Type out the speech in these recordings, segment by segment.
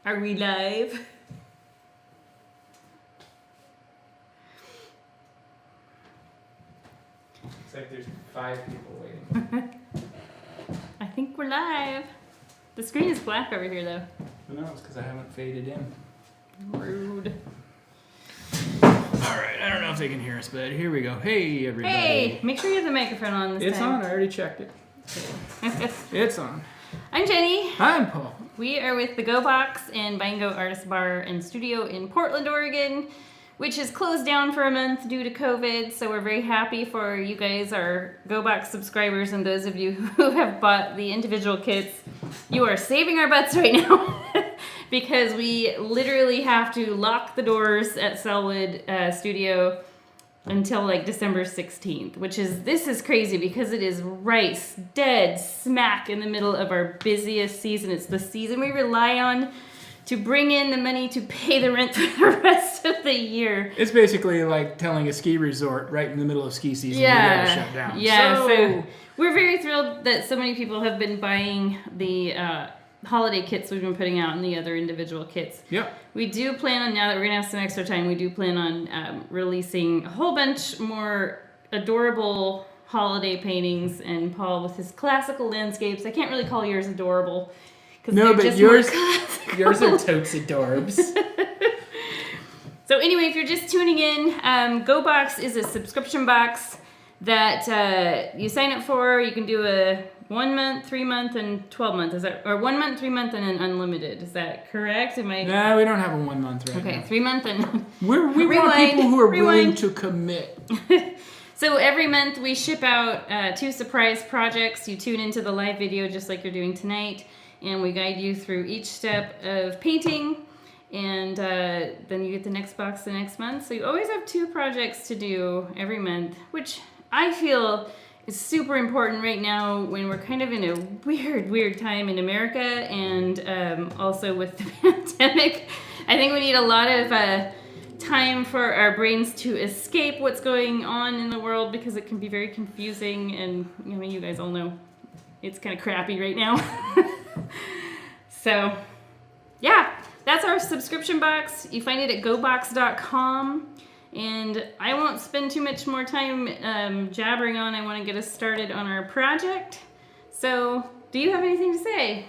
Are we live? Looks like there's 5 people waiting. I think we're live. The screen is black over here, though. Who knows? Because I haven't faded in. Rude. Alright, I don't know if they can hear us, but here we go. Hey, everybody. Hey, make sure you have the microphone on this It's time. on. I already checked it. It's on. I'm Jenny. I'm Paul. We are with the Go Box and Bango Artist Bar and Studio in Portland, Oregon, which is closed down for a month due to COVID. So we're very happy for you guys, our Go Box subscribers, and those of you who have bought the individual kits. You are saving our butts right now because we literally have to lock the doors at Selwood Studio until like December 16th, this is crazy because it is right dead smack in the middle of our busiest season. It's the season we rely on to bring in the money to pay the rent for the rest of the year. It's basically like telling a ski resort right in the middle of ski season you gotta shut down. Yeah, so we're very thrilled that so many people have been buying the holiday kits we've been putting out and the other individual kits. Yep. We do plan on, now that we're going to have some extra time, we do plan on releasing a whole bunch more adorable holiday paintings, and Paul with his classical landscapes. I can't really call yours adorable. No, but yours are totes adorbs. So anyway, if you're just tuning in, Go Box is a subscription box that you sign up for. You can do a 1 month, 3 month, and 12 month. Is that, or 1 month, 3 month, and an unlimited? Is that correct? No, we don't have a 1 month right now. Okay, 3 month and we want people who are willing to commit. So every month we ship out 2 surprise projects. You tune into the live video just like you're doing tonight, and we guide you through each step of painting, and then you get the next box the next month. So you always have 2 projects to do every month, which I feel is super important right now when we're kind of in a weird time in America, and also with the pandemic. I think we need a lot of time for our brains to escape what's going on in the world, because it can be very confusing, and I mean, you guys all know it's kind of crappy right now. So yeah, that's our subscription box. You find it at gobox.com. And I won't spend too much more time jabbering on. I want to get us started on our project. So, do you have anything to say?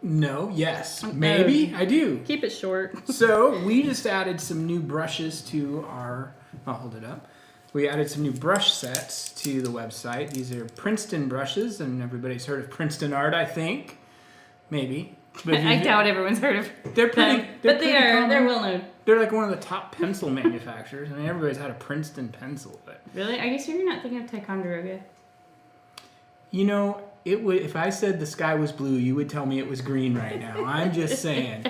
No, yes, maybe I do. Keep it short. So, we just added some new brushes to our, I'll hold it up. We added some new brush sets to the website. These are Princeton brushes, and everybody's heard of Princeton art, I think. Maybe. I doubt everyone's heard of They're pretty, them. But they're well known. They're like one of the top pencil manufacturers. I mean, everybody's had a Princeton pencil, but really, are you sure you're not thinking of Ticonderoga? You know, it would. If I said the sky was blue, you would tell me it was green right now. I'm just saying,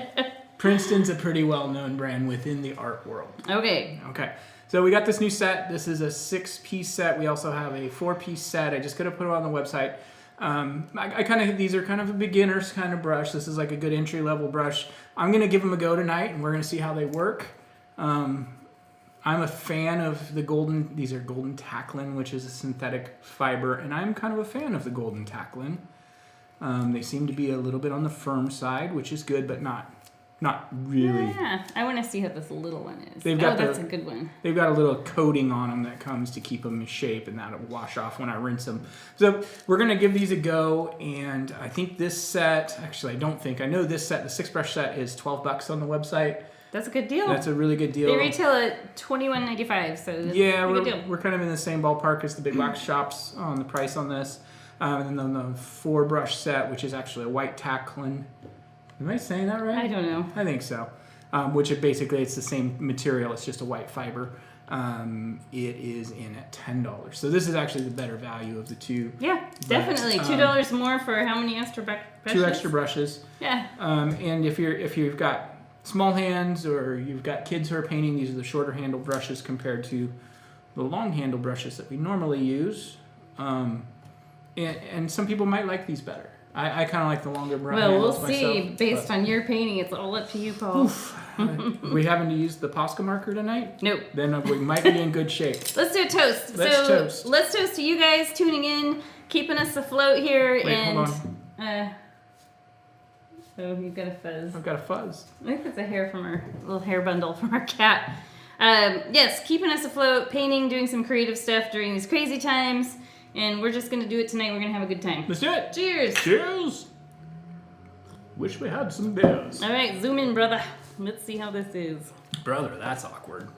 Princeton's a pretty well-known brand within the art world. Okay. Okay. So we got this new set. This is a 6-piece set. We also have a 4-piece set. I just gotta put it on the website. These are kind of a beginner's kind of brush. This is like a good entry-level brush. I'm going to give them a go tonight, and we're going to see how they work. I'm a fan of the these are golden tacklin, which is a synthetic fiber, and I'm kind of a fan of the golden tacklin. They seem to be a little bit on the firm side, which is good, but not really. Yeah, I want to see how this little one is. That's a good one. They've got a little coating on them that comes to keep them in shape, and that'll wash off when I rinse them. So we're going to give these a go, and I think this set, actually I don't think, I know this set, the 6-brush set is $12 on the website. That's a good deal. That's a really good deal. They retail at $21.95, so that's yeah, a good deal. We're kind of in the same ballpark as the big box shops on the price on this. And then the 4-brush set, which is actually a white tacklin. Am I saying that right? I don't know. I think so. Which basically it's the same material. It's just a white fiber. It is in at $10. So this is actually the better value of the 2. Yeah, definitely. $2 more for how many extra brushes? 2 extra brushes. Yeah. And if you've got small hands or you've got kids who are painting, these are the shorter handle brushes compared to the long handle brushes that we normally use. And some people might like these better. I kind of like the longer brush. Well, we'll see. Based on your painting, it's all up to you, Paul. We having to use the Posca marker tonight? Nope. Then we might be in good shape. Let's do a toast. Toast. Let's toast to you guys tuning in, keeping us afloat here. Wait, hold on. So you've got a fuzz. I've got a fuzz. I think that's a hair from our little hair bundle from our cat. Yes, keeping us afloat, painting, doing some creative stuff during these crazy times. And we're just going to do it tonight. We're going to have a good time. Let's do it. Cheers. Cheers. Wish we had some beers. All right, zoom in, brother. Let's see how this is. Brother, that's awkward.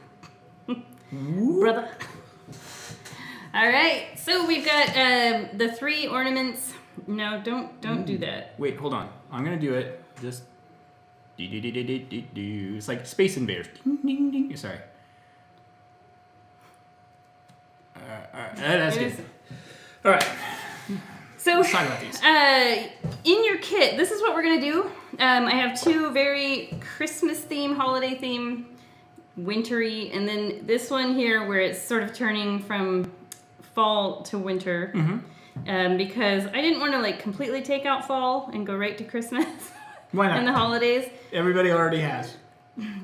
Brother. All right, so we've got the 3 ornaments. No, don't do that. Wait, hold on. I'm gonna do it. Just do. It's like Space Invaders. Ding, ding, ding. Sorry. That's good. All right. So, let's talk about these. In your kit, this is what we're gonna do. I have 2 very Christmas theme, holiday theme, wintry, and then this one here where it's sort of turning from fall to winter. Because I didn't want to like completely take out fall and go right to Christmas. Why not? And the holidays. Everybody already has.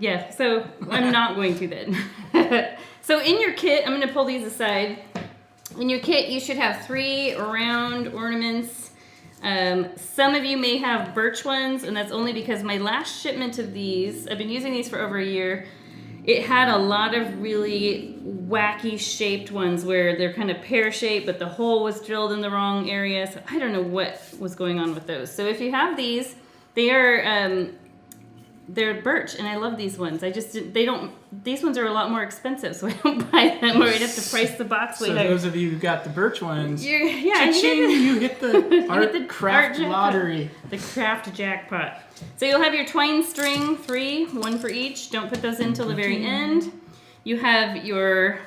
Yeah, so I'm not going to then. So in your kit, I'm going to pull these aside. In your kit, you should have 3 round ornaments. Some of you may have birch ones, and that's only because my last shipment of these, I've been using these for over a year. It had a lot of really wacky shaped ones where they're kind of pear-shaped, but the hole was drilled in the wrong area. So I don't know what was going on with those. So if you have these, they are they're birch, and I love these ones. These ones are a lot more expensive, so I don't buy them, or I'd have to price the box way So higher. those of you who got the birch ones, yeah, you hit the art the craft art lottery. The craft jackpot. So you'll have your twine string, 3, 1 for each. Don't put those in until the very end. You have your,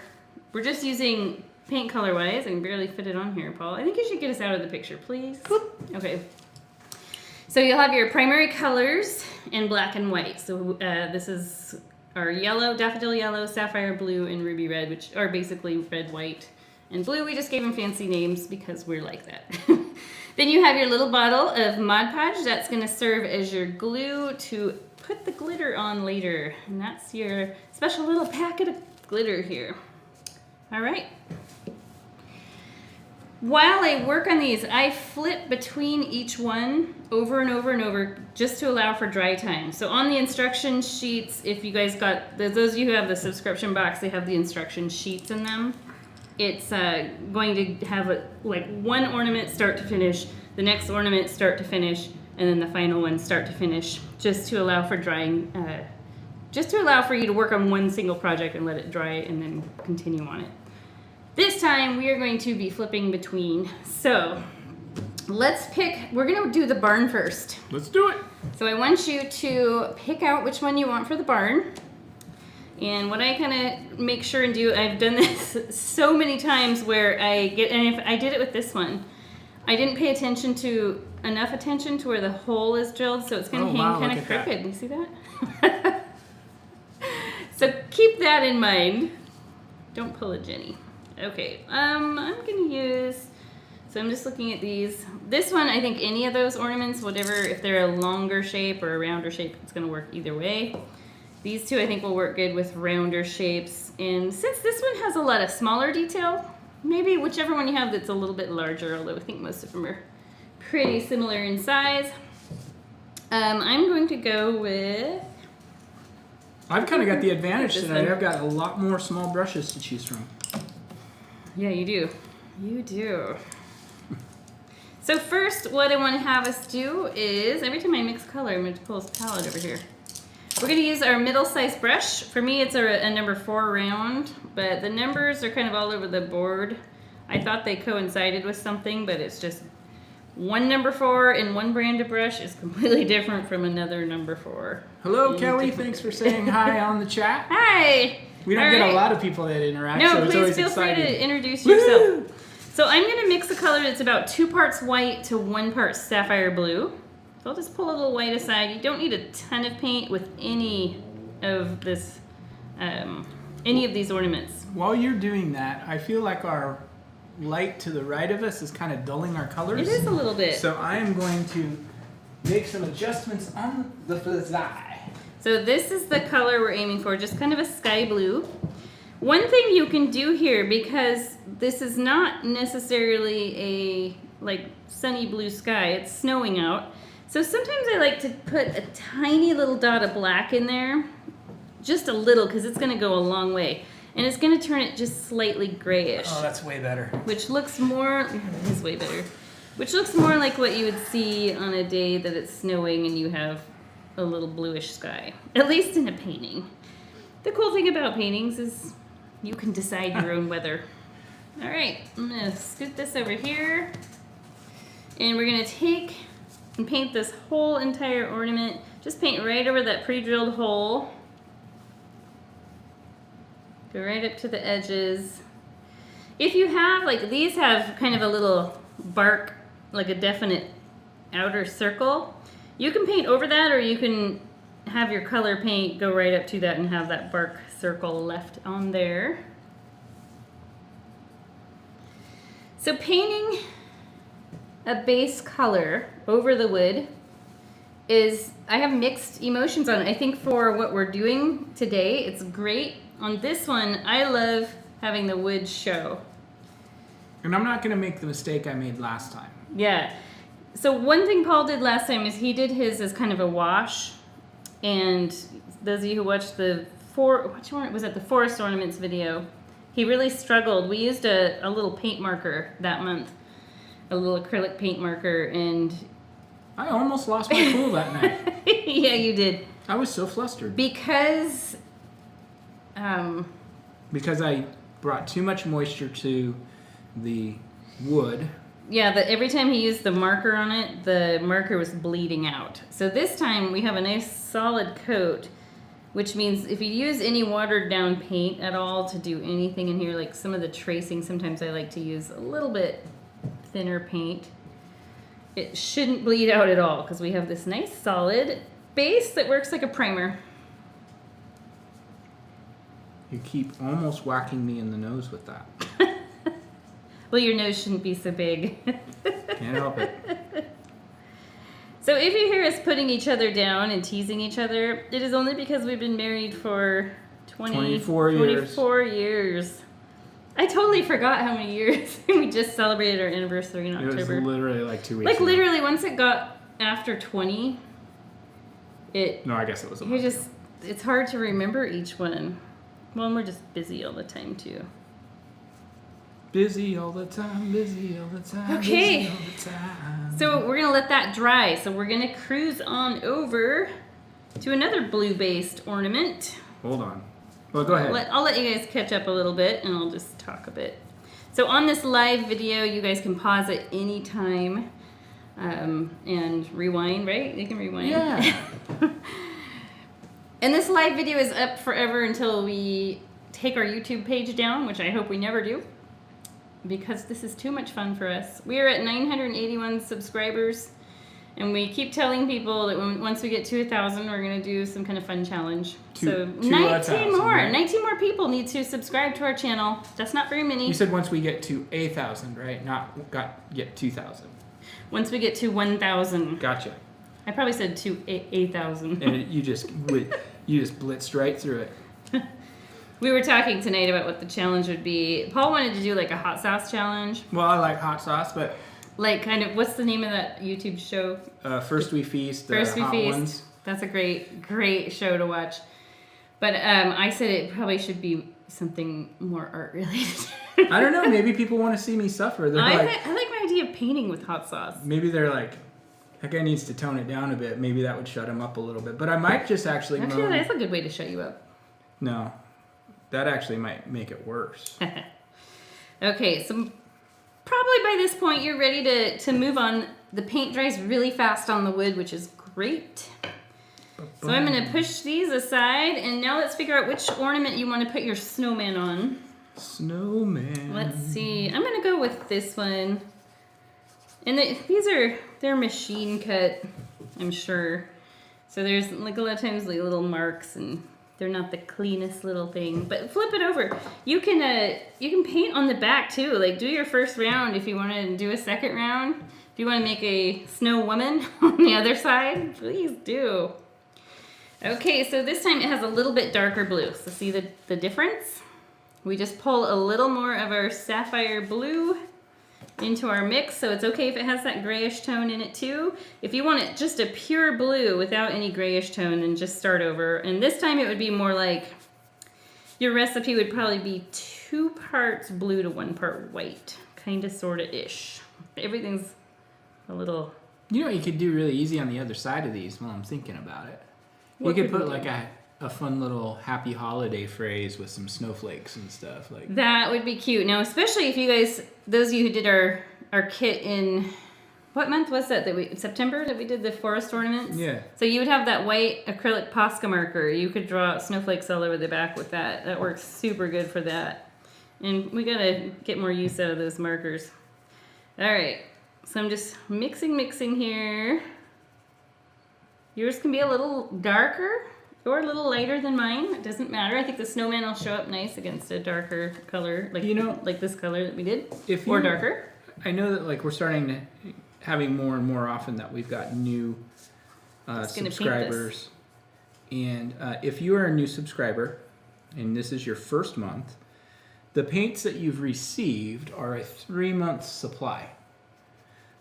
we're just using paint color wise. I can barely fit it on here, Paul. I think you should get us out of the picture, please. Okay. So you'll have your primary colors in black and white. So this is our yellow, daffodil yellow, sapphire blue, and ruby red, which are basically red, white, and blue. We just gave them fancy names because we're like that. Then you have your little bottle of Mod Podge. That's going to serve as your glue to put the glitter on later. And that's your special little packet of glitter here. All right. While I work on these, I flip between each one over and over and over just to allow for dry time. So on the instruction sheets, if you guys got, those of you who have the subscription box, they have the instruction sheets in them. It's going to have like one ornament start to finish, the next ornament start to finish, and then the final one start to finish, just to allow for drying, just to allow for you to work on one single project and let it dry and then continue on it. This time we are going to be flipping between. So let's pick, we're gonna do the barn first. Let's do it. So I want you to pick out which one you want for the barn. And what I kind of make sure and do, I've done this so many times where I get, and if I did it with this one, I didn't pay enough attention to where the hole is drilled, so it's going to hang kind of crooked. You see that? So keep that in mind. Don't pull a Jenny. Okay, I'm going to use, so I'm just looking at these. This one, I think any of those ornaments, whatever, if they're a longer shape or a rounder shape, it's going to work either way. These 2 I think will work good with rounder shapes. And since this one has a lot of smaller detail, maybe whichever one you have that's a little bit larger, although I think most of them are pretty similar in size. I'm going to go with... I've kind of got the advantage today. I've got a lot more small brushes to choose from. Yeah, you do. You do. So first, what I want to have us do is, every time I mix color, I'm going to pull this palette over here. We're going to use our middle-sized brush. For me, it's a number 4 round, but the numbers are kind of all over the board. I thought they coincided with something, but it's just one number 4 in one brand of brush is completely different from another number 4. Hello, Kelly. Thanks for saying hi on the chat. Hi. We don't get a lot of people that interact, no, so it's always feel exciting. free to introduce yourself. So I'm going to mix a color that's about 2 parts white to 1 part sapphire blue. So I'll just pull a little white aside. You don't need a ton of paint with any of this, any of these ornaments. While you're doing that, I feel like our light to the right of us is kind of dulling our colors. It is a little bit. So I am going to make some adjustments on the fly. So this is the color we're aiming for, just kind of a sky blue. One thing you can do here, because this is not necessarily a like sunny blue sky, it's snowing out. So sometimes I like to put a tiny little dot of black in there, just a little, because it's going to go a long way. And it's going to turn it just slightly grayish. Oh, that's way better. Which looks more, it is way better, which looks more like what you would see on a day that it's snowing and you have a little bluish sky, at least in a painting. The cool thing about paintings is you can decide your own weather. All right, I'm going to scoot this over here. And we're going to take and paint this whole entire ornament. Just paint right over that pre-drilled hole. Go right up to the edges. If you have, like these have kind of a little bark, like a definite outer circle, you can paint over that, or you can have your color paint go right up to that and have that bark circle left on there. So painting a base color over the wood is, I have mixed emotions on it. I think for what we're doing today, it's great. On this one, I love having the wood show. And I'm not going to make the mistake I made last time. Yeah. So one thing Paul did last time is he did his as kind of a wash. And those of you who watched the Forest Ornaments video, he really struggled. We used a little paint marker that month. A little acrylic paint marker, and I almost lost my cool that night. Yeah, you did. I was so flustered. Because I brought too much moisture to the wood. Yeah, every time he used the marker on it, the marker was bleeding out. So this time we have a nice solid coat, which means if you use any watered down paint at all to do anything in here, like some of the tracing, sometimes I like to use a little bit thinner paint. It shouldn't bleed out at all because we have this nice solid base that works like a primer. You keep almost whacking me in the nose with that. Well, your nose shouldn't be so big. Can't help it. So if you hear us putting each other down and teasing each other, it is only because we've been married for 24 years. I totally forgot how many years. We just celebrated our anniversary in October. It was literally like 2 weeks Like ago. literally, once it got after 20, No, I guess it was a month ago. It's hard to remember each one. Well, and we're just busy all the time too. Busy all the time, busy all the time, Okay. busy all the time. So we're gonna let that dry. So we're gonna cruise on over to another blue-based ornament. Hold on. Well, go ahead. I'll let you guys catch up a little bit, and I'll just talk a bit. So on this live video, you guys can pause at any time and rewind, right? You can rewind. Yeah. And this live video is up forever until we take our YouTube page down, which I hope we never do, because this is too much fun for us. We are at 981 subscribers, and we keep telling people that once we get to 1,000, we're going to do some kind of fun challenge. So 19 more. Right? 19 more people need to subscribe to our channel. That's not very many. You said once we get to 1,000, right? Not get 2,000. Once we get to 1,000. Gotcha. I probably said to 8,000. And you just blitzed right through it. We were talking tonight about what the challenge would be. Paul wanted to do like a hot sauce challenge. Well, I like hot sauce, but like kind of, what's the name of that YouTube show? First We Feast. First We Hot Feast. Ones. That's a great show to watch. But I said it probably should be something more art related. I don't know. Maybe people want to see me suffer. I like my idea of painting with hot sauce. Maybe they're like, that guy needs to tone it down a bit. Maybe that would shut him up a little bit. But I might just actually. Actually, that's a good way to shut you up. No, that actually might make it worse. Okay, so probably by this point you're ready to move on. The paint dries really fast on the wood, which is great. So I'm going to push these aside, and now let's figure out which ornament you want to put your snowman on. Snowman. Let's see. I'm going to go with this one. And they're machine cut, I'm sure. So there's like a lot of times like little marks, and they're not the cleanest little thing. But flip it over. You can paint on the back too. Like do your first round if you want to do a second round. If you want to make a snow woman on the other side, please do. Okay, so this time it has a little bit darker blue. So see the difference? We just pull a little more of our sapphire blue into our mix, so it's okay if it has that grayish tone in it too. If you want it just a pure blue without any grayish tone, then just start over. And this time it would be more like, your recipe would probably be 2 parts blue to 1 part white. Kind of, sort of ish. Everything's a little... You know what you could do really easy on the other side of these while I'm thinking about it? What You could could put we like a fun little happy holiday phrase with some snowflakes and stuff. Like That would be cute. Now, especially if you guys, those of you who did our kit in, what month was that? September that we did the forest ornaments? Yeah. So you would have that white acrylic Posca marker. You could draw snowflakes all over the back with that. That works super good for that. And we gotta get more use out of those markers. All right. So I'm just mixing here. Yours can be a little darker or a little lighter than mine. It doesn't matter. I think the snowman will show up nice against a darker color, like like this color that we did, or darker. I know that like we're starting to having more and more often that we've got new subscribers, and if you are a new subscriber and this is your first month, the paints that you've received are a 3-month supply.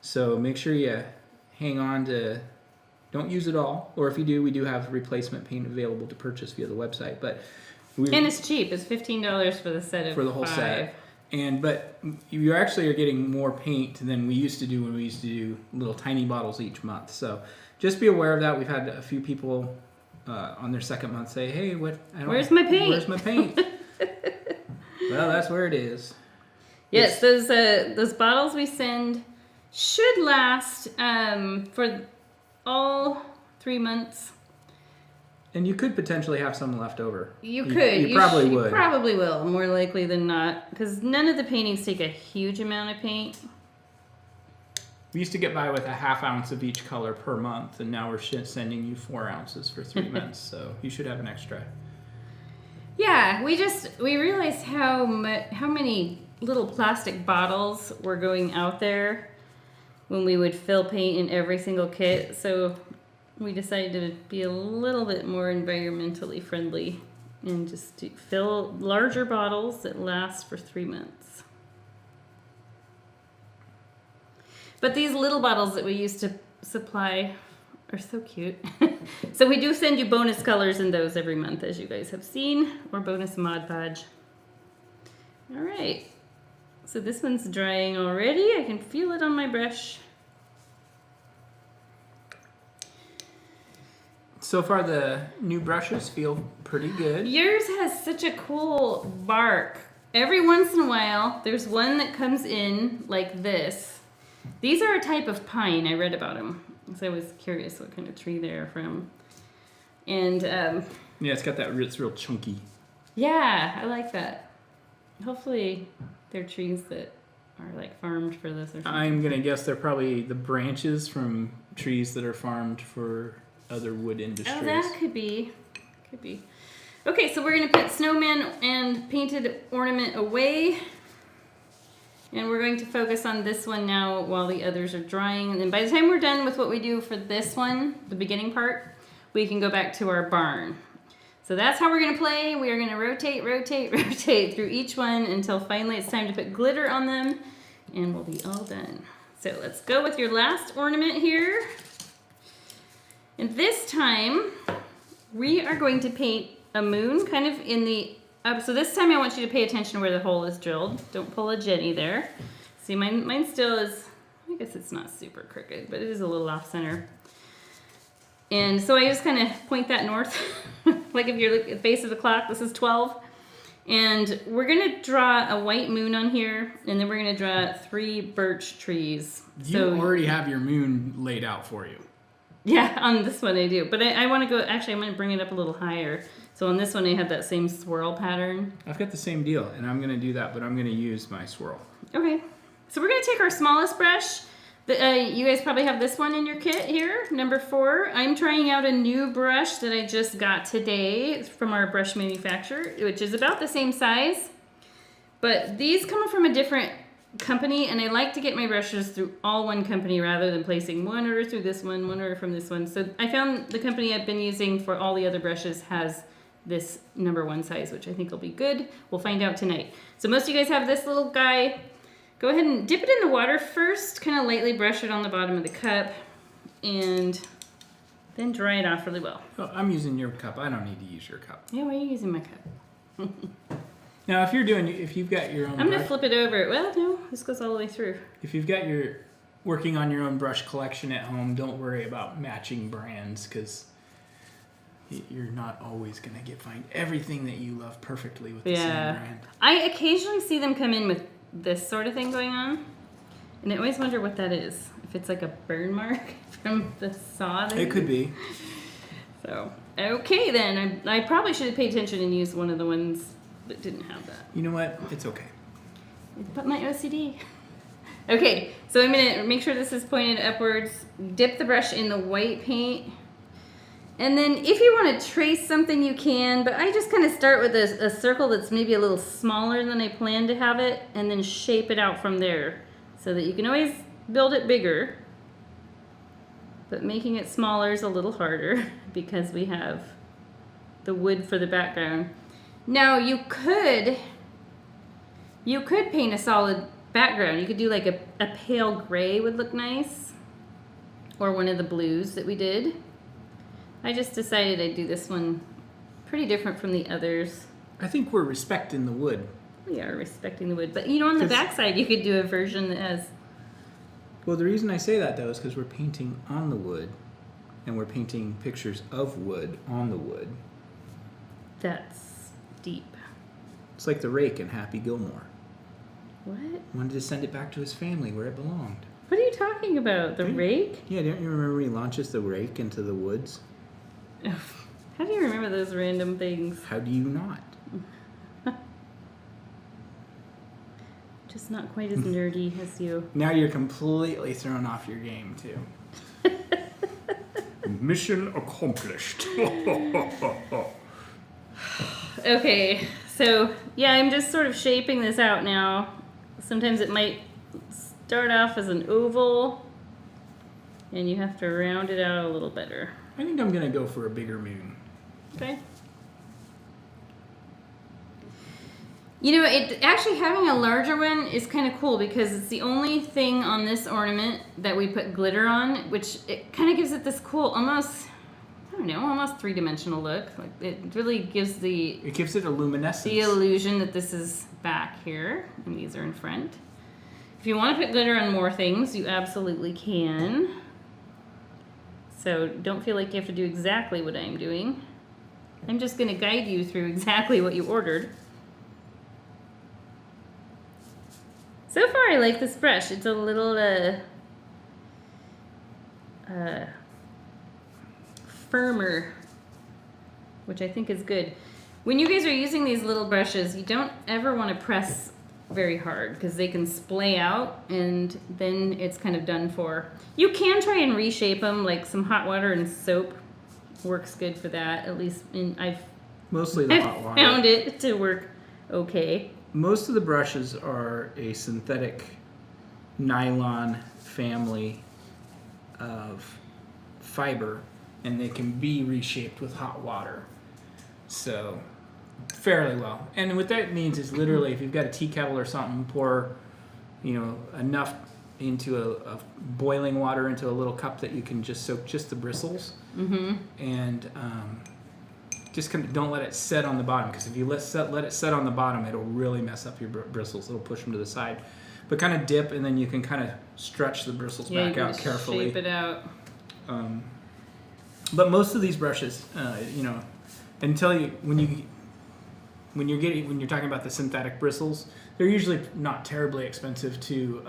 So make sure you hang on to, don't use it all, or if you do, we do have replacement paint available to purchase via the website. But and it's cheap. It's $15 for the set of for the whole 5. set. But you actually are getting more paint than we used to do when we used to do little tiny bottles each month. So just be aware of that. We've had a few people on their second month say, "Hey, where's my paint? Where's my paint?" Well, that's where it is. Yes, those bottles we send should last for all 3 months. And you could potentially have some left over. You could. You probably would. You probably will, more likely than not, because none of the paintings take a huge amount of paint. We used to get by with a 1/2 ounce of each color per month, and now we're sending you 4 ounces for 3 months, so you should have an extra. Yeah, we realized how many little plastic bottles were going out there when we would fill paint in every single kit, so we decided to be a little bit more environmentally friendly and just to fill larger bottles that last for 3 months. But these little bottles that we used to supply are so cute. So we do send you bonus colors in those every month, as you guys have seen, or bonus Mod Podge. All right. So this one's drying already. I can feel it on my brush. So far, the new brushes feel pretty good. Yours has such a cool bark. Every once in a while, there's one that comes in like this. These are a type of pine. I read about them. So I was curious what kind of tree they're from. And yeah, it's got that. It's real chunky. Yeah, I like that. Hopefully, they're trees that are like farmed for this or something. I'm gonna guess they're probably the branches from trees that are farmed for other wood industries. Oh, that could be. Could be. Okay, so we're going to put Snowman and Painted Ornament away. And we're going to focus on this one now while the others are drying. And then by the time we're done with what we do for this one, the beginning part, we can go back to our barn. So that's how we're going to play. We are going to rotate, rotate, rotate through each one until finally it's time to put glitter on them. And we'll be all done. So let's go with your last ornament here. And this time, we are going to paint a moon kind of in the up. So this time I want you to pay attention to where the hole is drilled. Don't pull a Jenny there. See, mine still is, I guess it's not super crooked, but it is a little off center. And so I just kind of point that north, like if you're at the base of the clock, this is 12. And we're gonna draw a white moon on here, and then we're gonna draw 3 birch trees. You already have your moon laid out for you. Yeah, on this one I do. But I want to go, actually I'm going to bring it up a little higher. So on this one I have that same swirl pattern. I've got the same deal, and I'm going to do that, but I'm going to use my swirl. Okay. So we're going to take our smallest brush. You guys probably have this one in your kit here, number 4. I'm trying out a new brush that I just got today from our brush manufacturer, which is about the same size. But these come from a different company, and I like to get my brushes through all one company rather than placing one order through this one order from this one. So I found the company I've been using for all the other brushes has this number 1 size, which I think will be good. We'll find out tonight. So most of you guys have this little guy. Go ahead and dip it in the water first, kind of lightly brush it on the bottom of the cup, and then dry it off really well. Oh, I'm using your cup. I don't need to use your cup. Yeah, why are you using my cup? Now, if you've got your own I'm going to brush, flip it over. Well, no, this goes all the way through. if you've got working on your own brush collection at home, don't worry about matching brands because you're not always going to find everything that you love perfectly with the same brand. I occasionally see them come in with this sort of thing going on, and I always wonder what that is. If it's like a burn mark from the saw. It could be. So, okay then. I probably should have paid attention and used one of the ones that didn't have that. You know what? It's okay. But my OCD. Okay, so I'm going to make sure this is pointed upwards. Dip the brush in the white paint. And then if you want to trace something, you can. But I just kind of start with a circle that's maybe a little smaller than I planned to have it. And then shape it out from there. So that you can always build it bigger. But making it smaller is a little harder because we have the wood for the background. Now you could paint a solid background. You could do like a pale gray would look nice. Or one of the blues that we did. I just decided I'd do this one pretty different from the others. I think we're respecting the wood. We are respecting the wood. But you know, on the backside you could do a version that has... Well, the reason I say that though is because we're painting on the wood. And we're painting pictures of wood on the wood. That's deep. It's like the rake in Happy Gilmore. What? Wanted to send it back to his family where it belonged. What are you talking about? The rake? Yeah, don't you remember when he launches the rake into the woods? How do you remember those random things? How do you not? Just not quite as nerdy as you. Now you're completely thrown off your game, too. Mission accomplished. Okay, so yeah, I'm just sort of shaping this out now. Sometimes it might start off as an oval, and you have to round it out a little better. I think I'm going to go for a bigger moon. Okay. You know, actually having a larger one is kind of cool because it's the only thing on this ornament that we put glitter on, which it kind of gives it this cool, almost, I don't know, almost three-dimensional look. Like it really gives it gives it a luminescence. The illusion that this is back here and these are in front. If you want to put glitter on more things, you absolutely can. So don't feel like you have to do exactly what I'm doing. I'm just going to guide you through exactly what you ordered. So far, I like this brush. It's a little firmer, which I think is good. When you guys are using these little brushes, you don't ever want to press very hard because they can splay out and then it's kind of done for. You can try and reshape them, like some hot water and soap works good for that. At least I've hot water. Found it to work okay. Most of the brushes are a synthetic nylon family of fiber, and they can be reshaped with hot water. So, fairly well. And what that means is literally, if you've got a tea kettle or something, pour, enough into a boiling water into a little cup that you can just soak just the bristles. Mm-hmm. And just don't let it set on the bottom, because if you let it set on the bottom, it'll really mess up your bristles. It'll push them to the side. But kind of dip, and then you can kind of stretch the bristles back out carefully. Shape it out. But most of these brushes, until when you're talking about the synthetic bristles, they're usually not terribly expensive to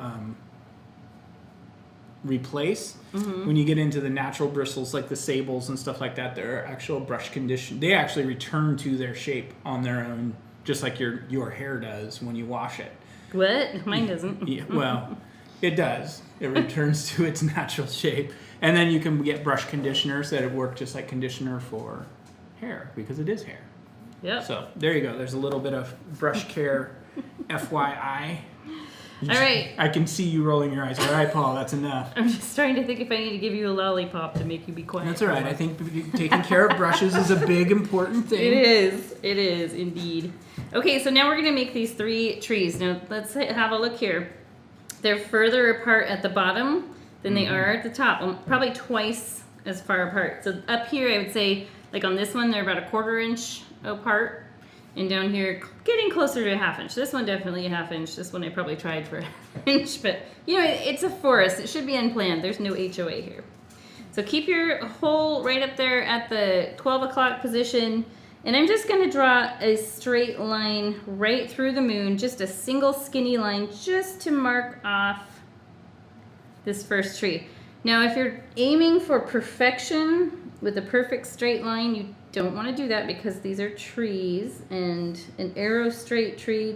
replace. Mm-hmm. When you get into the natural bristles like the sables and stuff like that, they're actual brush condition. They actually return to their shape on their own, just like your hair does when you wash it. What? Mine doesn't. Yeah, well, it does. It returns to its natural shape. And then you can get brush conditioners that work just like conditioner for hair, because it is hair. Yep. So there you go. There's a little bit of brush care FYI. All right. I can see you rolling your eyes. All right, Paul, that's enough. I'm just trying to think if I need to give you a lollipop to make you be quiet. That's all right. I think taking care of brushes is a big, important thing. It is. It is, indeed. Okay, so now we're going to make these 3 trees. Now, let's have a look here. they're further apart at the bottom than they are at the top. Probably twice as far apart. So up here, I would say, like on this one, they're about a 1/4 inch apart. And down here, getting closer to a 1/2 inch. This one definitely a 1/2 inch. This one I probably tried for a 1/2 inch, but you know, it's a forest. It should be unplanned. There's no HOA here. So keep your hole right up there at the 12 o'clock position. And I'm just gonna draw a straight line right through the moon, just a single skinny line, just to mark off this first tree. Now, if you're aiming for perfection with a perfect straight line, you don't want to do that because these are trees, and an arrow straight tree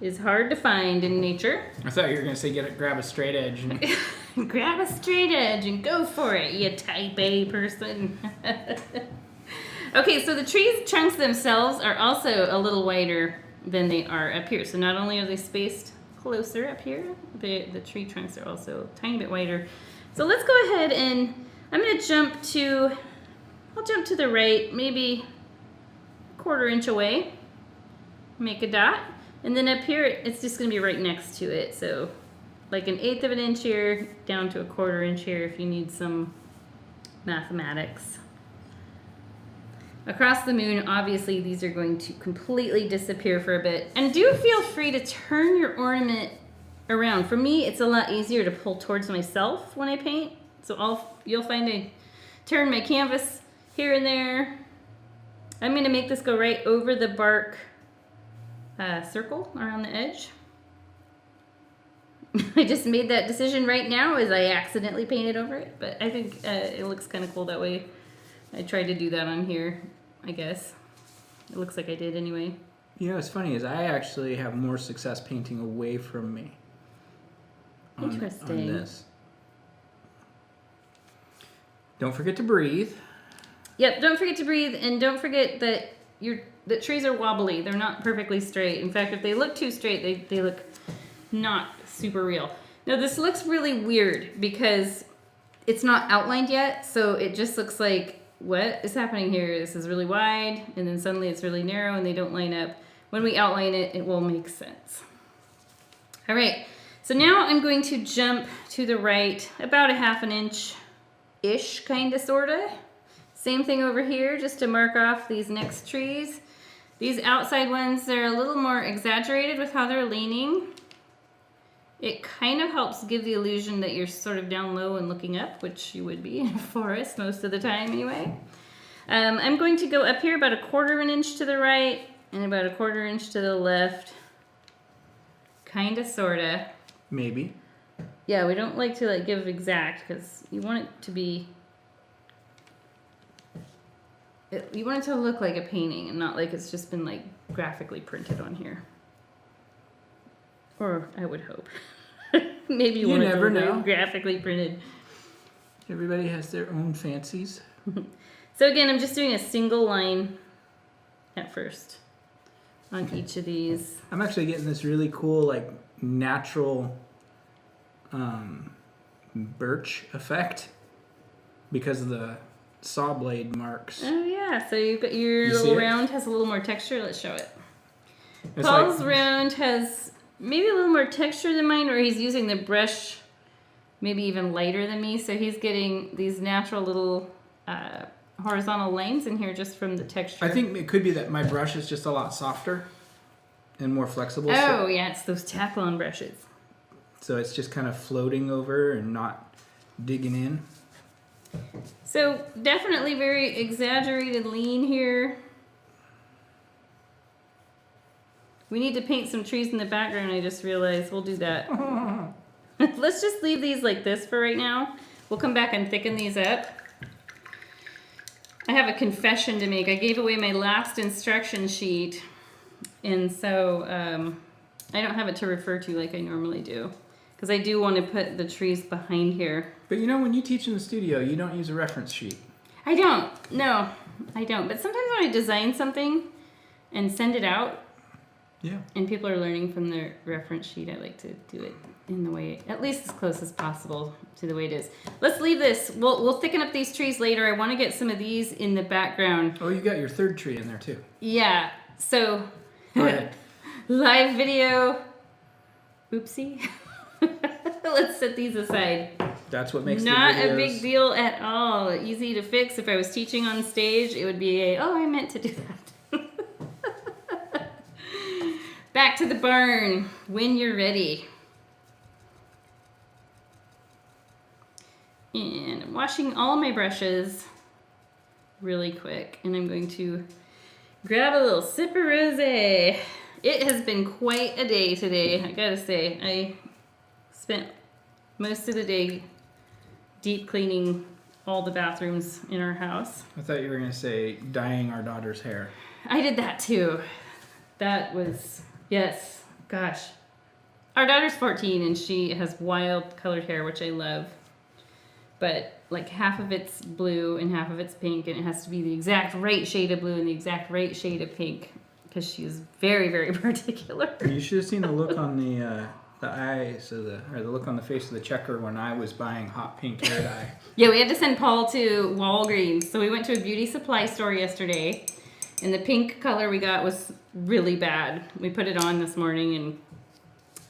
is hard to find in nature. I thought you were gonna say grab a straight edge. And... grab a straight edge and go for it, you type A person. Okay, so the tree's trunks themselves are also a little wider than they are up here. So not only are they spaced closer up here, the tree trunks are also a tiny bit wider. So let's go ahead and I'm gonna jump to, I'll jump to the right, maybe 1/4 inch away, make a dot. And then up here, it's just gonna be right next to it. So like 1/8 of an inch here, down to a 1/4 inch here if you need some mathematics. Across the moon, obviously these are going to completely disappear for a bit. And do feel free to turn your ornament around. For me, it's a lot easier to pull towards myself when I paint. So you'll find I turn my canvas here and there. I'm gonna make this go right over the bark circle around the edge. I just made that decision right now as I accidentally painted over it, but I think it looks kind of cool that way. I tried to do that on here, I guess. It looks like I did anyway. You know, what's funny is I actually have more success painting away from me on this. Don't forget to breathe. Yep, don't forget to breathe, and don't forget that the trees are wobbly. They're not perfectly straight. In fact, if they look too straight, they look not super real. Now, this looks really weird because it's not outlined yet, so it just looks like, what is happening here? This is really wide, and then suddenly it's really narrow, and they don't line up. When we outline it, it will make sense. All right, so now I'm going to jump to the right about a 1/2 inch-ish, kind of, sort of. Same thing over here, just to mark off these next trees. These outside ones, they're a little more exaggerated with how they're leaning. It kind of helps give the illusion that you're sort of down low and looking up, which you would be in a forest most of the time anyway. I'm going to go up here about a 1/4 inch to the right and about a 1/4 inch to the left. Kind of, sort of. Maybe. Yeah, we don't like to give exact because you want it to be... You want it to look like a painting and not like it's just been graphically printed on here. Or I would hope. Maybe you want it to look graphically printed. Everybody has their own fancies. So again, I'm just doing a single line at first on each of these. I'm actually getting this really cool, natural birch effect because of the saw blade marks. Oh yeah, so you've got your little round has a little more texture. Let's show it. It's Paul's round has maybe a little more texture than mine, or he's using the brush maybe even lighter than me, so he's getting these natural little horizontal lines in here just from the texture. I think it could be that my brush is just a lot softer and more flexible. Oh yeah, it's those Teflon brushes. So it's just kind of floating over and not digging in. So definitely very exaggerated lean here. We need to paint some trees in the background, I just realized. We'll do that. Let's just leave these like this for right now. We'll come back and thicken these up. I have a confession to make. I gave away my last instruction sheet, and so I don't have it to refer to like I normally do. Because I do want to put the trees behind here. But you know, when you teach in the studio, you don't use a reference sheet. I don't. No, I don't. But sometimes when I design something and send it out, yeah, and people are learning from their reference sheet, I like to do it in the way, at least as close as possible to the way it is. Let's leave this. We'll thicken up these trees later. I want to get some of these in the background. Oh, you got your third tree in there too. Yeah. So, go ahead. Live video. Oopsie. Let's set these aside. That's what makes Not the videos. a big deal at all. Easy to fix. If I was teaching on stage, it would be a, oh, I meant to do that. Back to the barn when you're ready. And I'm washing all my brushes really quick. And I'm going to grab a little sip of rosé. It has been quite a day today, I gotta say. I spent most of the day deep cleaning all the bathrooms in our house. I thought you were going to say dyeing our daughter's hair. I did that too. That was, yes, gosh. Our daughter's 14 and she has wild colored hair, which I love. But like half of it's blue and half of it's pink, and it has to be the exact right shade of blue and the exact right shade of pink because she is very, very particular. You should have seen the look on the eyes of the look on the face of the checker when I was buying hot pink hair dye. Yeah, we had to send Paul to Walgreens. So we went to a beauty supply store yesterday, and the pink color we got was really bad. We put it on this morning, and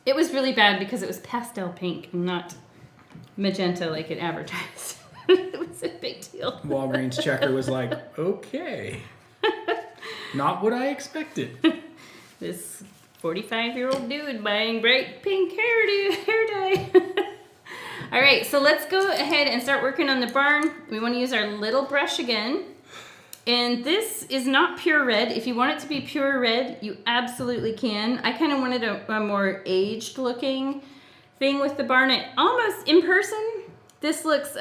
it was really bad because it was pastel pink and not magenta like it advertised. It was a big deal. Walgreens checker was like, okay. Not what I expected. This 45-year-old dude buying bright pink hair dye. All right, so let's go ahead and start working on the barn. We want to use our little brush again. And this is not pure red. If you want it to be pure red, you absolutely can. I kind of wanted a more aged looking thing with the barn. It almost, in person, this looks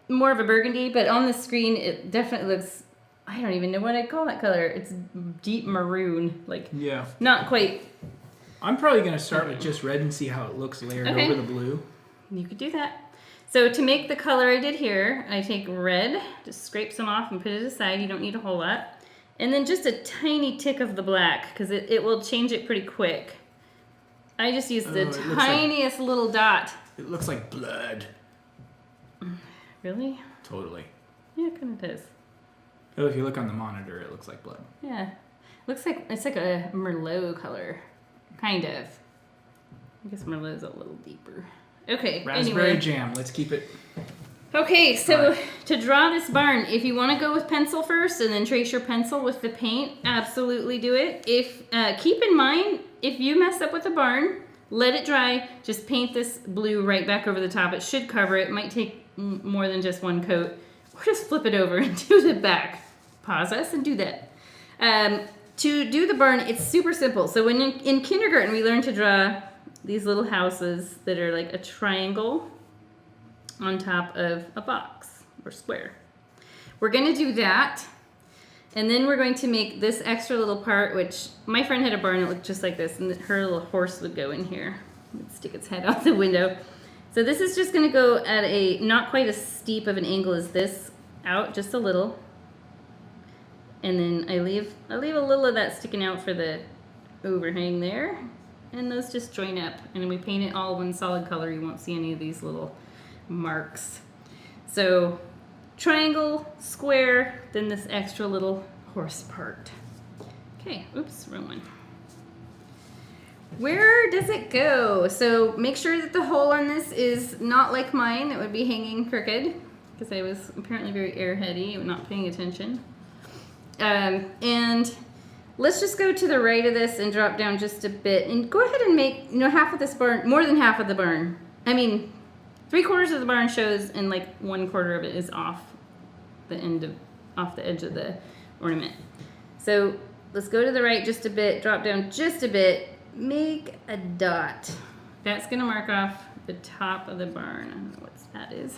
more of a burgundy, but on the screen, it definitely looks, I don't even know what I'd call that color. It's deep maroon, like yeah, not quite. I'm probably going to start with just red and see how it looks layered over the blue. You could do that. So to make the color I did here, I take red, just scrape some off and put it aside. You don't need a whole lot. And then just a tiny tick of the black, because it will change it pretty quick. I just used the tiniest little dot. It looks like blood. Really? Totally. Yeah, it kind of does. Oh, if you look on the monitor, it looks like blood. Yeah. Looks like, it's like a Merlot color. Kind of. I guess Merlot's a little deeper. Okay, Raspberry anyway. jam. Let's keep it. Okay, so to draw this barn, if you want to go with pencil first and then trace your pencil with the paint, absolutely do it. If keep in mind, if you mess up with the barn, let it dry. Just paint this blue right back over the top. It should cover it. It might take more than just one coat. Or just flip it over and do the back. Pause us and do that. To do the barn, it's super simple. So when in kindergarten, we learned to draw these little houses that are like a triangle on top of a box or square. We're going to do that, and then we're going to make this extra little part, which my friend had a barn that looked just like this, and her little horse would go in here. It would stick its head out the window. So this is just going to go at a not quite as steep of an angle as this, out just a little. And then I leave a little of that sticking out for the overhang there. And those just join up. And we paint it all one solid color. You won't see any of these little marks. So triangle, square, then this extra little horse part. Okay, oops, wrong one. Where does it go? So make sure that the hole on this is not like mine. That would be hanging crooked because I was apparently very airheady, not paying attention. And let's just go to the right of this and drop down just a bit and go ahead and make, half of this barn, more than half of the barn. I mean, 3/4 of the barn shows and like 1/4 of it is off the edge of the ornament. So let's go to the right just a bit, drop down just a bit, make a dot. That's gonna mark off the top of the barn. I don't know what that is.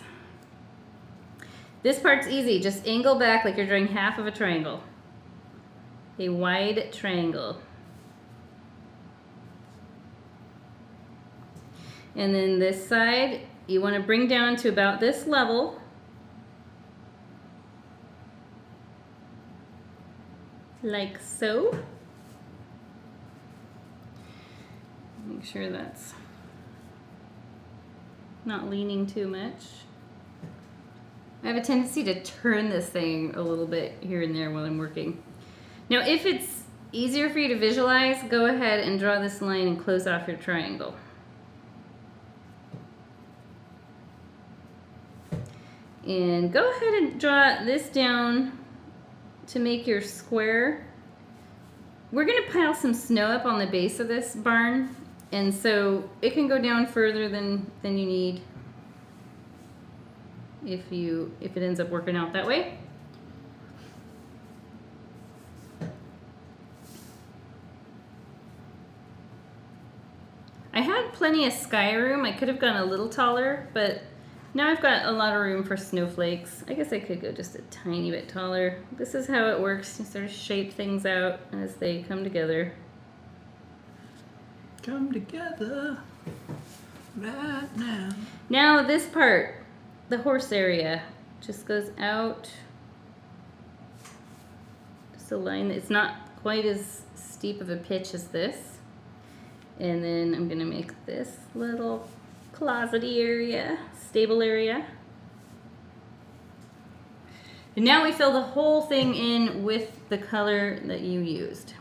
This part's easy, just angle back like you're drawing half of a triangle. A wide triangle. And then this side, you want to bring down to about this level. Like so. Make sure that's not leaning too much. I have a tendency to turn this thing a little bit here and there while I'm working. Now, if it's easier for you to visualize, go ahead and draw this line and close off your triangle. And go ahead and draw this down to make your square. We're gonna pile some snow up on the base of this barn, and so it can go down further than you need if it ends up working out that way. I had plenty of sky room. I could have gone a little taller, but now I've got a lot of room for snowflakes. I guess I could go just a tiny bit taller. This is how it works. You sort of shape things out as they come together. Come together right now. Now this part, the horse area, just goes out. Just a line. It's not quite as steep of a pitch as this. And then I'm gonna make this little closety area, stable area. And now we fill the whole thing in with the color that you used.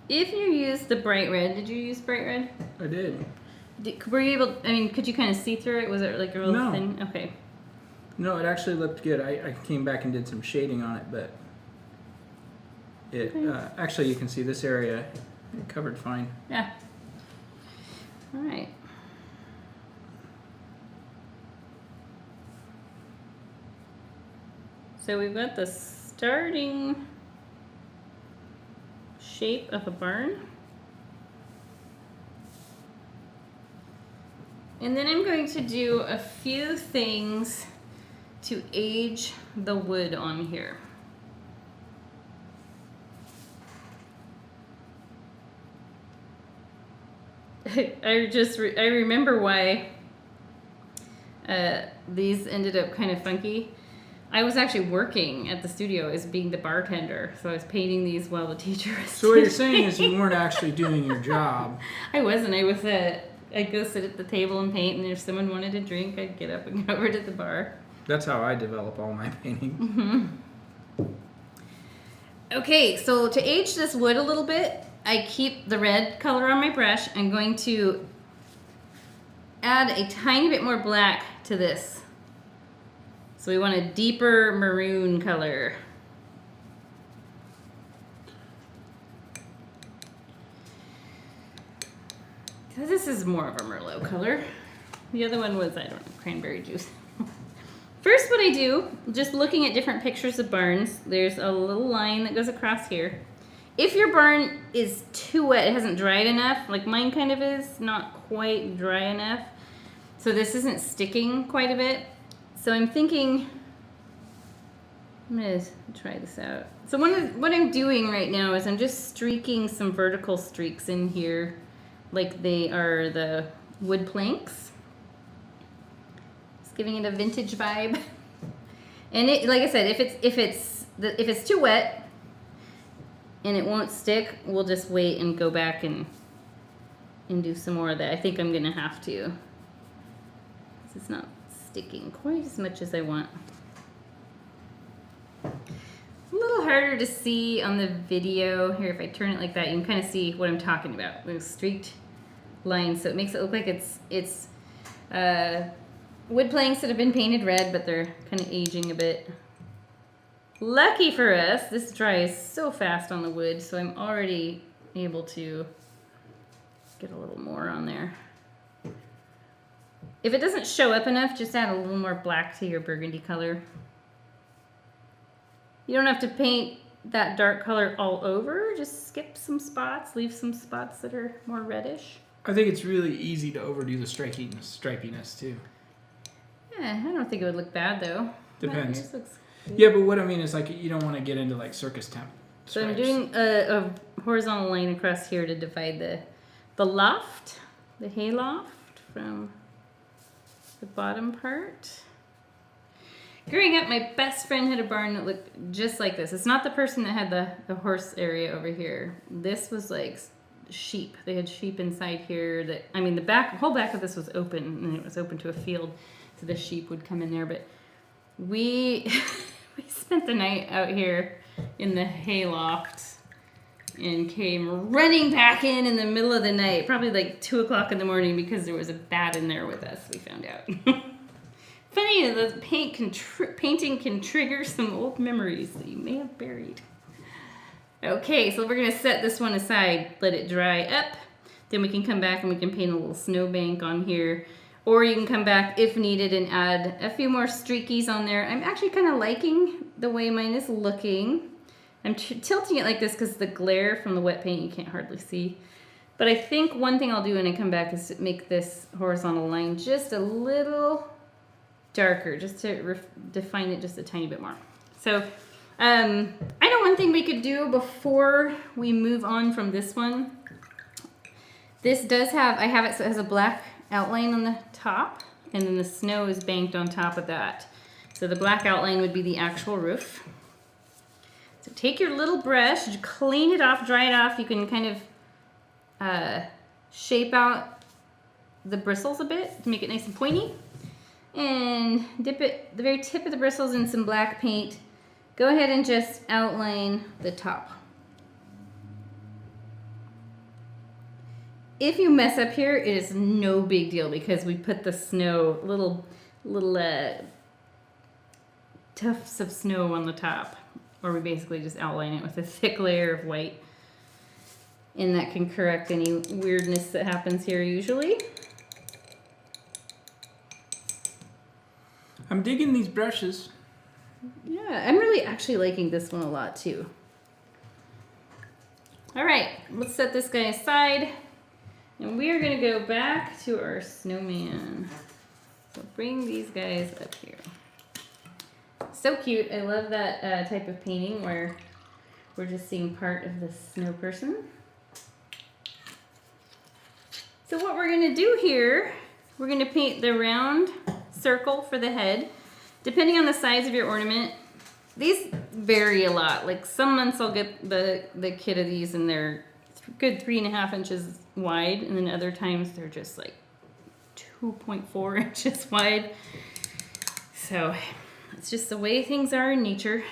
If you use the bright red, did you use bright red? I did. Were you able, I mean, could you kind of see through it? Was it like a real thin? Okay. No, it actually looked good. I came back and did some shading on it, but it actually, you can see this area, it covered fine. Yeah. All right. So we've got the starting shape of a barn. And then I'm going to do a few things to age the wood on here. I remember why these ended up kind of funky. I was actually working at the studio as being the bartender, so I was painting these while the teacher was So what you're saying is you weren't actually doing your job. I wasn't. I'd go sit at the table and paint, and if someone wanted a drink, I'd get up and go over to the bar. That's how I develop all my painting. Mm-hmm. Okay, so to age this wood a little bit, I keep the red color on my brush. I'm going to add a tiny bit more black to this. So we want a deeper maroon color. This is more of a Merlot color. The other one was, I don't know, cranberry juice. First, what I do, just looking at different pictures of barns, there's a little line that goes across here. If your barn is too wet, it hasn't dried enough, like mine kind of is, not quite dry enough, so this isn't sticking quite a bit. So I'm thinking, I'm gonna try this out. So what I'm doing right now is I'm just streaking some vertical streaks in here, like they are the wood planks. Just giving it a vintage vibe. And it, like I said, if it's too wet and it won't stick, we'll just wait and go back and do some more of that. I think I'm gonna have to. It's not sticking quite as much as I want. A little harder to see on the video. Here, if I turn it like that, you can kind of see what I'm talking about. Those streaked lines, so it makes it look like it's wood planks that have been painted red, but they're kind of aging a bit. Lucky for us, this dries so fast on the wood, so I'm already able to get a little more on there. If it doesn't show up enough, just add a little more black to your burgundy color. You don't have to paint that dark color all over, just skip some spots, leave some spots that are more reddish. I think it's really easy to overdo the stripiness too. Yeah, I don't think it would look bad though. Depends. Yours looks Yeah, but what I mean is like you don't want to get into like circus temp. So I'm doing a horizontal line across here to divide the loft, the hay loft from the bottom part. Growing up, my best friend had a barn that looked just like this. It's not the person that had the horse area over here. This was like sheep. They had sheep inside here that, I mean, whole back of this was open, and it was open to a field, so the sheep would come in there. But we we spent the night out here in the hayloft and came running back in the middle of the night, probably like 2 o'clock in the morning, because there was a bat in there with us, we found out. Funny, the painting can trigger some old memories that you may have buried. Okay, so we're gonna set this one aside, let it dry up. Then we can come back and we can paint a little snowbank on here. Or you can come back if needed and add a few more streakies on there. I'm actually kind of liking the way mine is looking. I'm tilting it like this because the glare from the wet paint you can't hardly see. But I think one thing I'll do when I come back is to make this horizontal line just a little darker, just to define it just a tiny bit more. So I know one thing we could do before we move on from this one. This does have, I have it so it has a black outline on the top, and then the snow is banked on top of that. So the black outline would be the actual roof. So take your little brush, clean it off, dry it off. You can kind of shape out the bristles a bit to make it nice and pointy. And dip it, the very tip of the bristles in some black paint. Go ahead and just outline the top. If you mess up here, it is no big deal because we put the snow, little tufts of snow on the top. Or we basically just outline it with a thick layer of white. And that can correct any weirdness that happens here usually. I'm digging these brushes. Yeah, I'm really actually liking this one a lot too. All right, let's set this guy aside. And we are gonna go back to our snowman. So bring these guys up here. So cute. I love that type of painting where we're just seeing part of the snow person. So what we're gonna do here, we're gonna paint the round circle for the head. Depending on the size of your ornament, these vary a lot. Like some months I'll get the kit of these and they're good 3.5 inches wide, and then other times they're just like 2.4 inches wide. So it's just the way things are in nature.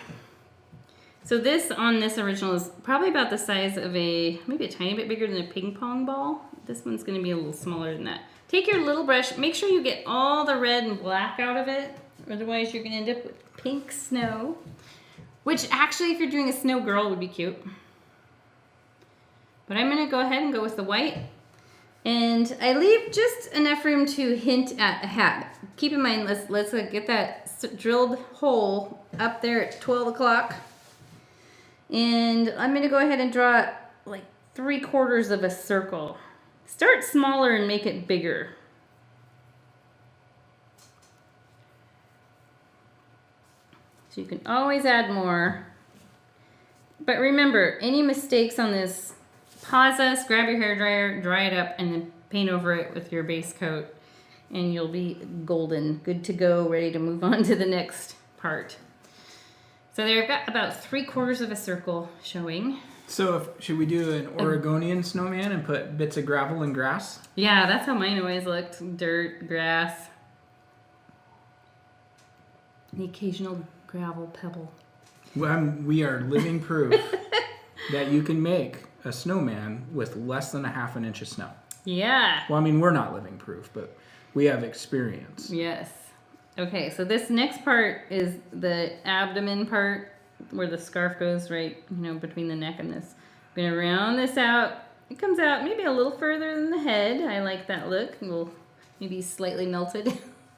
So this on this original is probably about the size of maybe a tiny bit bigger than a ping pong ball. This one's gonna be a little smaller than that. Take your little brush, make sure you get all the red and black out of it. Otherwise you're gonna end up with pink snow. Which actually, if you're doing a snow girl, would be cute. But I'm gonna go ahead and go with the white. And I leave just enough room to hint at a hat. Keep in mind, let's get that drilled hole up there at 12 o'clock. And I'm gonna go ahead and draw like 3/4 of a circle. Start smaller and make it bigger. So you can always add more. But remember, any mistakes on this, pause us, grab your hairdryer, dry it up, and then paint over it with your base coat. And you'll be golden, good to go, ready to move on to the next part. So there I've got about 3/4 of a circle showing. So should we do an Oregonian snowman and put bits of gravel and grass? Yeah, that's how mine always looked. Dirt, grass. The occasional gravel pebble. Well, we are living proof that you can make a snowman with less than 1/2 inch of snow. Yeah. Well, I mean, we're not living proof, but we have experience. Yes. Okay, so this next part is the abdomen part where the scarf goes right, between the neck and this. I'm gonna round this out. It comes out maybe a little further than the head. I like that look. A little, maybe slightly melted.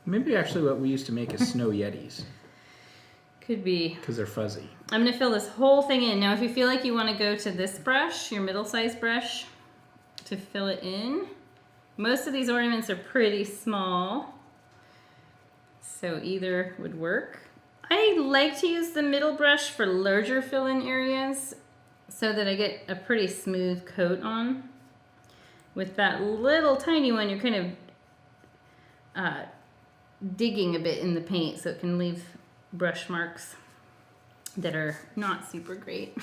Maybe actually what we used to make is snow yetis. Could be. Because they're fuzzy. I'm gonna fill this whole thing in. Now if you feel like you wanna go to this brush, your middle-sized brush, to fill it in. Most of these ornaments are pretty small, so either would work. I like to use the middle brush for larger fill-in areas so that I get a pretty smooth coat on. With that little tiny one, you're kind of digging a bit in the paint so it can leave brush marks that are not super great.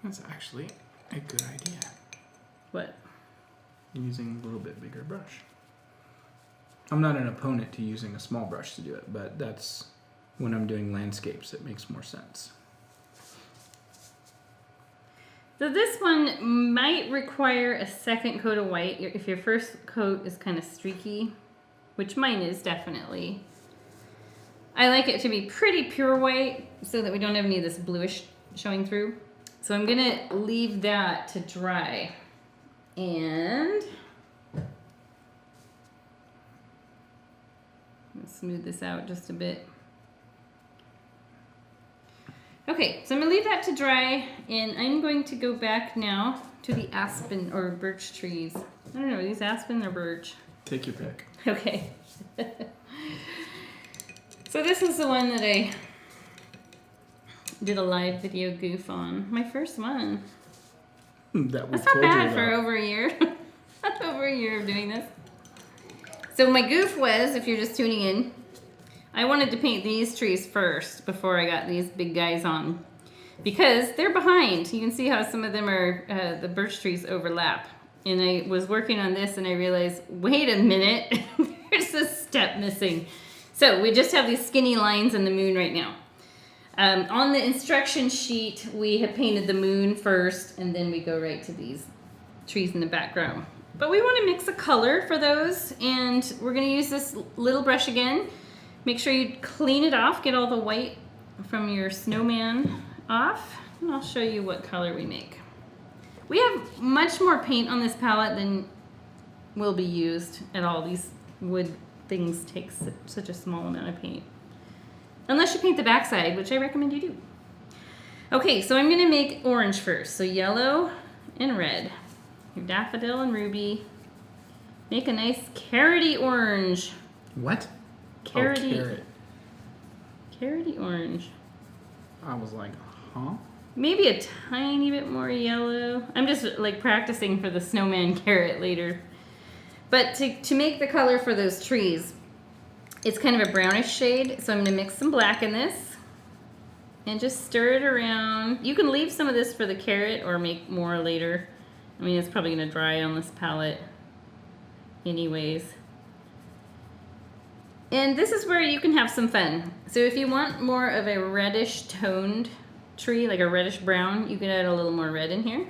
That's actually a good idea. What? Using a little bit bigger brush. I'm not an opponent to using a small brush to do it, but that's when I'm doing landscapes, it makes more sense. So this one might require a second coat of white if your first coat is kind of streaky, which mine is definitely. I like it to be pretty pure white so that we don't have any of this bluish showing through. So I'm gonna leave that to dry. And let's smooth this out just a bit. Okay, so I'm gonna leave that to dry, and I'm going to go back now to the aspen or birch trees. I don't know, are these aspen or birch? Take your pick. Okay. So this is the one that I did a live video goof on. My first one. That we That's not told you bad about. for over a year. That's over a year of doing this. So my goof was, if you're just tuning in, I wanted to paint these trees first before I got these big guys on. Because they're behind. You can see how some of them are, the birch trees overlap. And I was working on this and I realized, wait a minute, there's a step missing. So we just have these skinny lines in the moon right now. On the instruction sheet, we have painted the moon first, and then we go right to these trees in the background. But we want to mix a color for those, and we're going to use this little brush again. Make sure you clean it off, get all the white from your snowman off, and I'll show you what color we make. We have much more paint on this palette than will be used at all. These wood things take such a small amount of paint. Unless you paint the backside, which I recommend you do. Okay, so I'm gonna make orange first. So yellow and red. Your daffodil and ruby. Make a nice carroty orange. What? Carroty. Oh, carrot. Carroty orange. I was like, huh? Maybe a tiny bit more yellow. I'm just like practicing for the snowman carrot later. But to make the color for those trees, it's kind of a brownish shade, so I'm going to mix some black in this and just stir it around. You can leave some of this for the carrot or make more later. I mean, it's probably going to dry on this palette anyways. And this is where you can have some fun. So if you want more of a reddish toned tree, like a reddish brown, you can add a little more red in here.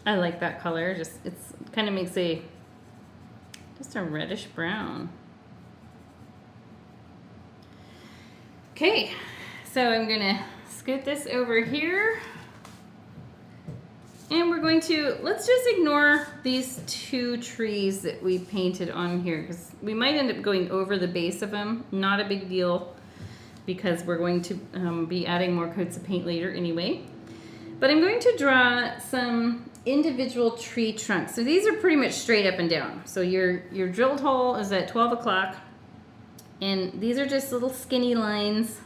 I like that color. Just it's kind of makes just a reddish brown. Okay, so I'm gonna scoot this over here, and we're going to let's just ignore these two trees that we painted on here because we might end up going over the base of them. Not a big deal because we're going to be adding more coats of paint later anyway. But I'm going to draw some individual tree trunks. So these are pretty much straight up and down. So your drilled hole is at 12 o'clock. And these are just little skinny lines.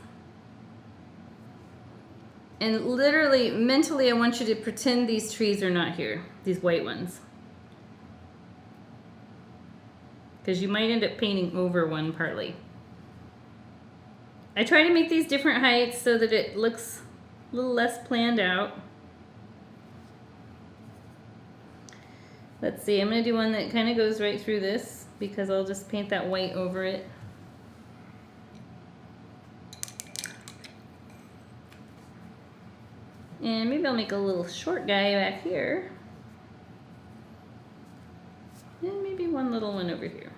And literally, mentally, I want you to pretend these trees are not here. These white ones. Because you might end up painting over one partly. I try to make these different heights so that it looks a little less planned out. Let's see, I'm going to do one that kind of goes right through this because I'll just paint that white over it. And maybe I'll make a little short guy back here. And maybe one little one over here.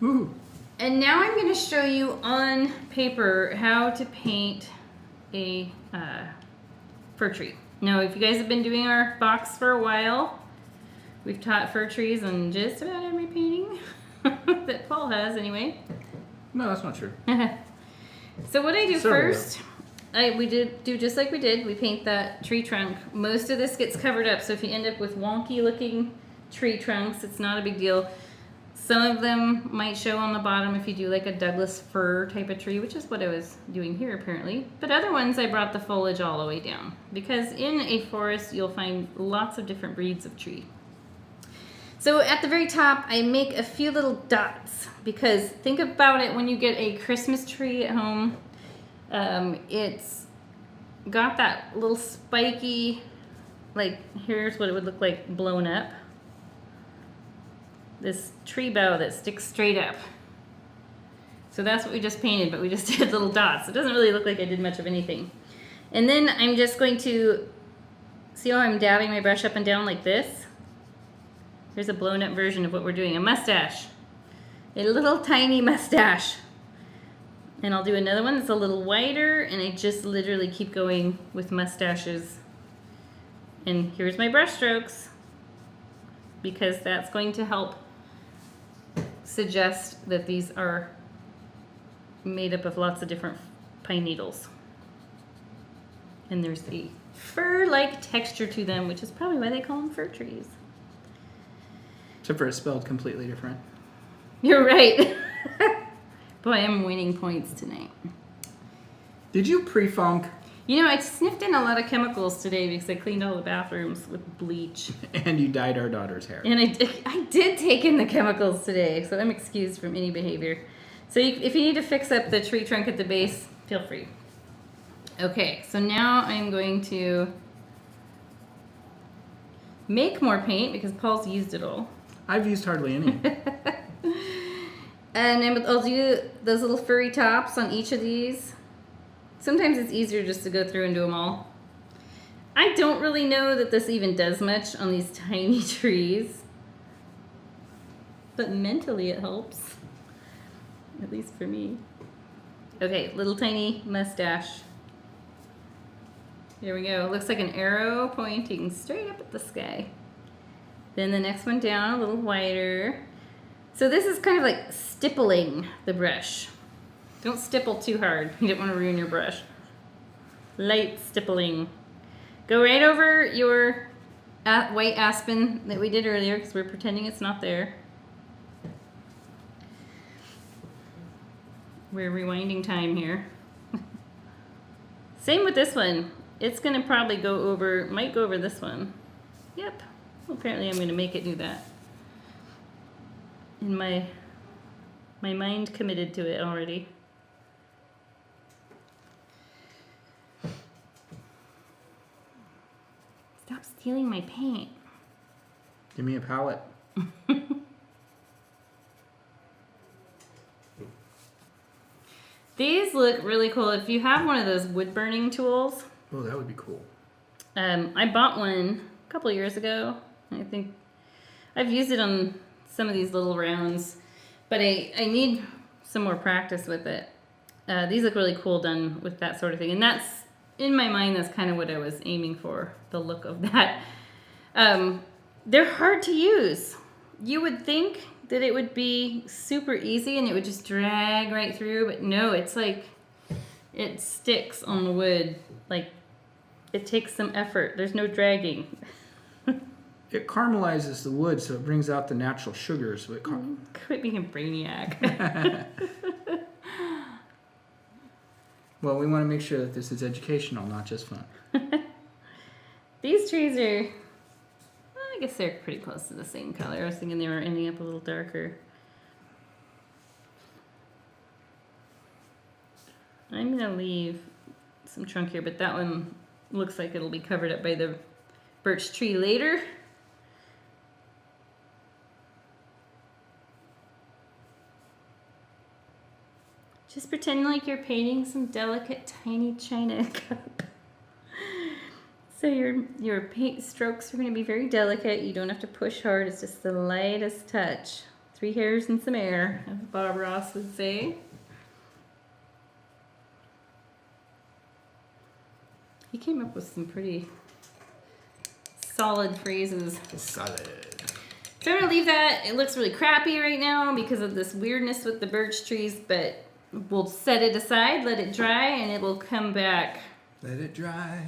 Ooh. And now I'm going to show you on paper how to paint a fir tree. Now, if you guys have been doing our box for a while, we've taught fir trees on just about every painting that Paul has anyway. No, that's not true. So what I do Several first, we do just like we did. We paint that tree trunk. Most of this gets covered up, so if you end up with wonky looking tree trunks, it's not a big deal. Some of them might show on the bottom if you do like a Douglas fir type of tree, which is what I was doing here apparently. But other ones I brought the foliage all the way down because in a forest you'll find lots of different breeds of tree. So at the very top I make a few little dots because think about it when you get a Christmas tree at home. It's got that little spiky, like here's what it would look like blown up. This tree bough that sticks straight up. So that's what we just painted, but we just did little dots. It doesn't really look like I did much of anything. And then I'm just going to, see how I'm dabbing my brush up and down like this? Here's a blown up version of what we're doing, a mustache. A little tiny mustache. And I'll do another one that's a little wider, and I just literally keep going with mustaches. And here's my brush strokes, because that's going to help suggest that these are made up of lots of different pine needles. And there's a fur-like texture to them, which is probably why they call them fir trees. Except for it's spelled completely different. You're right. Boy, I'm winning points tonight. Did you pre-funk? You know, I sniffed in a lot of chemicals today because I cleaned all the bathrooms with bleach. And you dyed our daughter's hair. And I did take in the chemicals today, so I'm excused from any behavior. So if you need to fix up the tree trunk at the base, feel free. Okay, so now I'm going to make more paint because Paul's used it all. I've used hardly any. And I'll do those little furry tops on each of these. Sometimes it's easier just to go through and do them all. I don't really know that this even does much on these tiny trees. But mentally it helps. At least for me. Okay, little tiny mustache. Here we go. It looks like an arrow pointing straight up at the sky. Then the next one down, a little wider. So this is kind of like stippling the brush. Don't stipple too hard. You don't want to ruin your brush. Light stippling. Go right over your white aspen that we did earlier because we're pretending it's not there. We're rewinding time here. Same with this one. It's gonna probably go over, might go over this one. Yep. Well, apparently I'm gonna make it do that. And my mind committed to it already. Stop stealing my paint. Give me a palette. These look really cool. If you have one of those wood burning tools. Oh, that would be cool. I bought one a couple years ago. I think I've used it on some of these little rounds, but I need some more practice with it. These look really cool done with that sort of thing. And that's, in my mind, that's kind of what I was aiming for, the look of that. They're hard to use. You would think that it would be super easy and it would just drag right through, but no, it's like it sticks on the wood. Like it takes some effort. There's no dragging. It caramelizes the wood, so it brings out the natural sugars. So Quit being a brainiac. Well, we want to make sure that this is educational, not just fun. These trees are, well, I guess they're pretty close to the same color. I was thinking they were ending up a little darker. I'm going to leave some trunk here, but that one looks like it'll be covered up by the birch tree later. Just pretend like you're painting some delicate tiny china cup. So your paint strokes are going to be very delicate. You don't have to push hard. It's just the lightest touch. 3 hairs and some air, as Bob Ross would say. He came up with some pretty solid phrases. Solid. So I'm going to leave that. It looks really crappy right now because of this weirdness with the birch trees, but we'll set it aside, let it dry, and it will come back. Let it dry.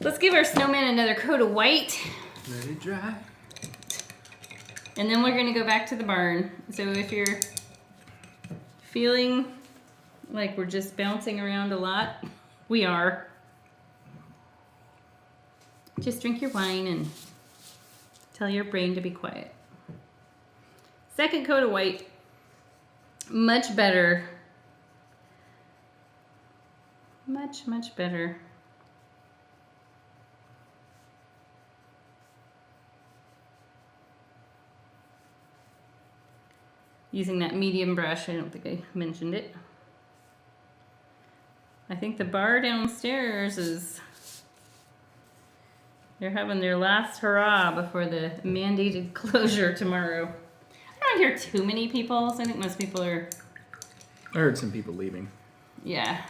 Let's give our snowman another coat of white. Let it dry. And then we're going to go back to the barn. So if you're feeling like we're just bouncing around a lot, we are. Just drink your wine and tell your brain to be quiet. Second coat of white. Much better Much, much better. Using that medium brush, I don't think I mentioned it. I think the bar downstairs is, they're having their last hurrah before the mandated closure tomorrow. I don't hear too many people, so I think most people are... I heard some people leaving. Yeah,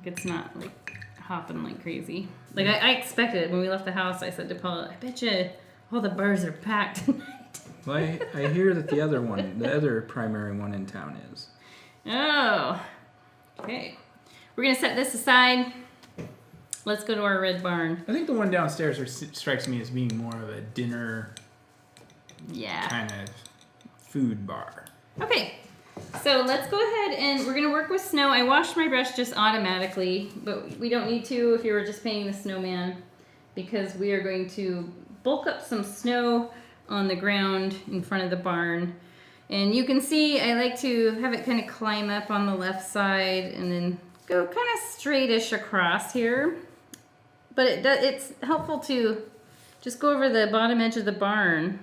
it's not like hopping like crazy. Like I expected it when we left the house. I said to Paul, I bet you all the bars are packed tonight. Well, I hear that the other primary one in town is. Oh, okay. We're gonna set this aside. Let's go to our red barn. I think the one downstairs strikes me as being more of a dinner kind of food bar. Okay, so let's go ahead and we're gonna work with snow. I washed my brush just automatically, but we don't need to if you were just painting the snowman, because we are going to bulk up some snow on the ground in front of the barn. And you can see I like to have it kind of climb up on the left side and then go kind of straightish across here. But it's helpful to just go over the bottom edge of the barn.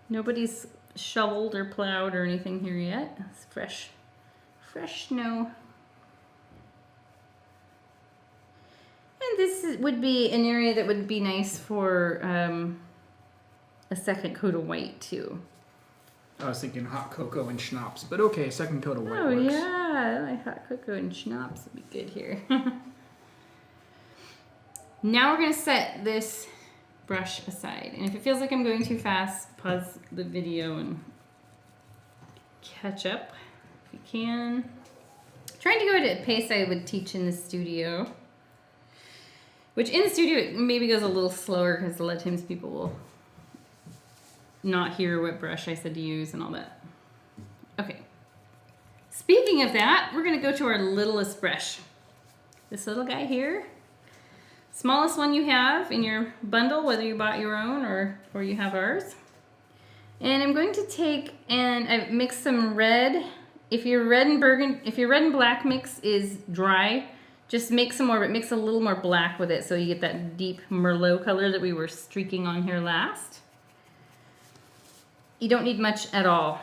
Nobody's shoveled or plowed or anything here yet. It's fresh snow. And this would be an area that would be nice for a second coat of white too. I was thinking hot cocoa and schnapps, but okay, second coat of white works. Oh yeah, I like hot cocoa and schnapps would be good here. Now we're gonna set this brush aside, and if it feels like I'm going too fast, pause the video and catch up if you can. Trying to go at a pace I would teach in the studio, which in the studio it maybe goes a little slower because a lot of times people will not hear what brush I said to use and all that. Okay. Speaking of that, we're gonna go to our littlest brush. This little guy here. Smallest one you have in your bundle, whether you bought your own or you have ours. And I'm going to take and I've mixed some red. If your red and black mix is dry, just make some more, but mix a little more black with it so you get that deep Merlot color that we were streaking on here last. You don't need much at all.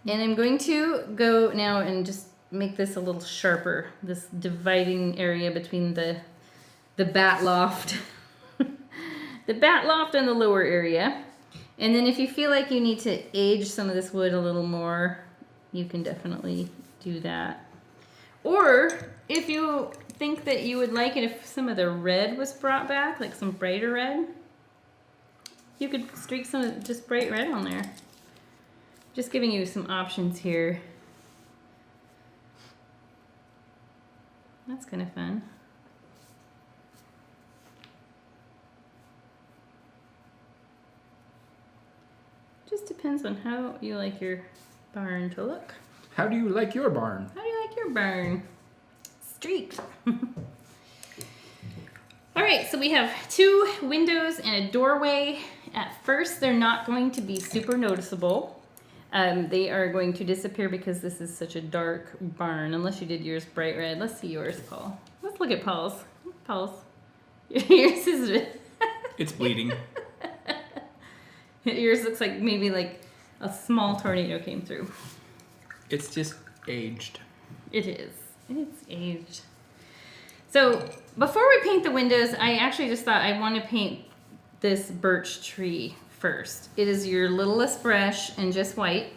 And I'm going to go now and just make this a little sharper, this dividing area between the bat loft, the bat loft and the lower area. And then if you feel like you need to age some of this wood a little more, you can definitely do that. Or if you think that you would like it if some of the red was brought back, like some brighter red, you could streak some just bright red on there. Just giving you some options here. That's kind of fun. Just depends on how you like your barn to look. How do you like your barn? How do you like your barn? Streaked. All right, so we have 2 windows and a doorway. At first, they're not going to be super noticeable. They are going to disappear because this is such a dark barn, unless you did yours bright red. Let's see yours, Paul. Let's look at Paul's. Paul's. Yours is... It's bleeding. Yours looks like maybe like a small tornado came through. It's just aged. It is. It's aged. So before we paint the windows, I actually just thought I want to paint this birch tree first. It is your littlest brush and just white.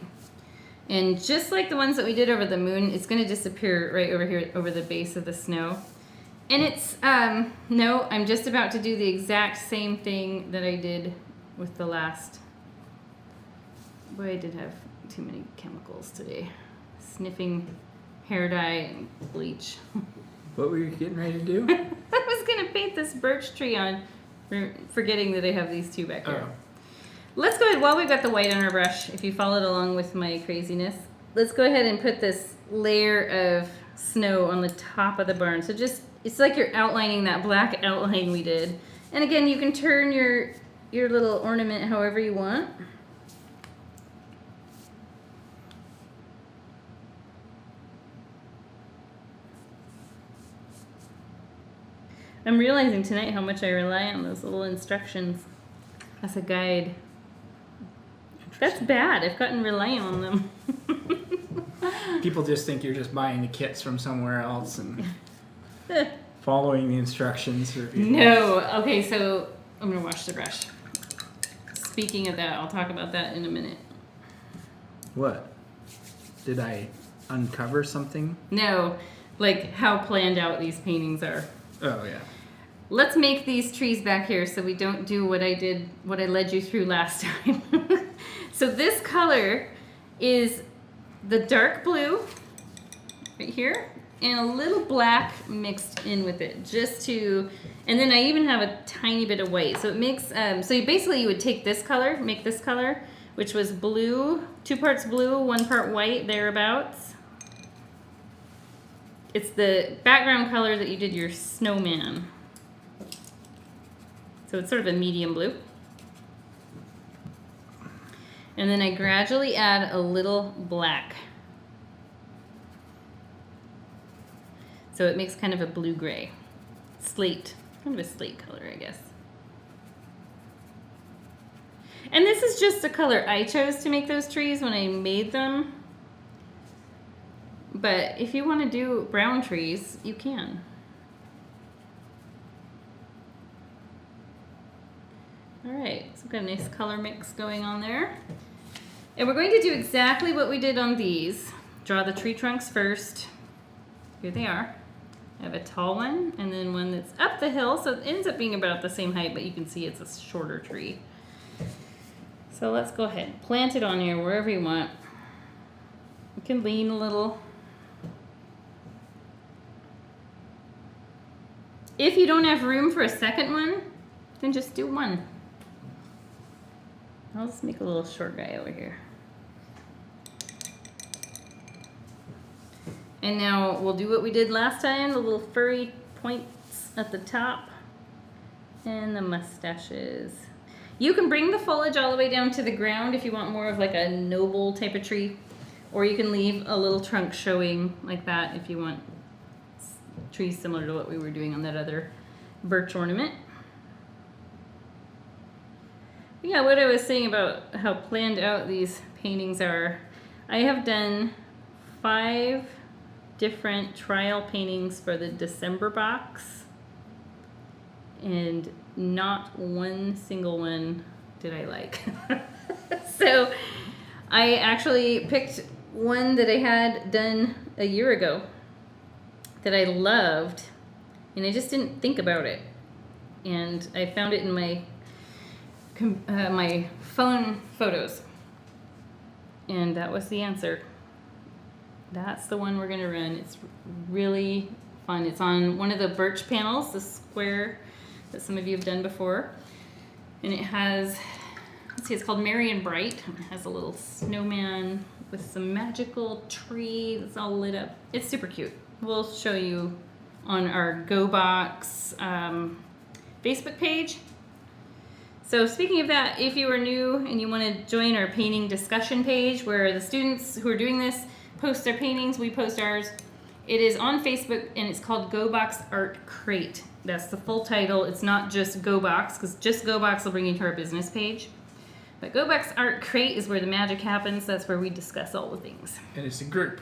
And just like the ones that we did over the moon, it's going to disappear right over here over the base of the snow. And it's, no, I'm just about to do the exact same thing that I did with the last. Boy, I did have too many chemicals today. Sniffing hair dye and bleach. What were you getting ready to do? I was going to paint this birch tree on, forgetting that I have these 2 back here. Oh. Let's go ahead, while we've got the white on our brush, if you followed along with my craziness, let's go ahead and put this layer of snow on the top of the barn. So just, it's like you're outlining that black outline we did. And again, you can turn your little ornament however you want. I'm realizing tonight how much I rely on those little instructions as a guide. That's bad. I've gotten reliant on them. People just think you're just buying the kits from somewhere else and following the instructions. No. Okay, so I'm going to wash the brush. Speaking of that, I'll talk about that in a minute. What? Did I uncover something? No, like how planned out these paintings are. Oh, yeah. Let's make these trees back here so we don't do what I led you through last time. So this color is the dark blue right here and a little black mixed in with it and then I even have a tiny bit of white. So it makes, so you would take this color, make this color, which was blue, 2 parts blue, 1 part white, thereabouts. It's the background color that you did your snowman. So it's sort of a medium blue. And then I gradually add a little black. So it makes kind of a blue-gray. Slate, kind of a slate color, I guess. And this is just the color I chose to make those trees when I made them. But if you want to do brown trees, you can. All right, so we've got a nice color mix going on there. And we're going to do exactly what we did on these. Draw the tree trunks first. Here they are. I have a tall one and then one that's up the hill, so it ends up being about the same height, but you can see it's a shorter tree. So let's go ahead, plant it on here wherever you want. You can lean a little. If you don't have room for a second one, then just do one. I'll just make a little short guy over here. And now we'll do what we did last time, the little furry points at the top and the mustaches. You can bring the foliage all the way down to the ground if you want more of like a noble type of tree, or you can leave a little trunk showing like that if you want trees similar to what we were doing on that other birch ornament. Yeah, what I was saying about how planned out these paintings are, I have done 5 different trial paintings for the December box, and not one single one did I like. So I actually picked one that I had done a year ago that I loved, and I just didn't think about it, and I found it in my my phone photos, and that was the answer. That's the one we're gonna run. It's really fun. It's on one of the birch panels, the square that some of you have done before, and it has, let's see, it's called Merry and Bright. It has a little snowman with some magical tree that's all lit up. It's super cute. We'll show you on our GoBox Facebook page. So speaking of that, if you are new and you want to join our painting discussion page where the students who are doing this post their paintings, we post ours. It is on Facebook and it's called GoBox Art Crate. That's the full title. It's not just GoBox, because just GoBox will bring you to our business page. But GoBox Art Crate is where the magic happens. That's where we discuss all the things. And it's a group.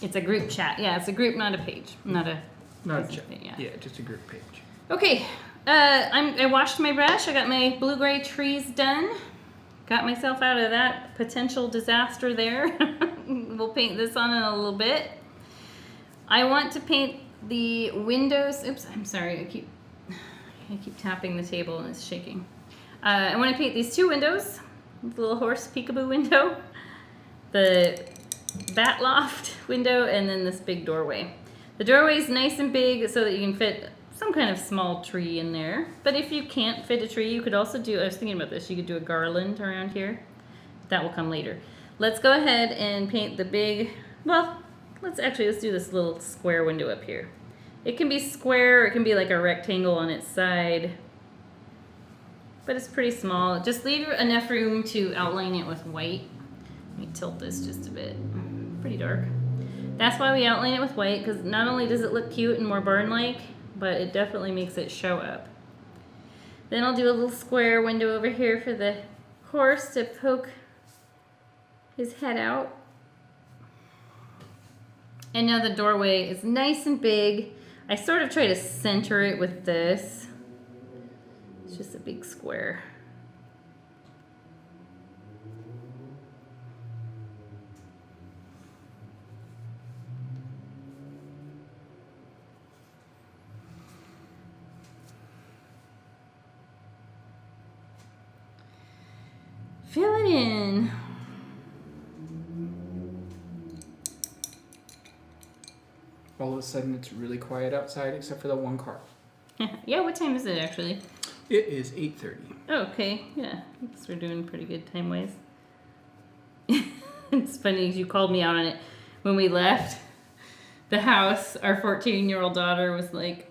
It's a group chat. Yeah, it's a group, not a page. Not a chat. Yeah, just a group page. Okay. I washed my brush. I got my blue-gray trees done. Got myself out of that potential disaster there. We'll paint this on in a little bit. I want to paint the windows. Oops, I'm sorry. I keep tapping the table and it's shaking. I want to paint these 2 windows. The little horse peekaboo window, the bat loft window, and then this big doorway. The doorway is nice and big so that you can fit some kind of small tree in there. But if you can't fit a tree, you could also do, I was thinking about this, you could do a garland around here. That will come later. Let's go ahead and paint the big, well, let's do this little square window up here. It can be square, or it can be like a rectangle on its side, but it's pretty small. Just leave enough room to outline it with white. Let me tilt this just a bit. Pretty dark. That's why we outline it with white, because not only does it look cute and more barn-like, but it definitely makes it show up. Then I'll do a little square window over here for the horse to poke his head out. And now the doorway is nice and big. I sort of try to center it with this. It's just a big square. Fill it in. All of a sudden, it's really quiet outside, except for the one car. Yeah, what time is it actually? It is 8:30. Oh, okay, yeah. I guess we're doing pretty good time-wise. It's funny, you called me out on it. When we left the house, our 14-year-old daughter was like,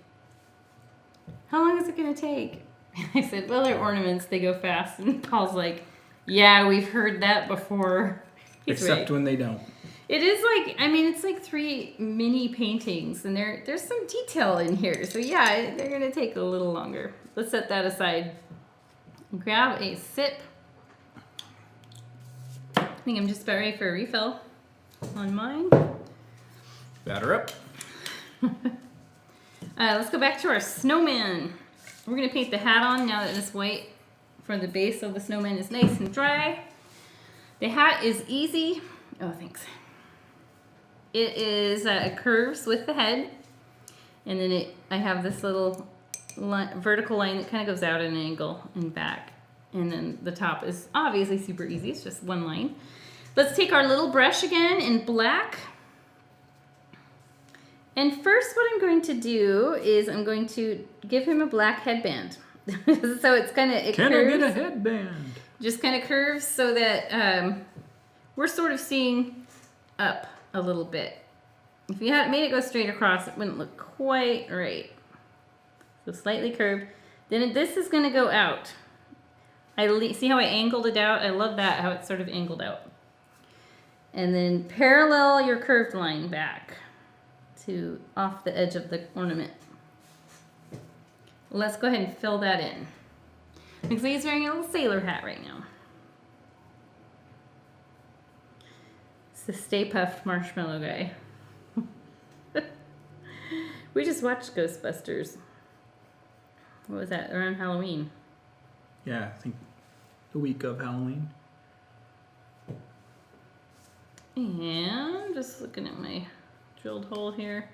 how long is it going to take? And I said, well, they're ornaments. They go fast. And Paul's like, yeah, we've heard that before. He's Except right. when they don't. It is like, I mean, it's like 3 mini paintings, and there's some detail in here. So yeah, they're gonna take a little longer. Let's set that aside. Grab a sip. I think I'm just about ready for a refill on mine. Batter up. Let's go back to our snowman. We're gonna paint the hat on now that this white for the base of the snowman is nice and dry. The hat is easy. Oh, thanks. It is curves with the head, and then I have this little vertical line that kind of goes out at an angle and back, and then the top is obviously super easy. It's just one line. Let's take our little brush again in black. And first what I'm going to do is I'm going to give him a black headband. So it's kind of, it Can curves. I get a headband? Just kind of curves so that we're sort of seeing up a little bit. If you had made it go straight across, it wouldn't look quite right. So slightly curved. Then this is going to go out. See how I angled it out? I love that, how it's sort of angled out. And then parallel your curved line back to off the edge of the ornament. Let's go ahead and fill that in. Looks like he's wearing a little sailor hat right now. It's the Stay Puft Marshmallow guy. We just watched Ghostbusters. What was that? Around Halloween. Yeah, I think the week of Halloween. And just looking at my drilled hole here.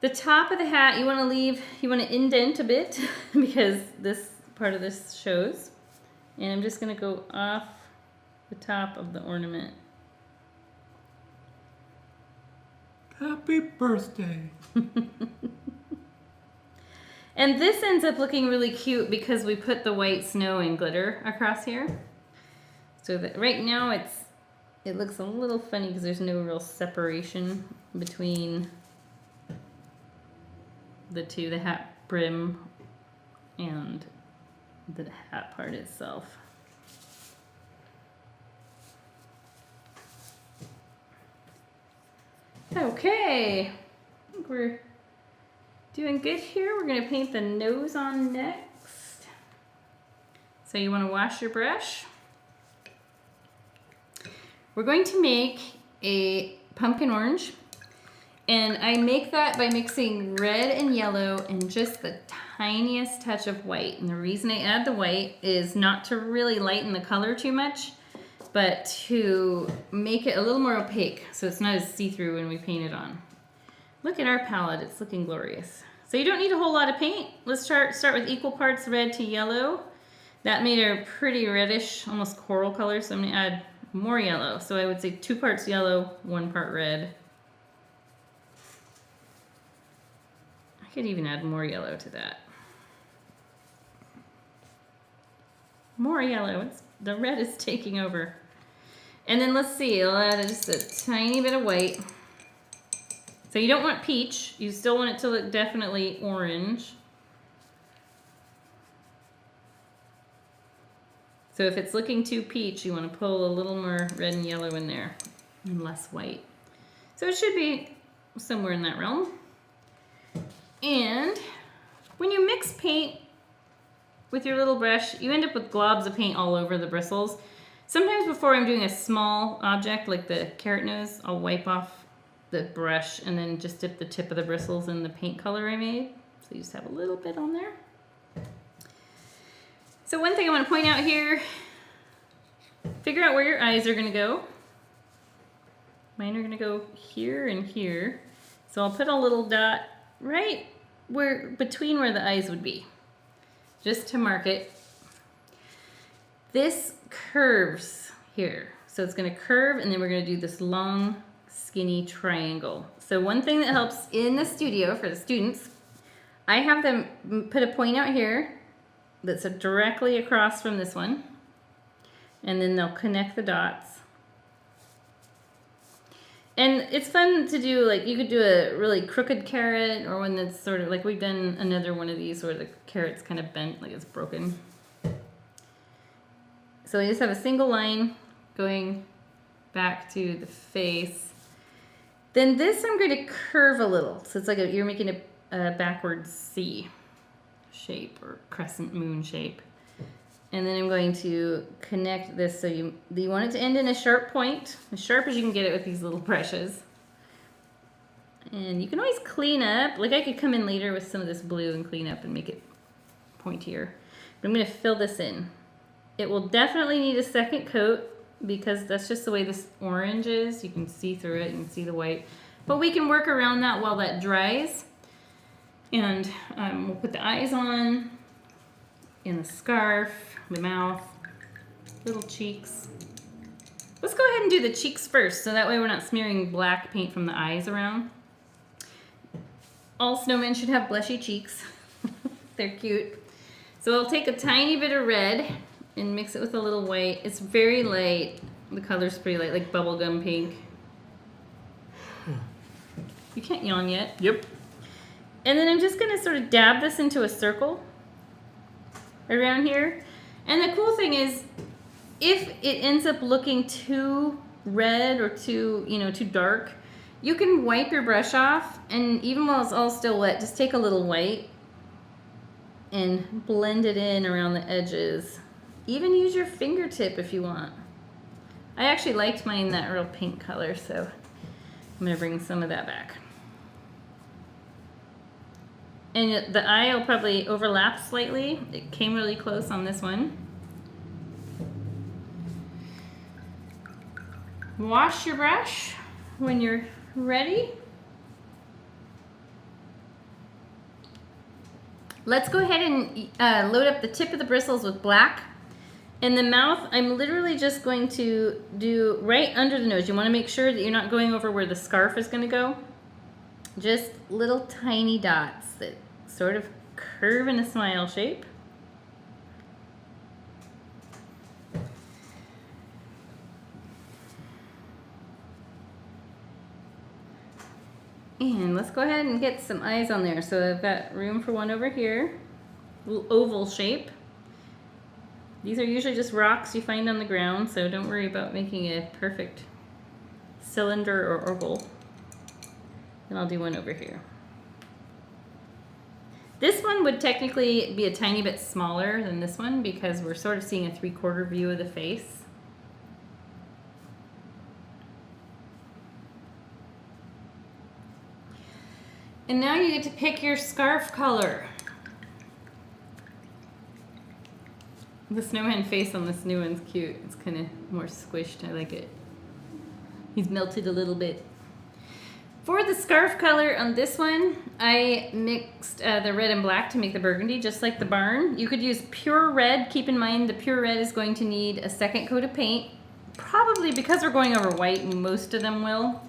The top of the hat you want to indent a bit because this part of this shows. And I'm just going to go off the top of the ornament. Happy birthday. And this ends up looking really cute because we put the white snow and glitter across here. So that right now it looks a little funny because there's no real separation between the two, the hat brim and the hat part itself. Okay, I think we're doing good here. We're going to paint the nose on next. So you want to wash your brush. We're going to make a pumpkin orange, and I make that by mixing red and yellow and just the tiniest touch of white. And the reason I add the white is not to really lighten the color too much, but to make it a little more opaque so it's not as see-through when we paint it on. Look at our palette, it's looking glorious. So you don't need a whole lot of paint. Let's start with equal parts red to yellow. That made a pretty reddish, almost coral color, so I'm gonna add more yellow. So I would say 2 parts yellow, 1 part red. I could even add more yellow to that. More yellow, the red is taking over. And then let's see, I'll add just a tiny bit of white. So you don't want peach, you still want it to look definitely orange. So if it's looking too peach, you want to pull a little more red and yellow in there and less white. So it should be somewhere in that realm. And when you mix paint with your little brush, you end up with globs of paint all over the bristles. Sometimes before I'm doing a small object like the carrot nose, I'll wipe off the brush and then just dip the tip of the bristles in the paint color I made. So you just have a little bit on there. So one thing I want to point out here, figure out where your eyes are going to go. Mine are going to go here and here. So I'll put a little dot right between where the eyes would be, just to mark it. This curves here. So it's going to curve, and then we're going to do this long, skinny triangle. So one thing that helps in the studio for the students, I have them put a point out here that's directly across from this one, and then they'll connect the dots. And it's fun to do, like, you could do a really crooked carrot, or one that's sort of, like, we've done another one of these where the carrot's kind of bent, like it's broken. So you just have a single line going back to the face. Then this I'm going to curve a little. So it's like you're making a backwards C shape or crescent moon shape. And then I'm going to connect this, so you want it to end in a sharp point, as sharp as you can get it with these little brushes. And you can always clean up, like I could come in later with some of this blue and clean up and make it pointier. But I'm going to fill this in. It will definitely need a second coat because that's just the way this orange is. You can see through it and see the white. But we can work around that while that dries. And we'll put the eyes on, and the scarf, the mouth, little cheeks. Let's go ahead and do the cheeks first, so that way we're not smearing black paint from the eyes around. All snowmen should have blushy cheeks. They're cute. So I'll take a tiny bit of red and mix it with a little white. It's very light. The color's pretty light, like bubblegum pink. You can't yawn yet. Yep. And then I'm just gonna sort of dab this into a circle around here. And the cool thing is, if it ends up looking too red or too dark, you can wipe your brush off, and even while it's all still wet, just take a little white and blend it in around the edges. Even use your fingertip if you want. I actually liked mine that real pink color, so I'm gonna bring some of that back. And the eye will probably overlap slightly. It came really close on this one. Wash your brush when you're ready. Let's go ahead and load up the tip of the bristles with black. And the mouth, I'm literally just going to do right under the nose. You want to make sure that you're not going over where the scarf is going to go. Just little tiny dots that sort of curve in a smile shape. And let's go ahead and get some eyes on there. So I've got room for one over here, little oval shape. These are usually just rocks you find on the ground, so don't worry about making a perfect cylinder or oval. And I'll do one over here. This one would technically be a tiny bit smaller than this one because we're sort of seeing a 3/4 view of the face. And now you get to pick your scarf color. The snowman face on this new one's cute. It's kind of more squished. I like it. He's melted a little bit. For the scarf color on this one, I mixed the red and black to make the burgundy, just like the barn. You could use pure red. Keep in mind the pure red is going to need a second coat of paint. Probably because we're going over white, most of them will.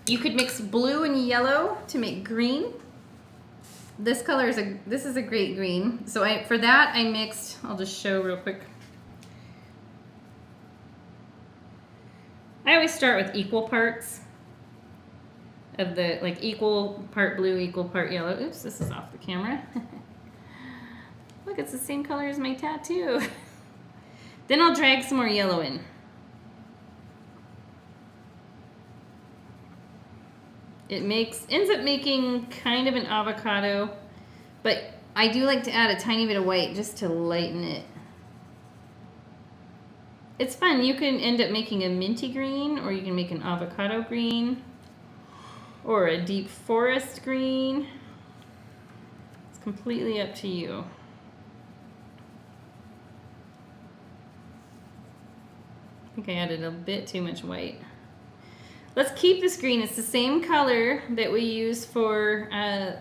You could mix blue and yellow to make green. This color is this is a great green. So for that I mixed, I'll just show real quick. I always start with equal parts of the, like equal part blue, equal part yellow. Oops, this is off the camera. Look, it's the same color as my tattoo. Then I'll drag some more yellow in. It ends up making kind of an avocado, but I do like to add a tiny bit of white just to lighten it. It's fun. You can end up making a minty green, or you can make an avocado green, or a deep forest green. It's completely up to you. I think I added a bit too much white. Let's keep this green. It's the same color that we use for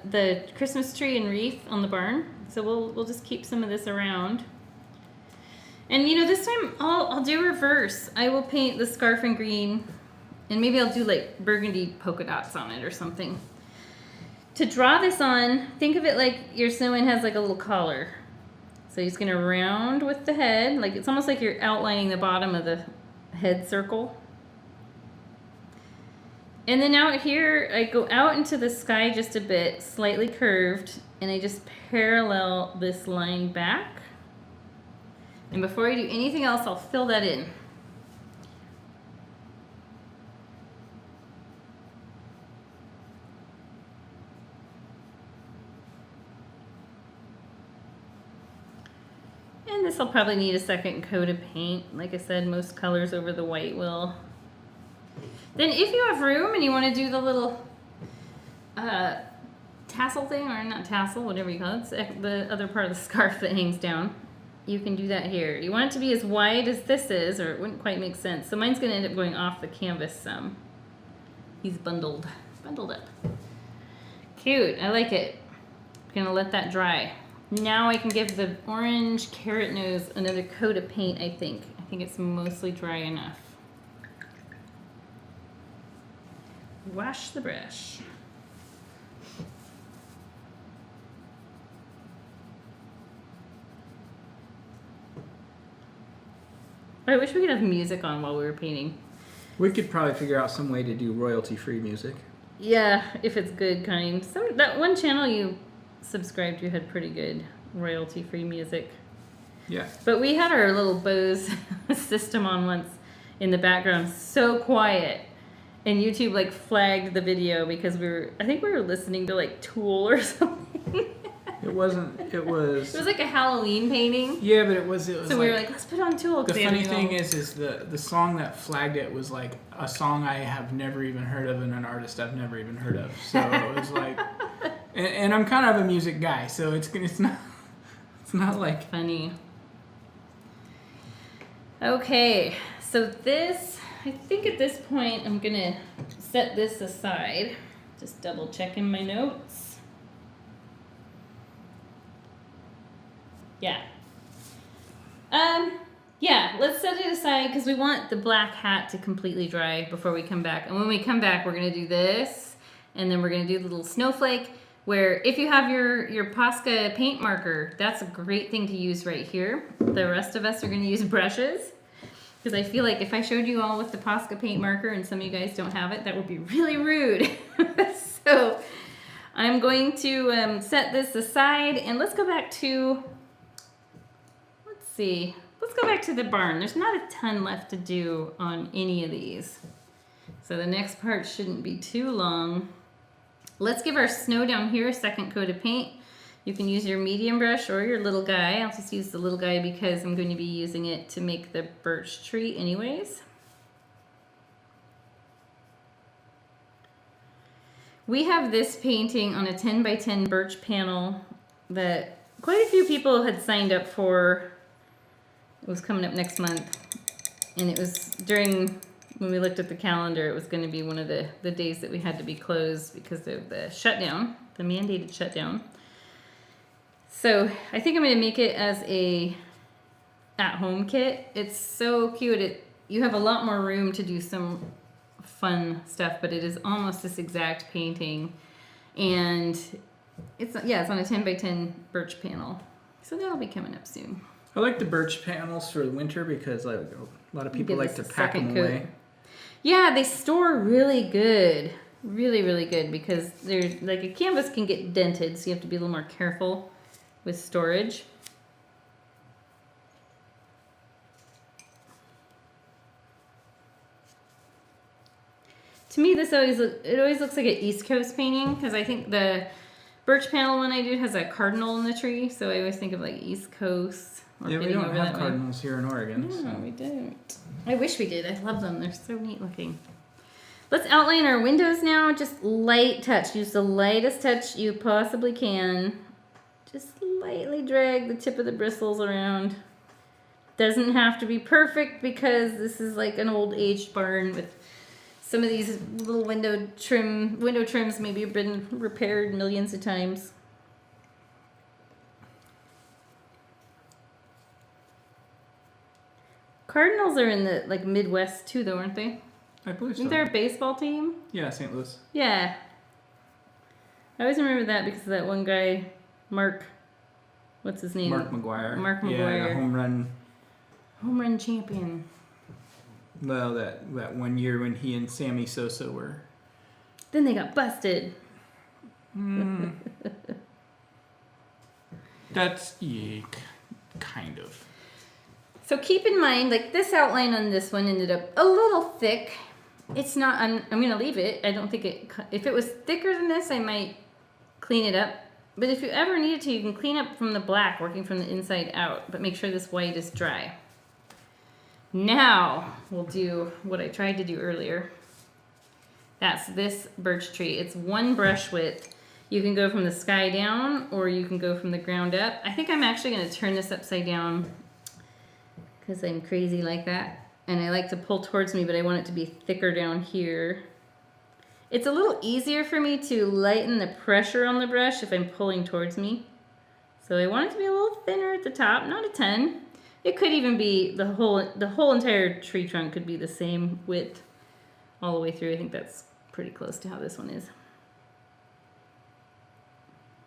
the Christmas tree and wreath on the barn. So we'll just keep some of this around. And you know, this time I'll do reverse. I will paint the scarf in green, and maybe I'll do like burgundy polka dots on it or something. To draw this on, think of it like your snowman has like a little collar. So he's gonna round with the head, like it's almost like you're outlining the bottom of the head circle. And then out here, I go out into the sky just a bit, slightly curved, and I just parallel this line back. And before I do anything else, I'll fill that in. And this will probably need a second coat of paint. Like I said, most colors over the white will. Then if you have room and you want to do the little tassel thing, or not tassel, whatever you call it, it's the other part of the scarf that hangs down, you can do that here. You want it to be as wide as this is, or it wouldn't quite make sense. So mine's going to end up going off the canvas some. He's bundled up. Cute, I like it. I'm going to let that dry. Now I can give the orange carrot nose another coat of paint, I think. I think it's mostly dry enough. Wash the brush. I wish we could have music on while we were painting. We could probably figure out some way to do royalty-free music. Yeah, if it's good kind. That one channel you subscribed to had pretty good royalty-free music. Yeah. But we had our little Bose system on once in the background, so quiet. And YouTube like flagged the video because I think we were listening to like Tool or something. It was. It was like a Halloween painting. Yeah, but it was so we were like, let's put on Tool. The funny thing is the song that flagged it was like a song I have never even heard of and an artist I've never even heard of. So it was like, and I'm kind of a music guy, so it's not like funny. Okay, so this, I think at this point I'm gonna set this aside. Just double checking my notes. Yeah. Yeah, let's set it aside because we want the black hat to completely dry before we come back. And when we come back, we're gonna do this, and then we're gonna do the little snowflake, where if you have your Posca paint marker, that's a great thing to use right here. The rest of us are gonna use brushes, because I feel like if I showed you all with the Posca paint marker and some of you guys don't have it, that would be really rude. So I'm going to set this aside, and let's go back to, let's go back to the barn. There's not a ton left to do on any of these. So the next part shouldn't be too long. Let's give our snow down here a second coat of paint. You can use your medium brush or your little guy. I'll just use the little guy because I'm going to be using it to make the birch tree anyways. We have this painting on a 10 by 10 birch panel that quite a few people had signed up for. It was coming up next month, and it was when we looked at the calendar, it was going to be one of the days that we had to be closed because of the shutdown, the mandated shutdown. So I think I'm going to make it as a at-home kit. It's so cute. You have a lot more room to do some fun stuff, but it is almost this exact painting, and it's on a 10 by 10 birch panel. So that'll be coming up soon. I like the birch panels for the winter because like a lot of people like to pack them away. Yeah, they store really good. Really, really good because they're like a canvas can get dented, so you have to be a little more careful with storage. To me, it always looks like an East Coast painting because I think the birch panel one I do has a cardinal in the tree, so I always think of like East Coast. Yeah, we don't have cardinals here in Oregon. No, so. we don't. I wish we did. I love them. They're so neat looking. Let's outline our windows now. Just light touch. Use the lightest touch you possibly can. Just lightly drag the tip of the bristles around. Doesn't have to be perfect because this is like an old aged barn with some of these little window trims maybe have been repaired millions of times. Cardinals are in the like Midwest too, though, aren't they? I believe so. Isn't there a baseball team? Yeah, St. Louis. Yeah. I always remember that because of that one guy, Mark. What's his name? Mark McGuire. Mark McGuire. Yeah, the home run champion. Well, that one year when he and Sammy Sosa were. Then they got busted. That's kind of. So keep in mind, like this outline on this one ended up a little thick. It's not, I'm going to leave it. I don't think if it was thicker than this, I might clean it up. But if you ever needed to, you can clean up from the black, working from the inside out. But make sure this white is dry. Now we'll do what I tried to do earlier. That's this birch tree. It's one brush width. You can go from the sky down or you can go from the ground up. I think I'm actually going to turn this upside down because I'm crazy like that. And I like to pull towards me, but I want it to be thicker down here. It's a little easier for me to lighten the pressure on the brush if I'm pulling towards me. So I want it to be a little thinner at the top, not a ton. It could even be the whole entire tree trunk could be the same width all the way through. I think that's pretty close to how this one is.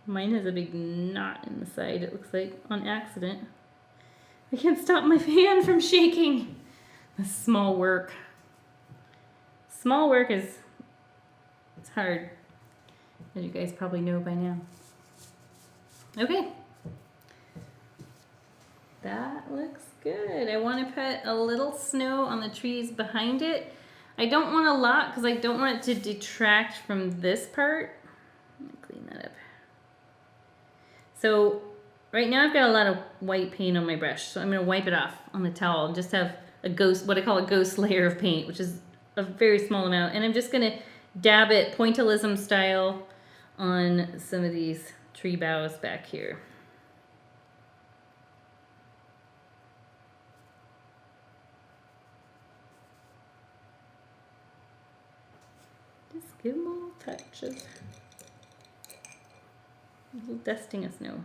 Mine has a big knot in the side, it looks like, on accident. I can't stop my fan from shaking. This small work. Small work it's hard, as you guys probably know by now. Okay. That looks good. I want to put a little snow on the trees behind it. I don't want a lot because I don't want it to detract from this part. Let me clean that up. So right now I've got a lot of white paint on my brush, so I'm going to wipe it off on the towel and just have a ghost, what I call a ghost layer of paint, which is a very small amount. And I'm just going to dab it pointillism style on some of these tree boughs back here. Just give them a little touch of a little dusting of snow.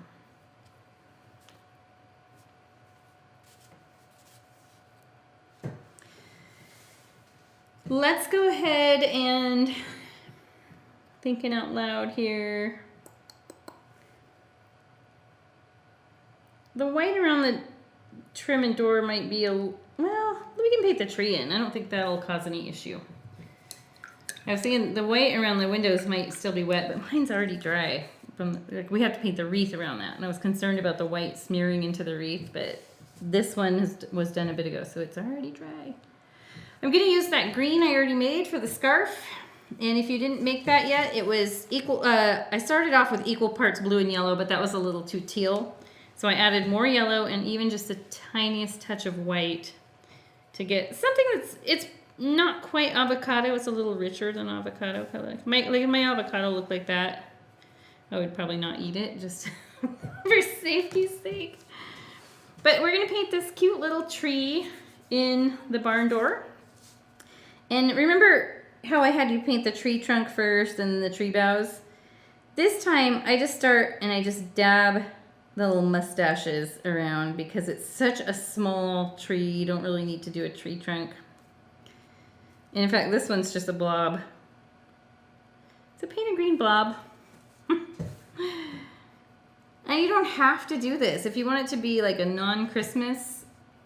Let's go ahead and, thinking out loud here, the white around the trim and door might be well, we can paint the tree in. I don't think that'll cause any issue. I was thinking the white around the windows might still be wet, but mine's already dry. We have to paint the wreath around that, and I was concerned about the white smearing into the wreath, but this one was done a bit ago, so it's already dry. I'm going to use that green I already made for the scarf. And if you didn't make that yet, it was equal. I started off with equal parts blue and yellow, but that was a little too teal. So I added more yellow and even just the tiniest touch of white to get something it's not quite avocado. It's a little richer than avocado color. My avocado looked like that. I would probably not eat it, just for safety's sake. But we're going to paint this cute little tree in the barn door. And remember how I had you paint the tree trunk first and the tree boughs? This time I just start and I just dab the little mustaches around because it's such a small tree. You don't really need to do a tree trunk. And in fact, this one's just a blob. It's a painted green blob. And you don't have to do this. If you want it to be like a non-Christmas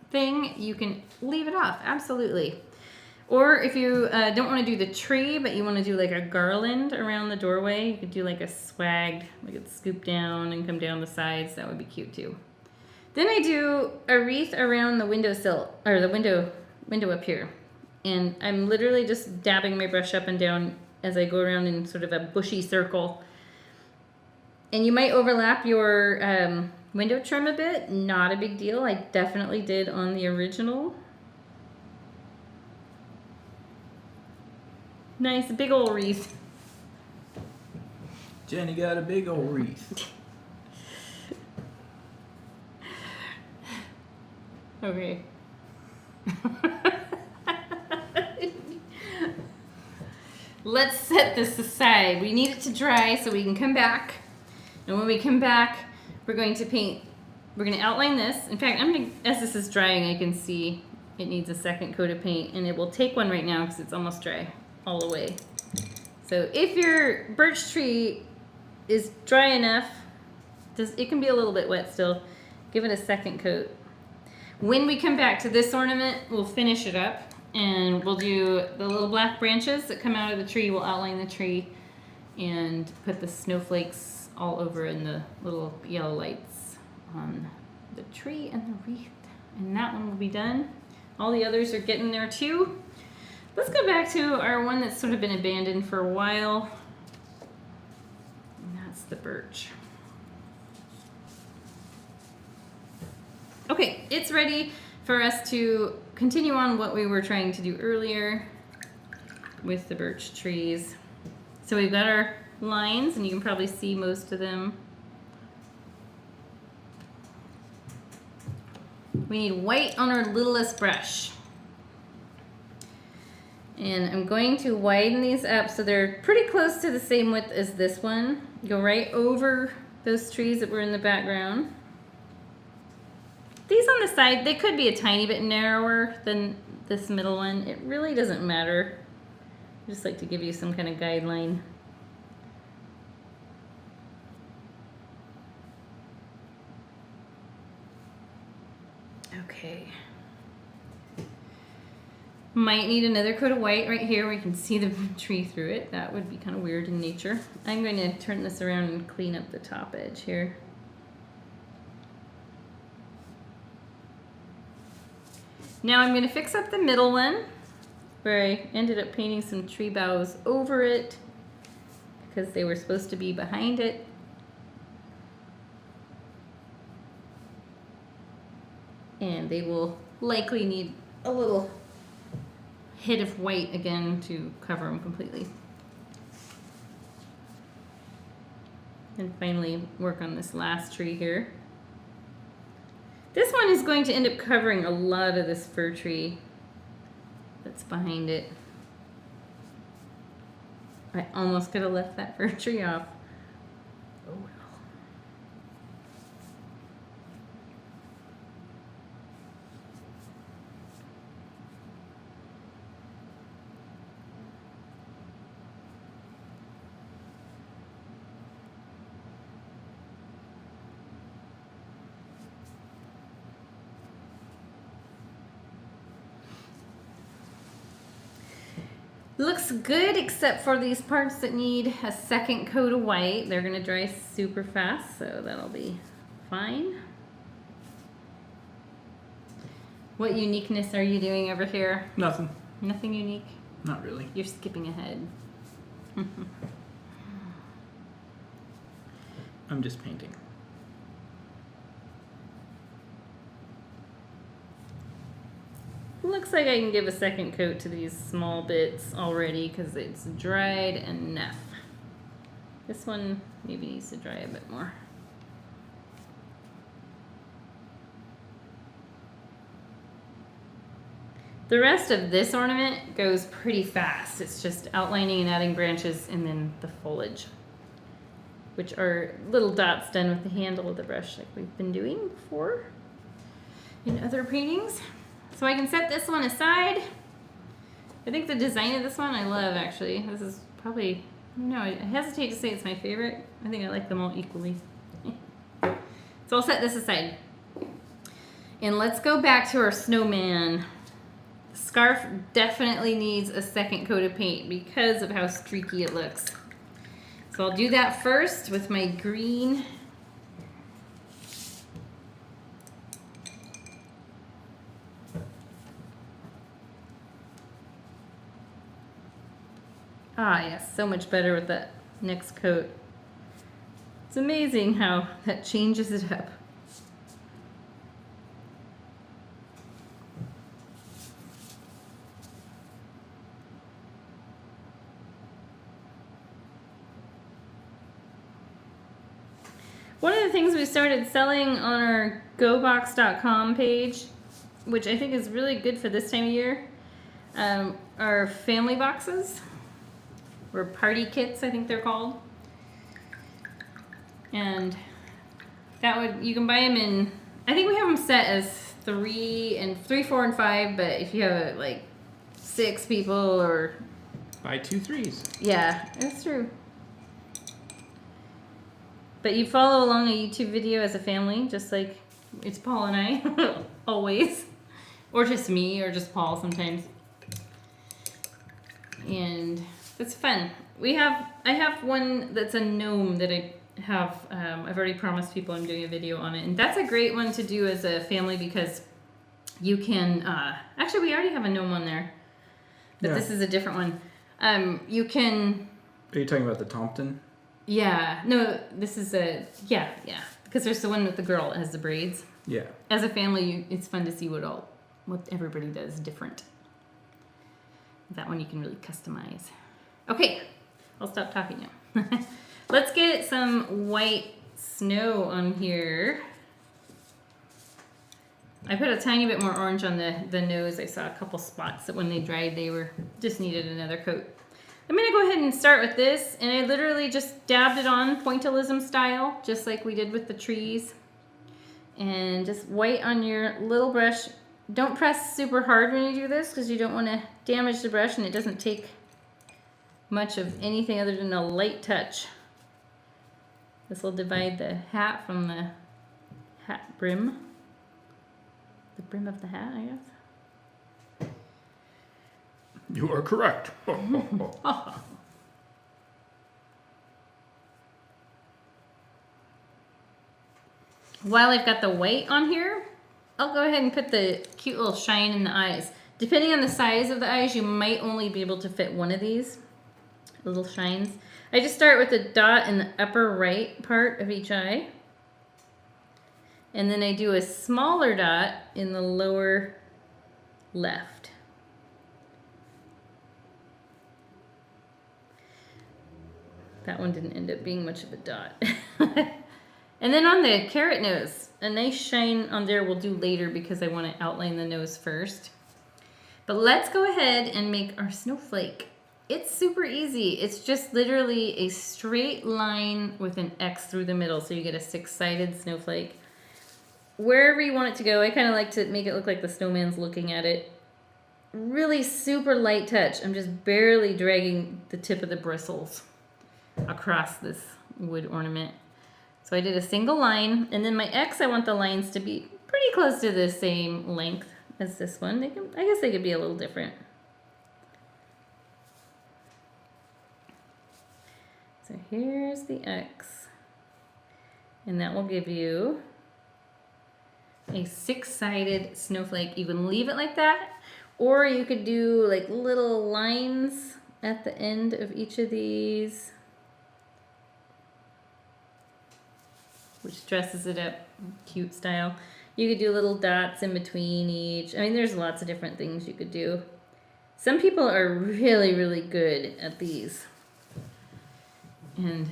thing, you can leave it off, absolutely. Or if you don't want to do the tree, but you want to do like a garland around the doorway, you could do like a swagged, like it's scooped down and come down the sides. That would be cute too. Then I do a wreath around the windowsill, or the window up here. And I'm literally just dabbing my brush up and down as I go around in sort of a bushy circle. And you might overlap your window trim a bit. Not a big deal. I definitely did on the original. Nice, big old wreath. Jenny got a big old wreath. Okay. Let's set this aside. We need it to dry so we can come back. And when we come back, we're going to paint. We're going to outline this. In fact, as this is drying, I can see it needs a second coat of paint, and it will take one right now because it's almost dry all the way. So if your birch tree is dry enough, it can be a little bit wet still, give it a second coat. When we come back to this ornament, we'll finish it up, and we'll do the little black branches that come out of the tree. We'll outline the tree and put the snowflakes all over in the little yellow lights on the tree and the wreath. And that one will be done. All the others are getting there too. Let's go back to our one that's sort of been abandoned for a while. And that's the birch. Okay, it's ready for us to continue on what we were trying to do earlier with the birch trees. So we've got our lines, and you can probably see most of them. We need white on our littlest brush. And I'm going to widen these up so they're pretty close to the same width as this one. Go right over those trees that were in the background. These on the side, they could be a tiny bit narrower than this middle one. It really doesn't matter. I just like to give you some kind of guideline. Okay. Might need another coat of white right here where you can see the tree through it. That would be kind of weird in nature. I'm going to turn this around and clean up the top edge here. Now I'm going to fix up the middle one where I ended up painting some tree boughs over it because they were supposed to be behind it. And they will likely need a little hit of white again to cover them completely. And finally work on this last tree here. This one is going to end up covering a lot of this fir tree that's behind it. I almost could have left that fir tree off. Oh well. Looks good except for these parts that need a second coat of white. They're going to dry super fast, so that'll be fine. What uniqueness are you doing over here? Nothing. Nothing unique? Not really. You're skipping ahead. I'm just painting. Looks like I can give a second coat to these small bits already because it's dried enough. This one maybe needs to dry a bit more. The rest of this ornament goes pretty fast. It's just outlining and adding branches and then the foliage, which are little dots done with the handle of the brush like we've been doing before in other paintings. So I can set this one aside. I think the design of this one I love, actually. This is probably, no, I hesitate to say it's my favorite. I think I like them all equally. So I'll set this aside. And let's go back to our snowman. The scarf definitely needs a second coat of paint because of how streaky it looks. So I'll do that first with my green. Ah, yes, so much better with that next coat. It's amazing how that changes it up. One of the things we started selling on our gobox.com page, which I think is really good for this time of year, are family boxes, or party kits, I think they're called. And that would, you can buy them in, I think we have them set as 3, 4, and 5, but if you have like 6 people or... Buy 2 3s. Yeah, that's true. But you follow along a YouTube video as a family, just like it's Paul and I, always. Or just me, or just Paul sometimes. And it's fun. I have one that's a gnome that I have, I've already promised people I'm doing a video on it. And that's a great one to do as a family because you can, actually we already have a gnome on there. But Yeah. this is a different one. You can... Are you talking about the Tompton? Yeah, no, this is a, yeah. Because there's the one with the girl that has the braids. Yeah. As a family, it's fun to see what everybody does different. That one you can really customize. Okay, I'll stop talking now. Let's get some white snow on here. I put a tiny bit more orange on the nose. I saw a couple spots that when they dried, they just needed another coat. I'm gonna go ahead and start with this, and I literally just dabbed it on pointillism style, just like we did with the trees. And just white on your little brush. Don't press super hard when you do this, because you don't want to damage the brush, and it doesn't take much of anything other than a light touch. This will divide the hat from the hat brim. The brim of the hat, I guess. You are correct. While I've got the white on here, I'll go ahead and put the cute little shine in the eyes. Depending on the size of the eyes, you might only be able to fit one of these little shines. I just start with a dot in the upper right part of each eye. And then I do a smaller dot in the lower left. That one didn't end up being much of a dot. And then on the carrot nose, a nice shine on there we'll do later because I want to outline the nose first. But let's go ahead and make our snowflake. It's super easy. It's just literally a straight line with an X through the middle, so you get a 6-sided snowflake. Wherever you want it to go, I kind of like to make it look like the snowman's looking at it. Really super light touch. I'm just barely dragging the tip of the bristles across this wood ornament. So I did a single line, and then my X, I want the lines to be pretty close to the same length as this one. I guess they could be a little different. So here's the X, and that will give you a 6-sided snowflake. You can leave it like that, or you could do like little lines at the end of each of these, which dresses it up cute style. You could do little dots in between each. I mean, there's lots of different things you could do. Some people are really, really good at these. And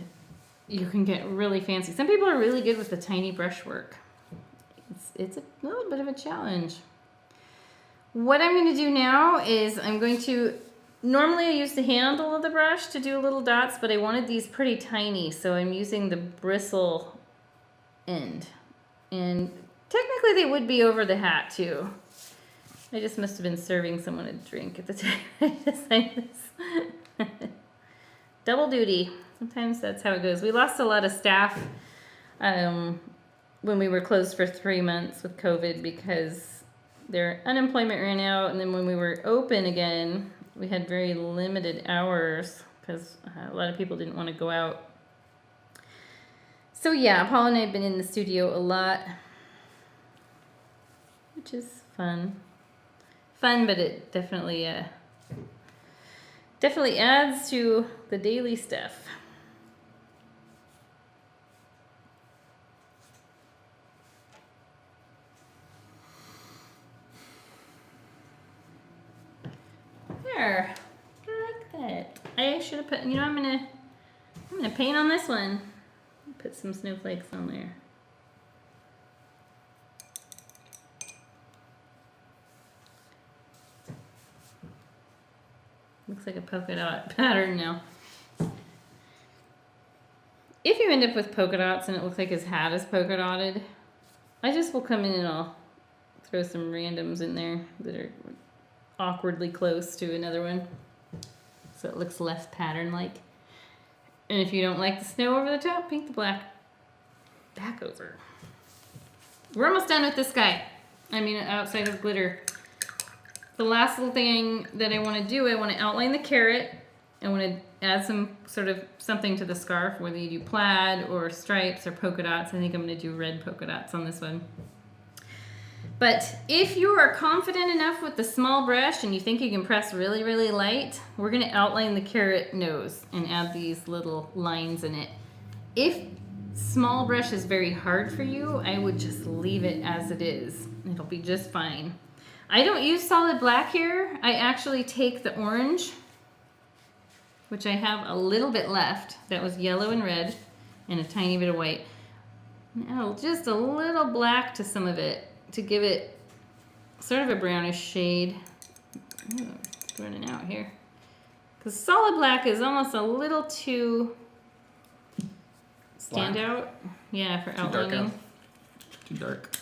you can get really fancy. Some people are really good with the tiny brushwork. It's a little bit of a challenge. What I'm going to do now is I'm going to, normally I use the handle of the brush to do little dots, but I wanted these pretty tiny, so I'm using the bristle end. And technically they would be over the hat too. I just must have been serving someone a drink at the time I decided this. Double duty. Sometimes that's how it goes. We lost a lot of staff when we were closed for 3 months with COVID because their unemployment ran out, and then when we were open again, we had very limited hours because a lot of people didn't want to go out. So yeah, Paul and I have been in the studio a lot, which is fun. Fun, but it definitely Definitely adds to the daily stuff. There. I like that. I should have put, you know, I'm gonna paint on this one. Put some snowflakes on there. Looks like a polka dot pattern now. If you end up with polka dots and it looks like his hat is polka dotted, I just will come in and I'll throw some randoms in there that are awkwardly close to another one, so it looks less pattern-like. And if you don't like the snow over the top, paint the black back over. We're almost done with this guy. I mean, outside of glitter. The last little thing that I want to do, I want to outline the carrot. I want to add some sort of something to the scarf, whether you do plaid or stripes or polka dots. I think I'm going to do red polka dots on this one. But if you are confident enough with the small brush and you think you can press really, really light, we're going to outline the carrot nose and add these little lines in it. If small brush is very hard for you, I would just leave it as it is. It'll be just fine. I don't use solid black here. I actually take the orange, which I have a little bit left. That was yellow and red, and a tiny bit of white. And add just a little black to some of it to give it sort of a brownish shade. Ooh, it's running out here. Because solid black is almost a little too standout. Yeah, for outlining. Too dark.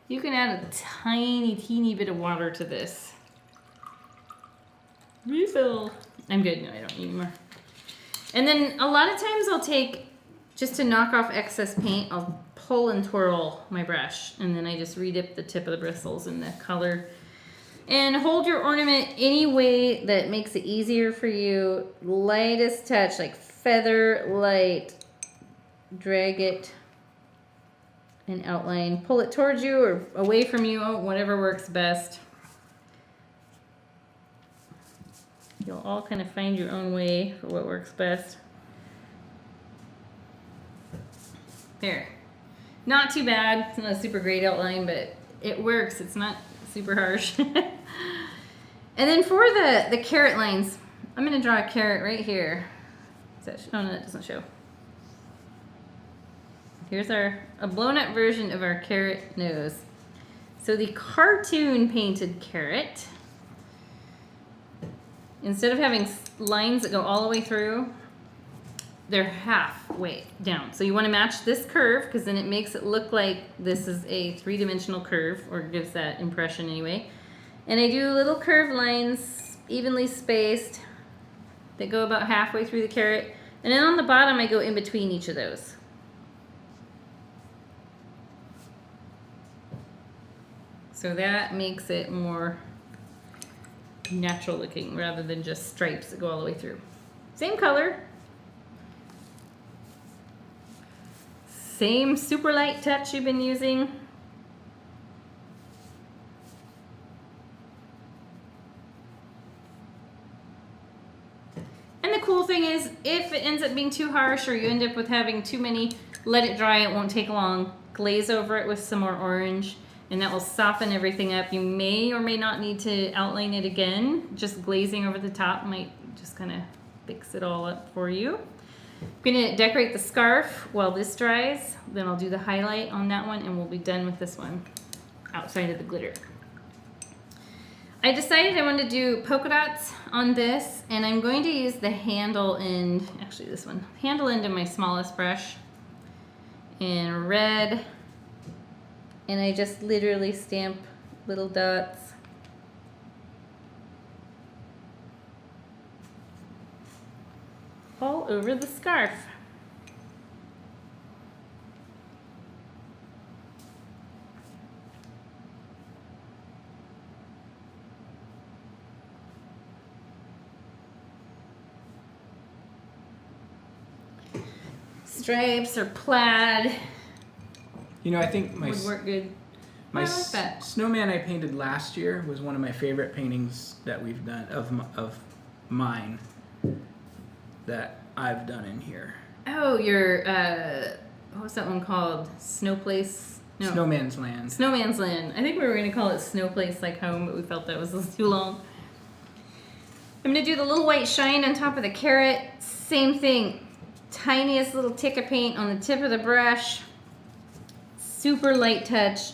You can add a tiny, teeny bit of water to this. Refill. I'm good. No, I don't need more. And then a lot of times I'll take, just to knock off excess paint, I'll pull and twirl my brush. And then I just redip the tip of the bristles in the color. And hold your ornament any way that makes it easier for you. Lightest touch, like feather light. Drag it and outline. Pull it towards you or away from you, whatever works best. You'll all kind of find your own way for what works best. There. Not too bad. It's not a super great outline, but it works. It's not super harsh. And then for the carrot lines, I'm going to draw a carrot right here. Oh no, that doesn't show. Here's a blown up version of our carrot nose. So the cartoon painted carrot, instead of having lines that go all the way through, they're halfway down. So you want to match this curve because then it makes it look like this is a three-dimensional curve, or gives that impression anyway. And I do little curved lines, evenly spaced, that go about halfway through the carrot. And then on the bottom I go in between each of those. So that makes it more natural looking rather than just stripes that go all the way through. Same color. Same super light touch you've been using. And the cool thing is, if it ends up being too harsh or you end up with having too many, let it dry, it won't take long. Glaze over it with some more orange, and that will soften everything up. You may or may not need to outline it again. Just glazing over the top might just kind of fix it all up for you. I'm gonna decorate the scarf while this dries. Then I'll do the highlight on that one and we'll be done with this one outside of the glitter. I decided I wanted to do polka dots on this, and I'm going to use the handle end, actually this one, handle end of my smallest brush in red. And I just literally stamp little dots. All over the scarf. Stripes or plaid. You know, I think my would work good. My I like that. snowman I painted last year was one of my favorite paintings that we've done of mine. that I've done in here. Oh, your what was that one called? Snow Place? No. Snowman's Land. Snowman's Land. I think we were going to call it Snow Place Like Home, but we felt that was a little too long. I'm going to do the little white shine on top of the carrot. Same thing. Tiniest little tick of paint on the tip of the brush. Super light touch.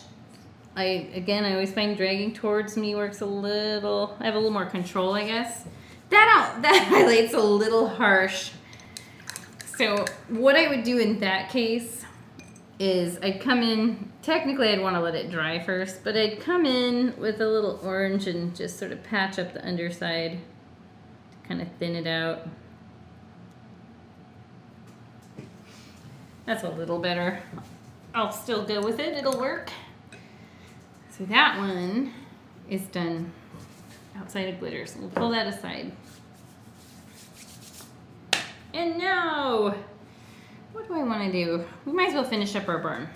I always find dragging towards me works a little, I have a little more control, I guess. That highlight's a little harsh. So what I would do in that case is I'd come in, technically I'd want to let it dry first, but I'd come in with a little orange and just sort of patch up the underside to kind of thin it out. That's a little better. I'll still go with it, it'll work. So that one is done outside of glitter, so we'll pull that aside. And now, what do I want to do? We might as well finish up our barn.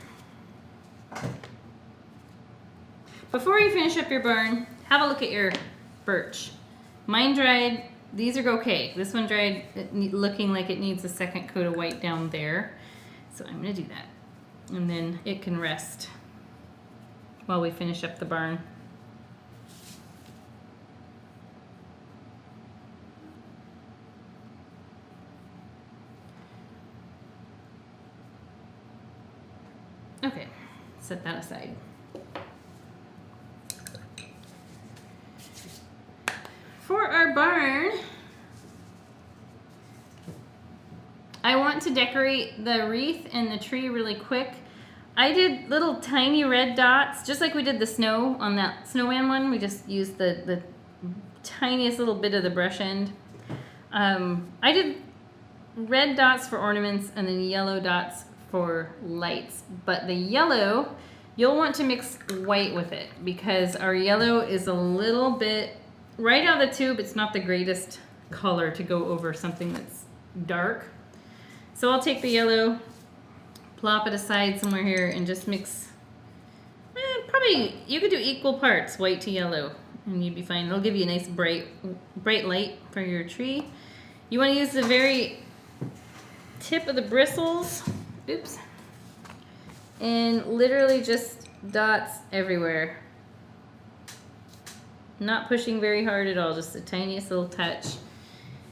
Before you finish up your barn, have a look at your birch. Mine dried, these are okay. This one dried looking like it needs a second coat of white down there. So I'm gonna do that. And then it can rest while we finish up the barn. Okay, set that aside. For our barn, I want to decorate the wreath and the tree really quick. I did little tiny red dots, just like we did the snow on that Snowman one. We just used the tiniest little bit of the brush end. I did red dots for ornaments and then yellow dots for lights. But the yellow, you'll want to mix white with it because our yellow is a little bit, right out of the tube, it's not the greatest color to go over something that's dark. So I'll take the yellow, plop it aside somewhere here and just mix, probably, you could do equal parts, white to yellow, and you'd be fine. It'll give you a nice bright light for your tree. You want to use the very tip of the bristles, oops, and literally just dots everywhere. Not pushing very hard at all, just the tiniest little touch.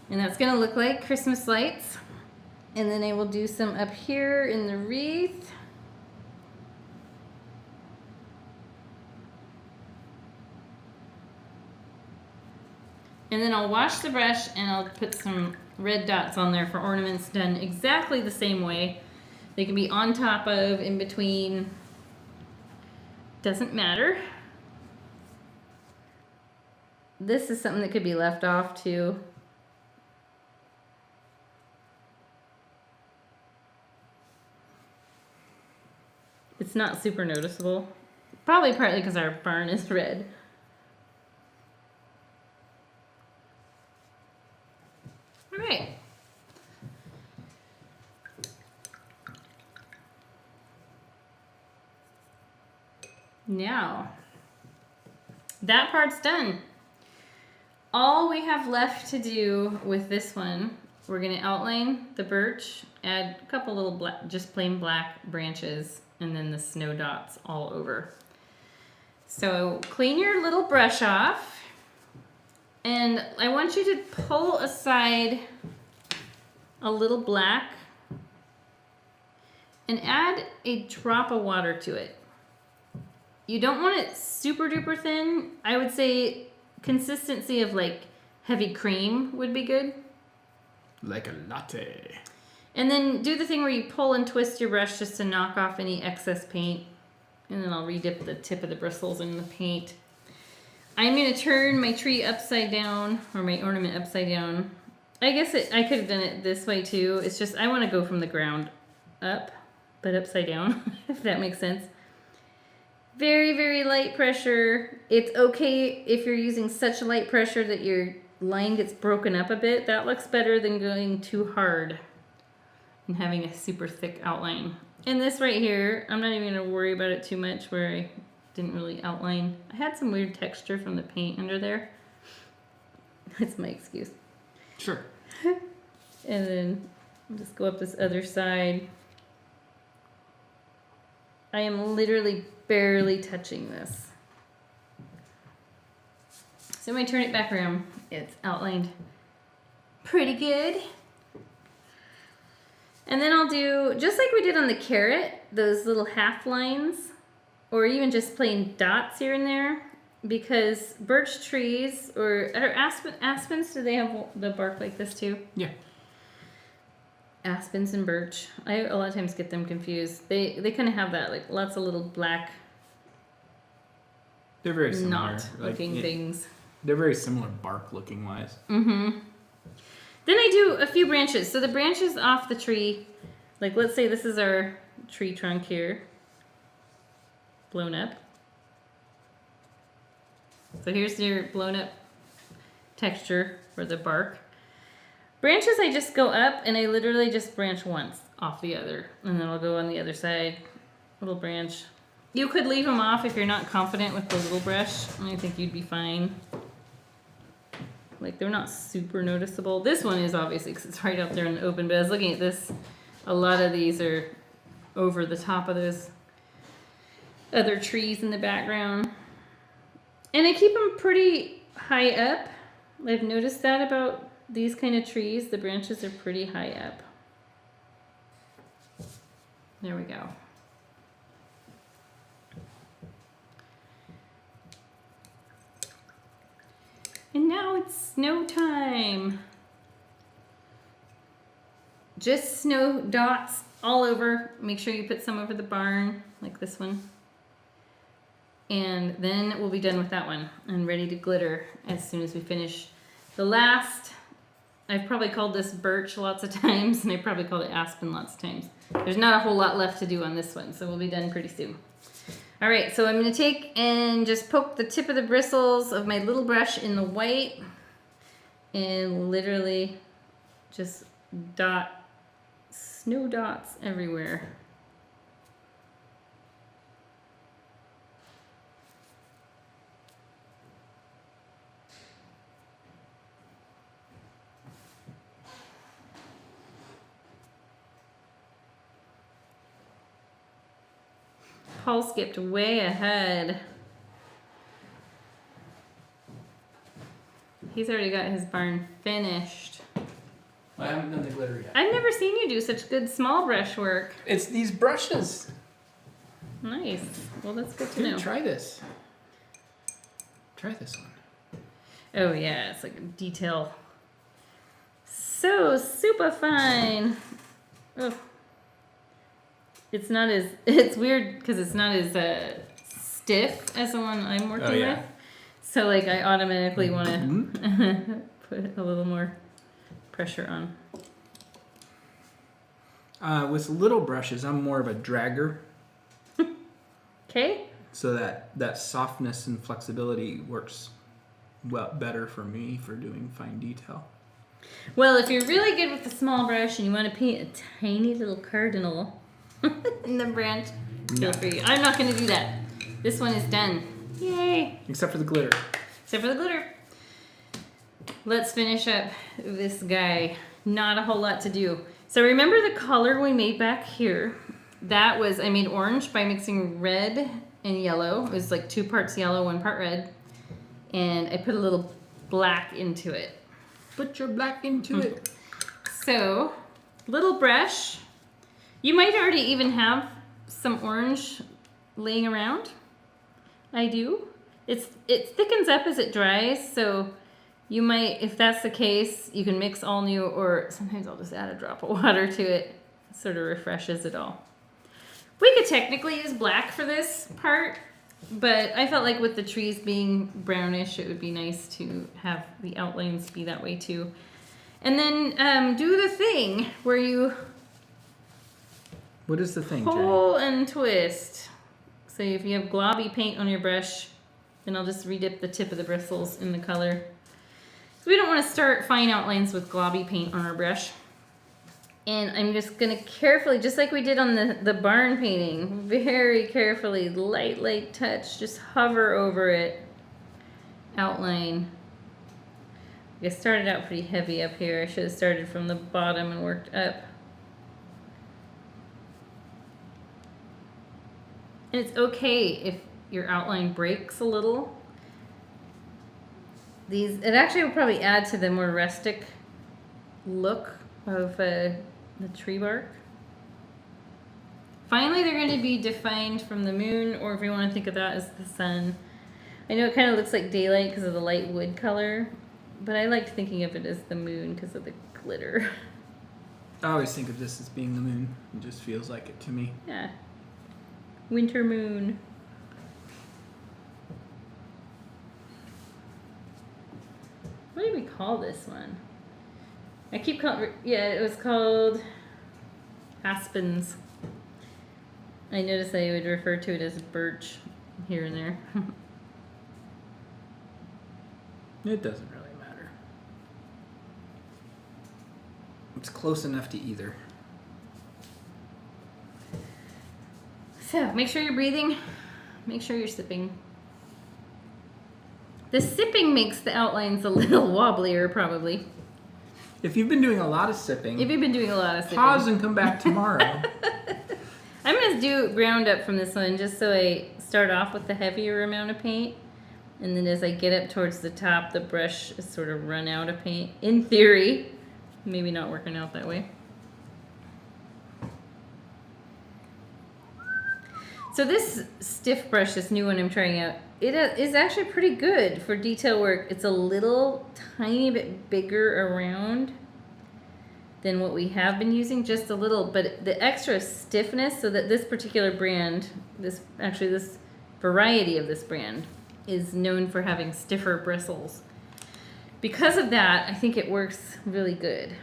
And that's gonna look like Christmas lights. And then I will do some up here in the wreath. And then I'll wash the brush and I'll put some red dots on there for ornaments done exactly the same way. They can be on top of, in between, doesn't matter. This is something that could be left off too. It's not super noticeable. Probably partly because our barn is red. All right. Now, that part's done. All we have left to do with this one, we're gonna outline the birch, add a couple little black, just plain black branches, and then the snow dots all over. So clean your little brush off, and I want you to pull aside a little black and add a drop of water to it. You don't want it super duper thin. I would say consistency of like heavy cream would be good. Like a latte. And then do the thing where you pull and twist your brush just to knock off any excess paint. And then I'll redip the tip of the bristles in the paint. I'm going to turn my tree upside down, or my ornament upside down. I guess I could have done it this way too. It's just I want to go from the ground up, but upside down, if that makes sense. Very, very light pressure. It's okay if you're using such light pressure that your line gets broken up a bit. That looks better than going too hard and having a super thick outline. And this right here, I'm not even gonna worry about it too much where I didn't really outline. I had some weird texture from the paint under there. That's my excuse. Sure. And then just go up this other side. I am literally barely touching this. So when I turn it back around, it's outlined pretty good. And then I'll do, just like we did on the carrot, those little half lines, or even just plain dots here and there, because birch trees, or aspens, do they have the bark like this too? Yeah. Aspens and birch. I a lot of times get them confused. They kind of have that, like lots of little black, They're very similar. knot looking things. They're very similar bark looking wise. Mm-hmm. Then I do a few branches. So the branches off the tree, like let's say this is our tree trunk here, blown up. So here's your blown up texture for the bark. Branches, I just go up and I literally just branch once off the other. And then I'll go on the other side, little branch. You could leave them off if you're not confident with the little brush. I think you'd be fine. Like, they're not super noticeable. This one is obviously because it's right out there in the open, but I was looking at this. A lot of these are over the top of those other trees in the background. And I keep them pretty high up. I've noticed that about these kind of trees. The branches are pretty high up. There we go. And now it's snow time. Just snow dots all over. Make sure you put some over the barn, like this one. And then we'll be done with that one and ready to glitter as soon as we finish the last. I've probably called this birch lots of times, and I probably called it aspen lots of times. There's not a whole lot left to do on this one, so we'll be done pretty soon. All right, so I'm gonna take and just poke the tip of the bristles of my little brush in the white and literally just dot snow dots everywhere. Paul skipped way ahead. He's already got his barn finished. I haven't done the glitter yet. I've never seen you do such good small brush work. It's these brushes. Nice. Well, that's good to Dude, know. try this. Try this one. Oh yeah, it's like a detail. So super fine. Oh. It's not as, it's weird because it's not as stiff as the one I'm working with. So like I automatically want to put a little more pressure on. With little brushes, I'm more of a dragger. Okay. So that softness and flexibility works better for me for doing fine detail. Well, if you're really good with the small brush and you want to paint a tiny little cardinal in the branch, feel free. I'm not going to do that. This one is done. Yay. Except for the glitter. Except for the glitter. Let's finish up this guy. Not a whole lot to do. So remember the color we made back here? That was, I made orange by mixing red and yellow. It was like 2 parts yellow, 1 part red. And I put a little black into it. Put your black into it. So, little brush. You might already even have some orange laying around. I do. It thickens up as it dries, so you might, if that's the case, you can mix all new, or sometimes I'll just add a drop of water to it. It sort of refreshes it all. We could technically use black for this part, but I felt like with the trees being brownish, it would be nice to have the outlines be that way too. And then do the thing where you What is the thing, Jenny? pull and twist. So if you have globby paint on your brush, then I'll just redip the tip of the bristles in the color. So we don't want to start fine outlines with globby paint on our brush. And I'm just going to carefully, just like we did on the barn painting, very carefully, light touch, just hover over it, outline I started out pretty heavy up here. I should have started from the bottom and worked up. And it's okay if your outline breaks a little. It actually will probably add to the more rustic look of the tree bark. Finally, they're going to be defined from the moon, or if you want to think of that as the sun. I know it kind of looks like daylight because of the light wood color, but I like thinking of it as the moon because of the glitter. I always think of this as being the moon. It just feels like it to me. Yeah. Winter moon. What did we call this one? I keep calling, yeah, it was called Aspens. I noticed I would refer to it as birch here and there. It doesn't really matter. It's close enough to either. So make sure you're breathing. Make sure you're sipping. The sipping makes the outlines a little wobblier, probably. If you've been doing a lot of sipping, If you've been doing a lot of sipping. pause and come back tomorrow. I'm going to do ground up from this one just so I start off with the heavier amount of paint. And then as I get up towards the top, the brush is sort of run out of paint. In theory, maybe not working out that way. So this stiff brush, this new one I'm trying out, it is actually pretty good for detail work. It's a little tiny bit bigger around than what we have been using, just a little, but the extra stiffness, so that this particular brand, this variety of this brand is known for having stiffer bristles. Because of that, I think it works really good,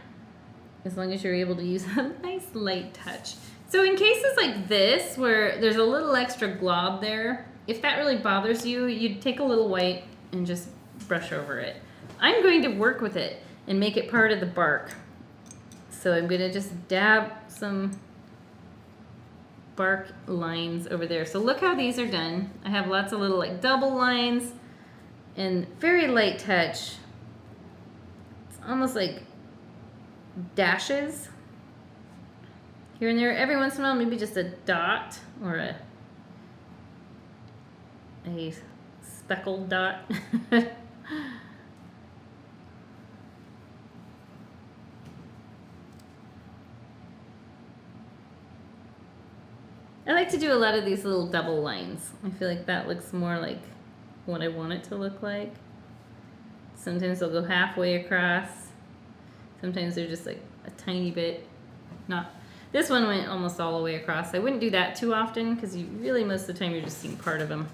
as long as you're able to use a nice light touch. So in cases like this, where there's a little extra glob there, if that really bothers you, you'd take a little white and just brush over it. I'm going to work with it and make it part of the bark. So I'm going to just dab some bark lines over there. So look how these are done. I have lots of little like double lines and very light touch. It's almost like dashes here and there. Every once in a while, maybe just a dot or a speckled dot. I like to do a lot of these little double lines. I feel like that looks more like what I want it to look like. Sometimes they'll go halfway across. Sometimes they're just like a tiny bit. This one went almost all the way across. I wouldn't do that too often because you really, most of the time, you're just seeing part of them.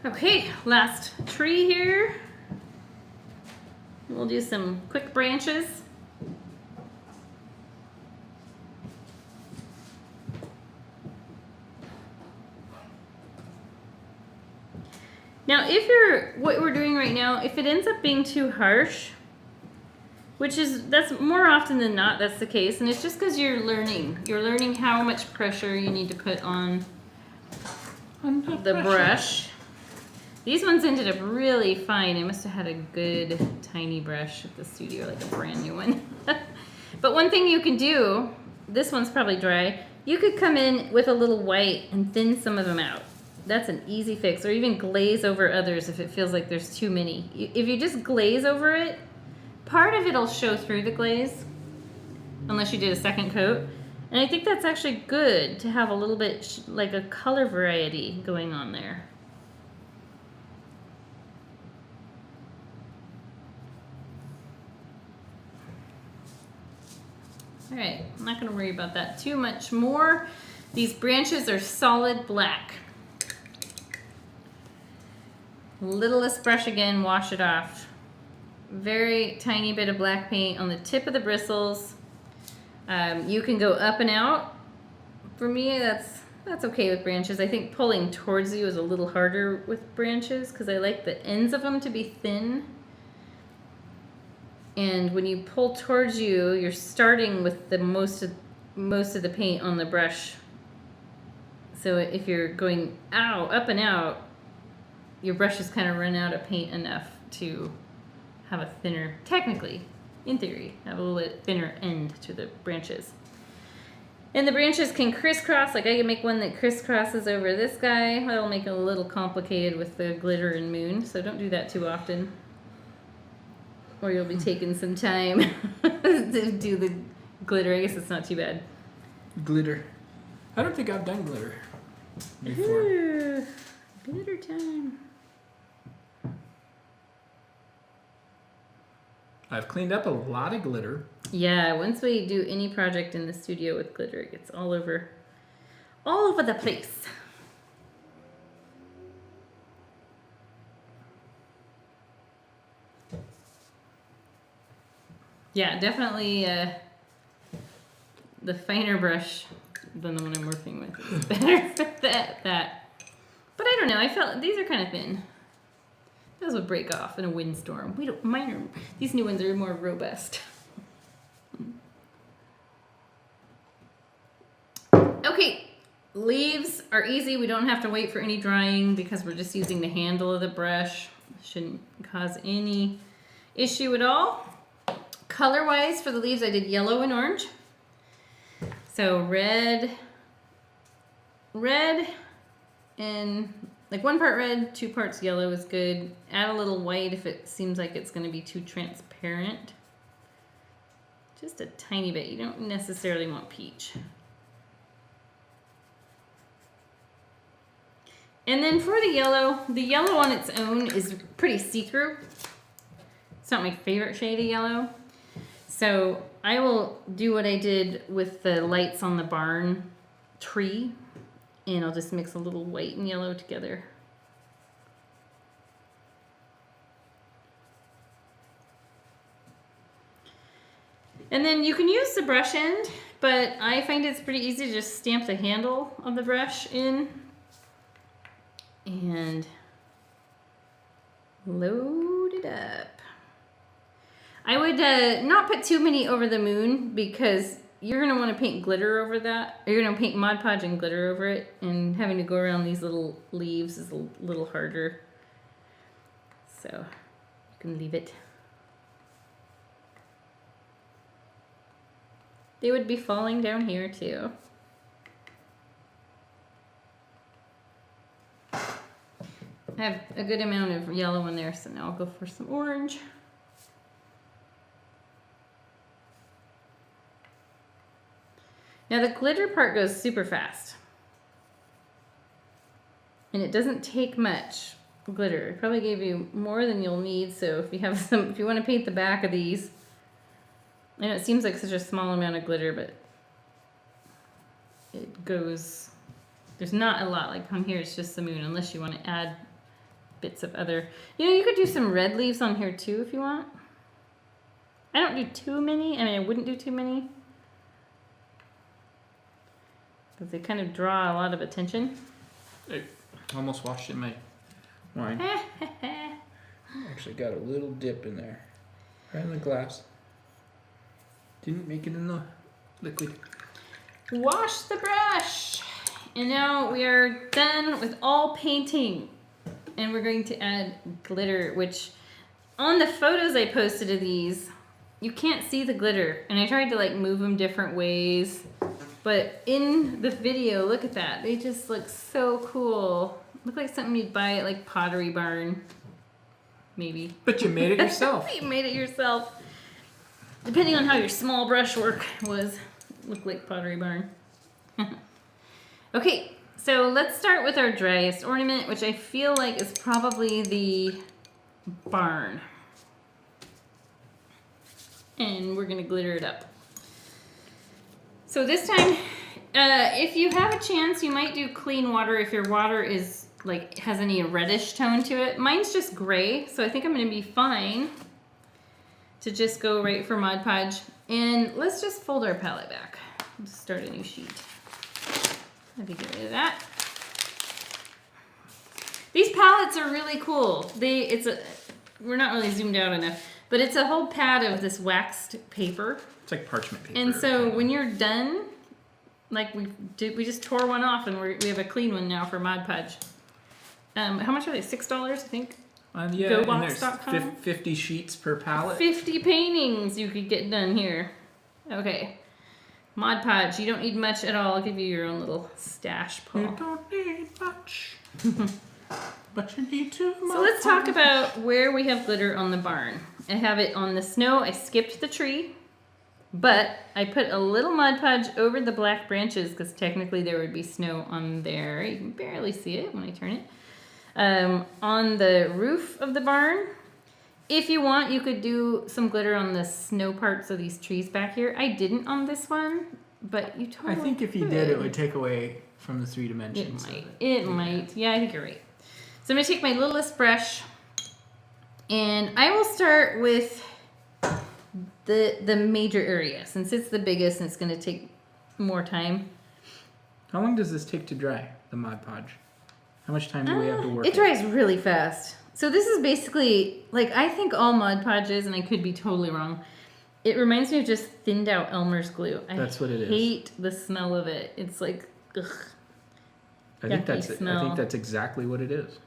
Okay, last tree here. We'll do some quick branches. Now, what we're doing right now, if it ends up being too harsh, that's more often than not, that's the case, and it's just because you're learning how much pressure you need to put on the brush. These ones ended up really fine. I must have had a good tiny brush at the studio, like a brand new one. But one thing you can do, this one's probably dry, you could come in with a little white and thin some of them out. That's an easy fix, or even glaze over others if it feels like there's too many. If you just glaze over it, part of it'll show through the glaze, unless you did a second coat. And I think that's actually good to have a little bit like a color variety going on there. All right, I'm not going to worry about that too much more. These branches are solid black. Littlest brush again, wash it off. Very tiny bit of black paint on the tip of the bristles. You can go up and out. For me, that's okay with branches. I think pulling towards you is a little harder with branches because I like the ends of them to be thin. And when you pull towards you, you're starting with the most most of the paint on the brush. So if you're going up and out, your brush has kind of run out of paint enough to have a thinner, technically, in theory, have a little bit thinner end to the branches. And the branches can crisscross, like I can make one that crisscrosses over this guy. That'll make it a little complicated with the glitter and moon, so don't do that too often. Or you'll be taking some time to do the glitter. I guess it's not too bad. Glitter. I don't think I've done glitter before. Ooh, glitter time. I've cleaned up a lot of glitter. Yeah, once we do any project in the studio with glitter, it gets all over the place. Yeah, definitely the finer brush than the one I'm working with is better for that. But I don't know, I felt these are kind of thin. Those would break off in a windstorm. These new ones are more robust. Okay, leaves are easy. We don't have to wait for any drying because we're just using the handle of the brush. Shouldn't cause any issue at all. Color-wise for the leaves, I did yellow and orange. So red, and like 1 part red, 2 parts yellow is good. Add a little white if it seems like it's going to be too transparent. Just a tiny bit. You don't necessarily want peach. And then for the yellow on its own is pretty see-through. It's not my favorite shade of yellow. So I will do what I did with the lights on the barn tree. And I'll just mix a little white and yellow together. And then you can use the brush end, but I find it's pretty easy to just stamp the handle of the brush in and load it up. I would not put too many over the moon because you're going to want to paint glitter over that. Or you're going to paint Mod Podge and glitter over it. And having to go around these little leaves is a little harder. So you can leave it. They would be falling down here too. I have a good amount of yellow in there, so now I'll go for some orange. Now the glitter part goes super fast. And it doesn't take much glitter. It probably gave you more than you'll need, so if you have if you want to paint the back of these, I know it seems like such a small amount of glitter, but it goes, there's not a lot. Like on here it's just the moon, unless you want to add bits of other, you could do some red leaves on here too if you want. I don't do too many. I mean, I wouldn't do too many, because they kind of draw a lot of attention. I almost washed in my wine. Actually got a little dip in there. Right in the glass. Didn't make it in the liquid. Wash the brush. And now we are done with all painting. And we're going to add glitter, which on the photos I posted of these, you can't see the glitter. And I tried to like move them different ways. But in the video, look at that. They just look so cool. Look like something you'd buy at like Pottery Barn. Maybe. But you made it yourself. You made it yourself. Depending on how your small brush work was. Look like Pottery Barn. Okay, so let's start with our driest ornament, which I feel like is probably the barn. And we're gonna glitter it up. So this time, if you have a chance, you might do clean water if your water is like has any reddish tone to it. Mine's just gray, so I think I'm gonna be fine to just go right for Mod Podge. And let's just fold our palette back. Let's start a new sheet. Let me get rid of that. These palettes are really cool. We're not really zoomed out enough, but it's a whole pad of this waxed paper. It's like parchment paper. And so when you're done, Like we just tore one off, and we have a clean one now for Mod Podge. How much are they? $6, I think. Yeah, GoBox.com. and there's 50 sheets per pallet. 50 paintings you could get done here. Okay. Mod Podge, you don't need much at all. I'll give you your own little stash, Paul. You don't need much, but you need too much. So let's talk about where we have glitter on the barn. I have it on the snow. I skipped the tree, but I put a little Mod Podge over the black branches because technically there would be snow on there. You can barely see it when I turn it. On the roof of the barn. If you want, you could do some glitter on the snow parts of these trees back here. I didn't on this one, but you totally I think if you did, it would take away from the 3 dimensions. It might. Yeah, I think you're right. So I'm going to take my littlest brush, and I will start with the major area, since it's the biggest and it's going to take more time. How long does this take to dry, the Mod Podge? How much time do we have to work? It dries really fast. So this is basically, like, I think all Mod Podges, and I could be totally wrong, it reminds me of just thinned out Elmer's glue. That's what it is. I hate the smell of it. It's like, ugh. I think that's exactly what it is.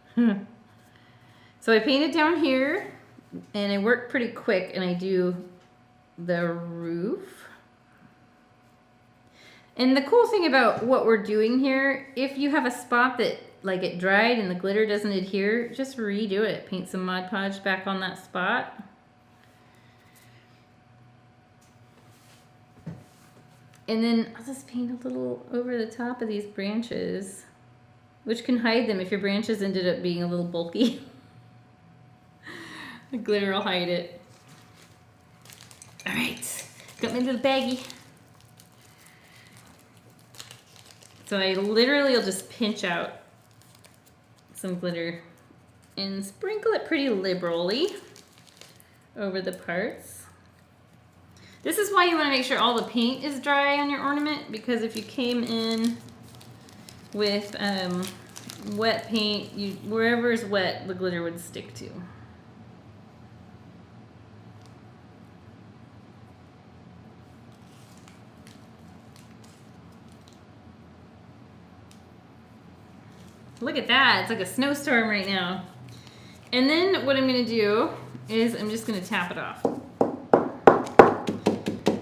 So I painted down here, and I work pretty quick, and I do the roof. And the cool thing about what we're doing here, if you have a spot that like it dried and the glitter doesn't adhere, just redo it. Paint some Mod Podge back on that spot. And then I'll just paint a little over the top of these branches, which can hide them if your branches ended up being a little bulky. The glitter will hide it. All right, got my little baggie. So I literally will just pinch out some glitter and sprinkle it pretty liberally over the parts. This is why you want to make sure all the paint is dry on your ornament, because if you came in with wet paint, wherever is wet, the glitter would stick to. Look at that, it's like a snowstorm right now. And then what I'm gonna do is I'm just gonna tap it off.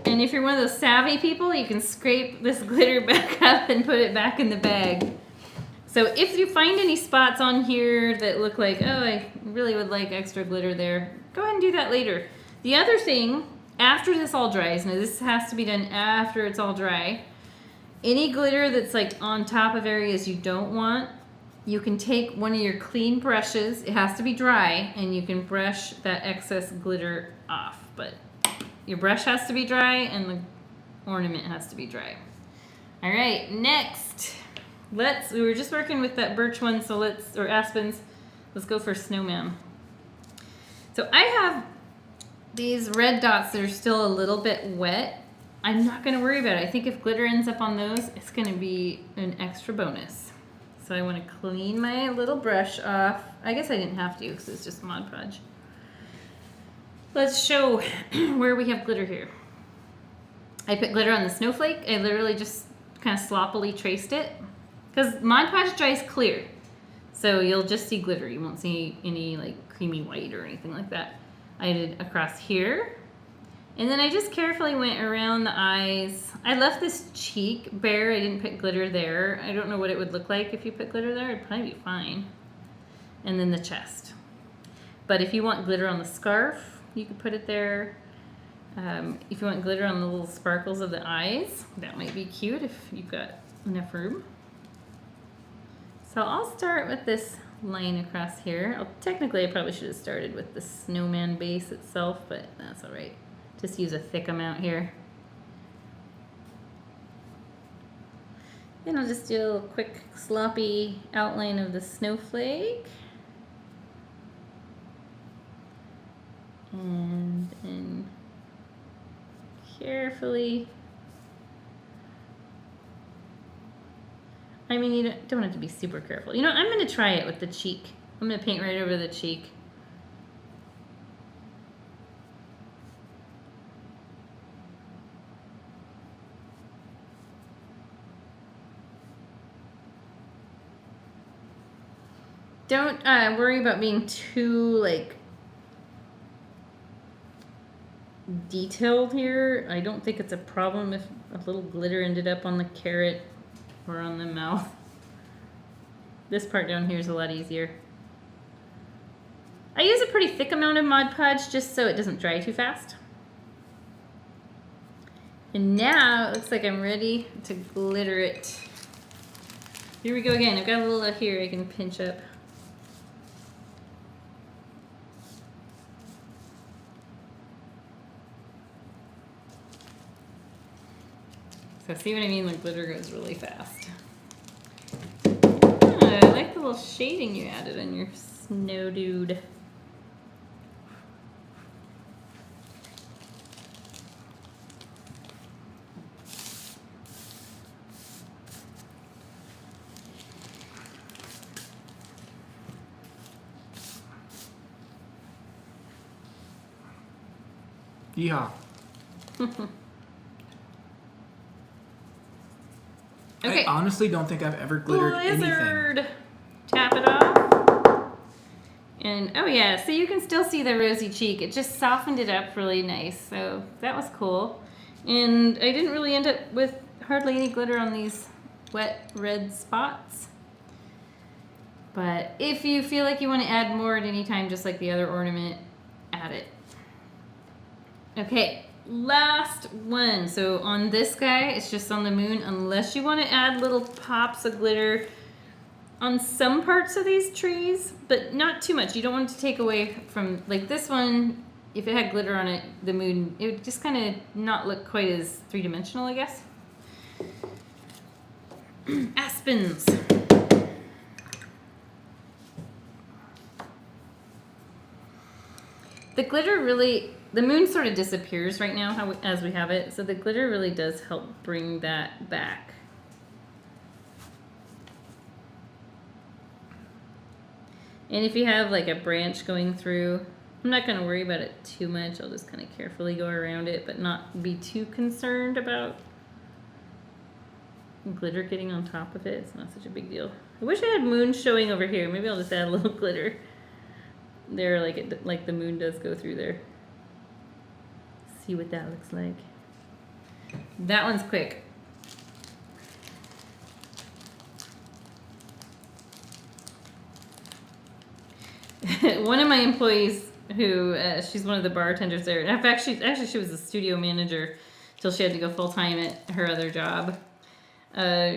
And if you're one of those savvy people, you can scrape this glitter back up and put it back in the bag. So if you find any spots on here that look like, oh, I really would like extra glitter there, go ahead and do that later. The other thing, after this all dries, now this has to be done after it's all dry, any glitter that's like on top of areas you don't want, you can take one of your clean brushes, it has to be dry, and you can brush that excess glitter off. But your brush has to be dry and the ornament has to be dry. All right, next, we were just working with that birch one, so or aspens, let's go for Snowman. So I have these red dots that are still a little bit wet. I'm not gonna worry about it. I think if glitter ends up on those, it's gonna be an extra bonus. So I want to clean my little brush off. I guess I didn't have to because it's just Mod Podge. Let's show where we have glitter here. I put glitter on the snowflake. I literally just kind of sloppily traced it because Mod Podge dries clear. So you'll just see glitter. You won't see any like creamy white or anything like that. I did across here. And then I just carefully went around the eyes. I left this cheek bare. I didn't put glitter there. I don't know what it would look like if you put glitter there. It'd probably be fine. And then the chest. But if you want glitter on the scarf, you could put it there. If you want glitter on the little sparkles of the eyes, that might be cute if you've got enough room. So I'll start with this line across here. Technically, I probably should have started with the snowman base itself, but that's all right. Just use a thick amount here. Then I'll just do a little quick sloppy outline of the snowflake. And then carefully, I mean, you don't have to be super careful. You know, I'm going to try it with the cheek. I'm going to paint right over the cheek. Don't worry about being too, like, detailed here. I don't think it's a problem if a little glitter ended up on the carrot or on the mouth. This part down here is a lot easier. I use a pretty thick amount of Mod Podge just so it doesn't dry too fast. And now it looks like I'm ready to glitter it. Here we go again. I've got a little here I can pinch up. So see what I mean? The glitter goes really fast. I like the little shading you added on your snow dude. Yeehaw. Okay. I honestly don't think I've ever glittered Blizzard. anything. Tap it off. And oh yeah, so you can still see the rosy cheek. It just softened it up really nice. So that was cool. And I didn't really end up with hardly any glitter on these wet red spots. But if you feel like you want to add more at any time, just like the other ornament, add it. Okay, last one. So on this guy, it's just on the moon, unless you want to add little pops of glitter on some parts of these trees, but not too much. You don't want it to take away from, like this one, if it had glitter on it, the moon, it would just kind of not look quite as three-dimensional, I guess. Aspens. The glitter really, the moon sort of disappears right now as we have it, so the glitter really does help bring that back. And if you have like a branch going through, I'm not going to worry about it too much. I'll just kind of carefully go around it, but not be too concerned about glitter getting on top of it. It's not such a big deal. I wish I had moon showing over here. Maybe I'll just add a little glitter there, like the moon does go through there. See what that looks like. That one's quick. One of my employees, who she's one of the bartenders there. In fact, actually she was the studio manager till she had to go full time at her other job.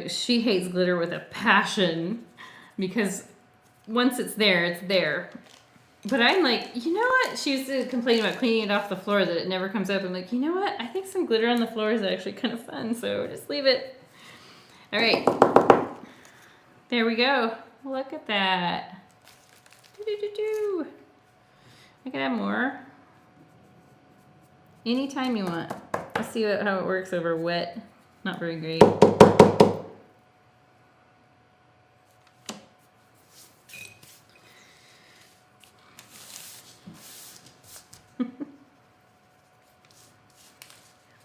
She hates glitter with a passion because once it's there, it's there. But I'm like, you know what? She used to complain about cleaning it off the floor, that it never comes up. I'm like, you know what? I think some glitter on the floor is actually kind of fun, so just leave it. All right. There we go. Look at that. Do-do-do-do. I can add more. Anytime you want. Let's see how it works over wet. Not very great.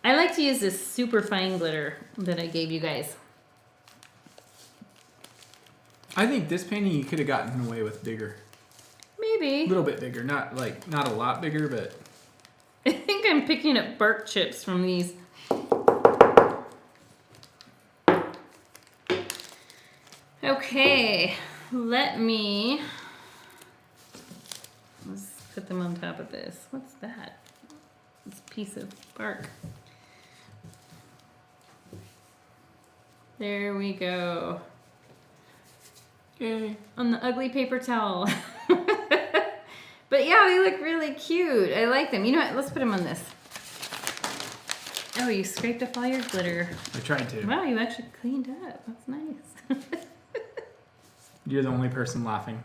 I like to use this super fine glitter that I gave you guys. I think this painting you could have gotten away with bigger. Maybe. A little bit bigger, not a lot bigger, but I think I'm picking up bark chips from these. Okay, let's put them on top of this. What's that? This piece of bark. There we go. yay. On the ugly paper towel. But yeah, they look really cute. I like them. You know what? Let's put them on this. Oh, you scraped up all your glitter. I tried to. Wow, you actually cleaned up. That's nice. You're the only person laughing.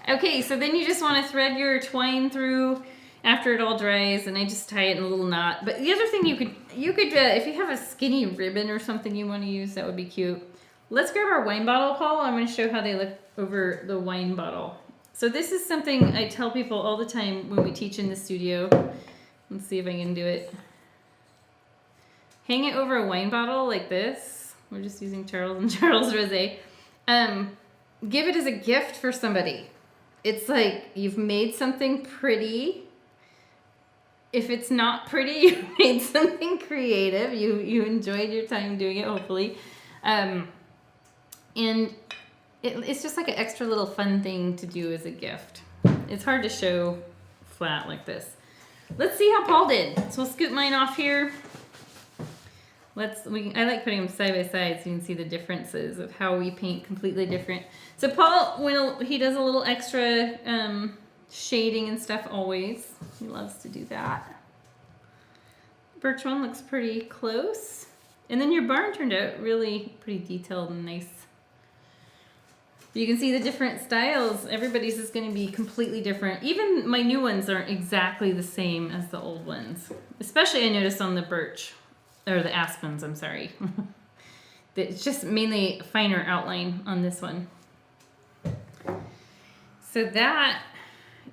Okay, so then you just want to thread your twine through after it all dries, and I just tie it in a little knot. But the other thing you could if you have a skinny ribbon or something you want to use, that would be cute. Let's grab our wine bottle, Paul. I'm going to show how they look over the wine bottle. So this is something I tell people all the time when we teach in the studio. Let's see if I can do it. Hang it over a wine bottle like this. We're just using Charles & Charles Rosé. give it as a gift for somebody. It's like you've made something pretty. If it's not pretty, you made something creative. You enjoyed your time doing it, hopefully. And it's just like an extra little fun thing to do as a gift. It's hard to show flat like this. Let's see how Paul did. So we'll scoot mine off here. I like putting them side by side so you can see the differences of how we paint completely different. So Paul, he does a little extra shading and stuff always. He loves to do that. Birch one looks pretty close. And then your barn turned out really pretty detailed and nice. You can see the different styles. Everybody's is going to be completely different. Even my new ones aren't exactly the same as the old ones. Especially I noticed on the birch. Or the aspens, I'm sorry. It's just mainly finer outline on this one. So that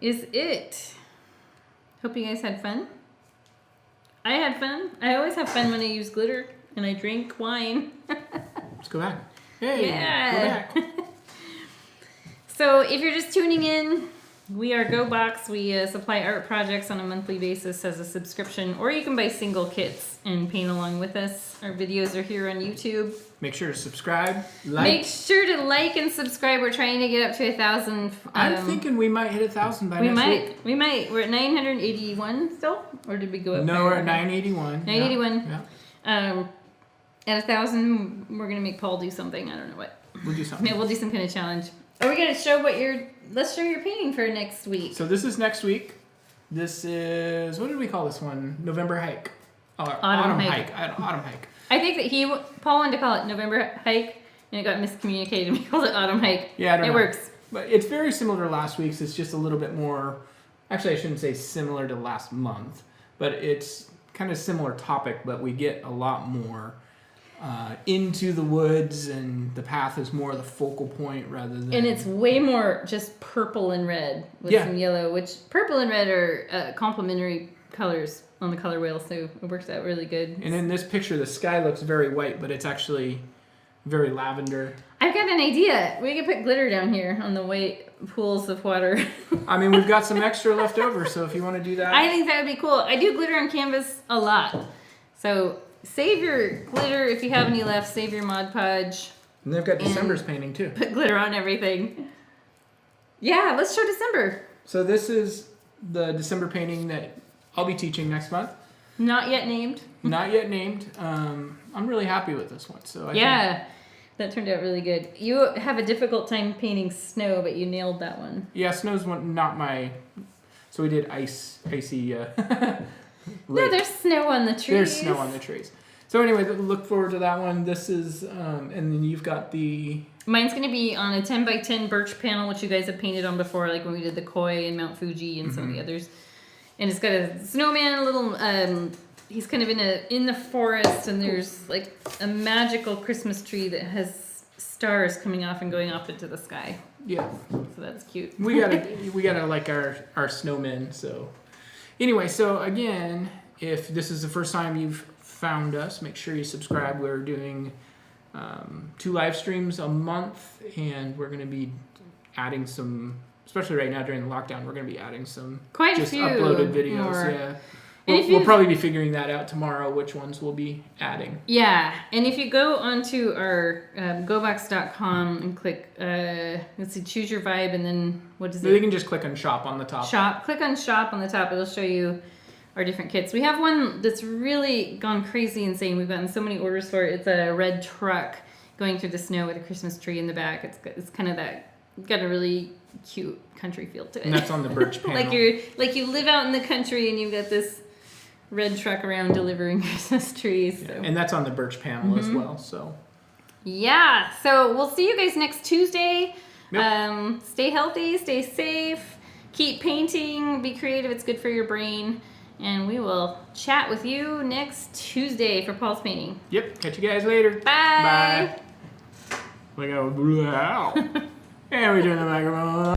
is it. Hope you guys had fun. I had fun. I always have fun when I use glitter and I drink wine. Let's go back. Hey, yeah. go back. So if you're just tuning in, we are GoBox. We supply art projects on a monthly basis as a subscription, or you can buy single kits and paint along with us. Our videos are here on YouTube. Make sure to subscribe, like. Make sure to like and subscribe. We're trying to get up to 1,000. I'm thinking we might hit 1,000 by next week. We might. We're at 981 still, or did we go up? No, we're at 981. 981. Yeah. At 1,000, we're gonna make Paul do something. I don't know what. We'll do something. Yeah, we'll do some kind of challenge. Are we gonna show let's show your painting for next week. So this is next week. This is, what did we call this one? November hike. Autumn hike. Autumn hike. I think that Paul wanted to call it November hike, and it got miscommunicated. We called it autumn hike. Yeah, I don't know. It works. But it's very similar to last week's. It's just a little bit more, actually I shouldn't say similar to last month, but it's kind of similar topic, but we get a lot more into the woods, and the path is more the focal point rather than... And it's way more just purple and red with some yellow, which purple and red are complementary colors on the color wheel, so it works out really good. And in this picture, the sky looks very white, but it's actually very lavender. I've got an idea. We could put glitter down here on the white pools of water. I mean, we've got some extra left over, so if you want to do that... I think that would be cool. I do glitter on canvas a lot. So save your glitter if you have any left. Save your Mod Podge. And they've got December's painting, too. Put glitter on everything. Yeah, let's show December. So this is the December painting that I'll be teaching next month. Not yet named. Not yet named. I'm really happy with this one. So that turned out really good. You have a difficult time painting snow, but you nailed that one. Yeah, snow's not my... So we did icy... No, there's snow on the trees. There's snow on the trees. So anyway, look forward to that one. This is... and then you've got the... Mine's going to be on a 10 by 10 birch panel, which you guys have painted on before, like when we did the koi and Mount Fuji and some of the others. And it's got a snowman, a little... he's kind of in the forest, and there's like a magical Christmas tree that has stars coming off and going up into the sky. Yeah. So that's cute. We gotta like our snowmen. So anyway, so again, if this is the first time you've found us, make sure you subscribe. We're doing 2 live streams a month, and we're gonna be adding some. Especially right now during the lockdown, we're going to be adding some quite a few uploaded videos. more. Yeah, we'll probably be figuring that out tomorrow, which ones we'll be adding. Yeah, and if you go onto our gobox.com and click, let's see, choose your vibe, and then what is it? They can just click on shop on the top. Shop. Click on shop on the top. It'll show you our different kits. We have one that's really gone crazy insane. We've gotten so many orders for it. It's a red truck going through the snow with a Christmas tree in the back. It's kind of that, got a really cute country feel to it. And that's on the birch panel. like you live out in the country and you've got this red truck around delivering Christmas trees. So. And that's on the birch panel as well. So yeah, so we'll see you guys next Tuesday. Yep. Stay healthy, stay safe, keep painting, be creative. It's good for your brain. And we will chat with you next Tuesday for Paul's painting. Yep. Catch you guys later. Bye. Bye. We go. And we're doing the microphone.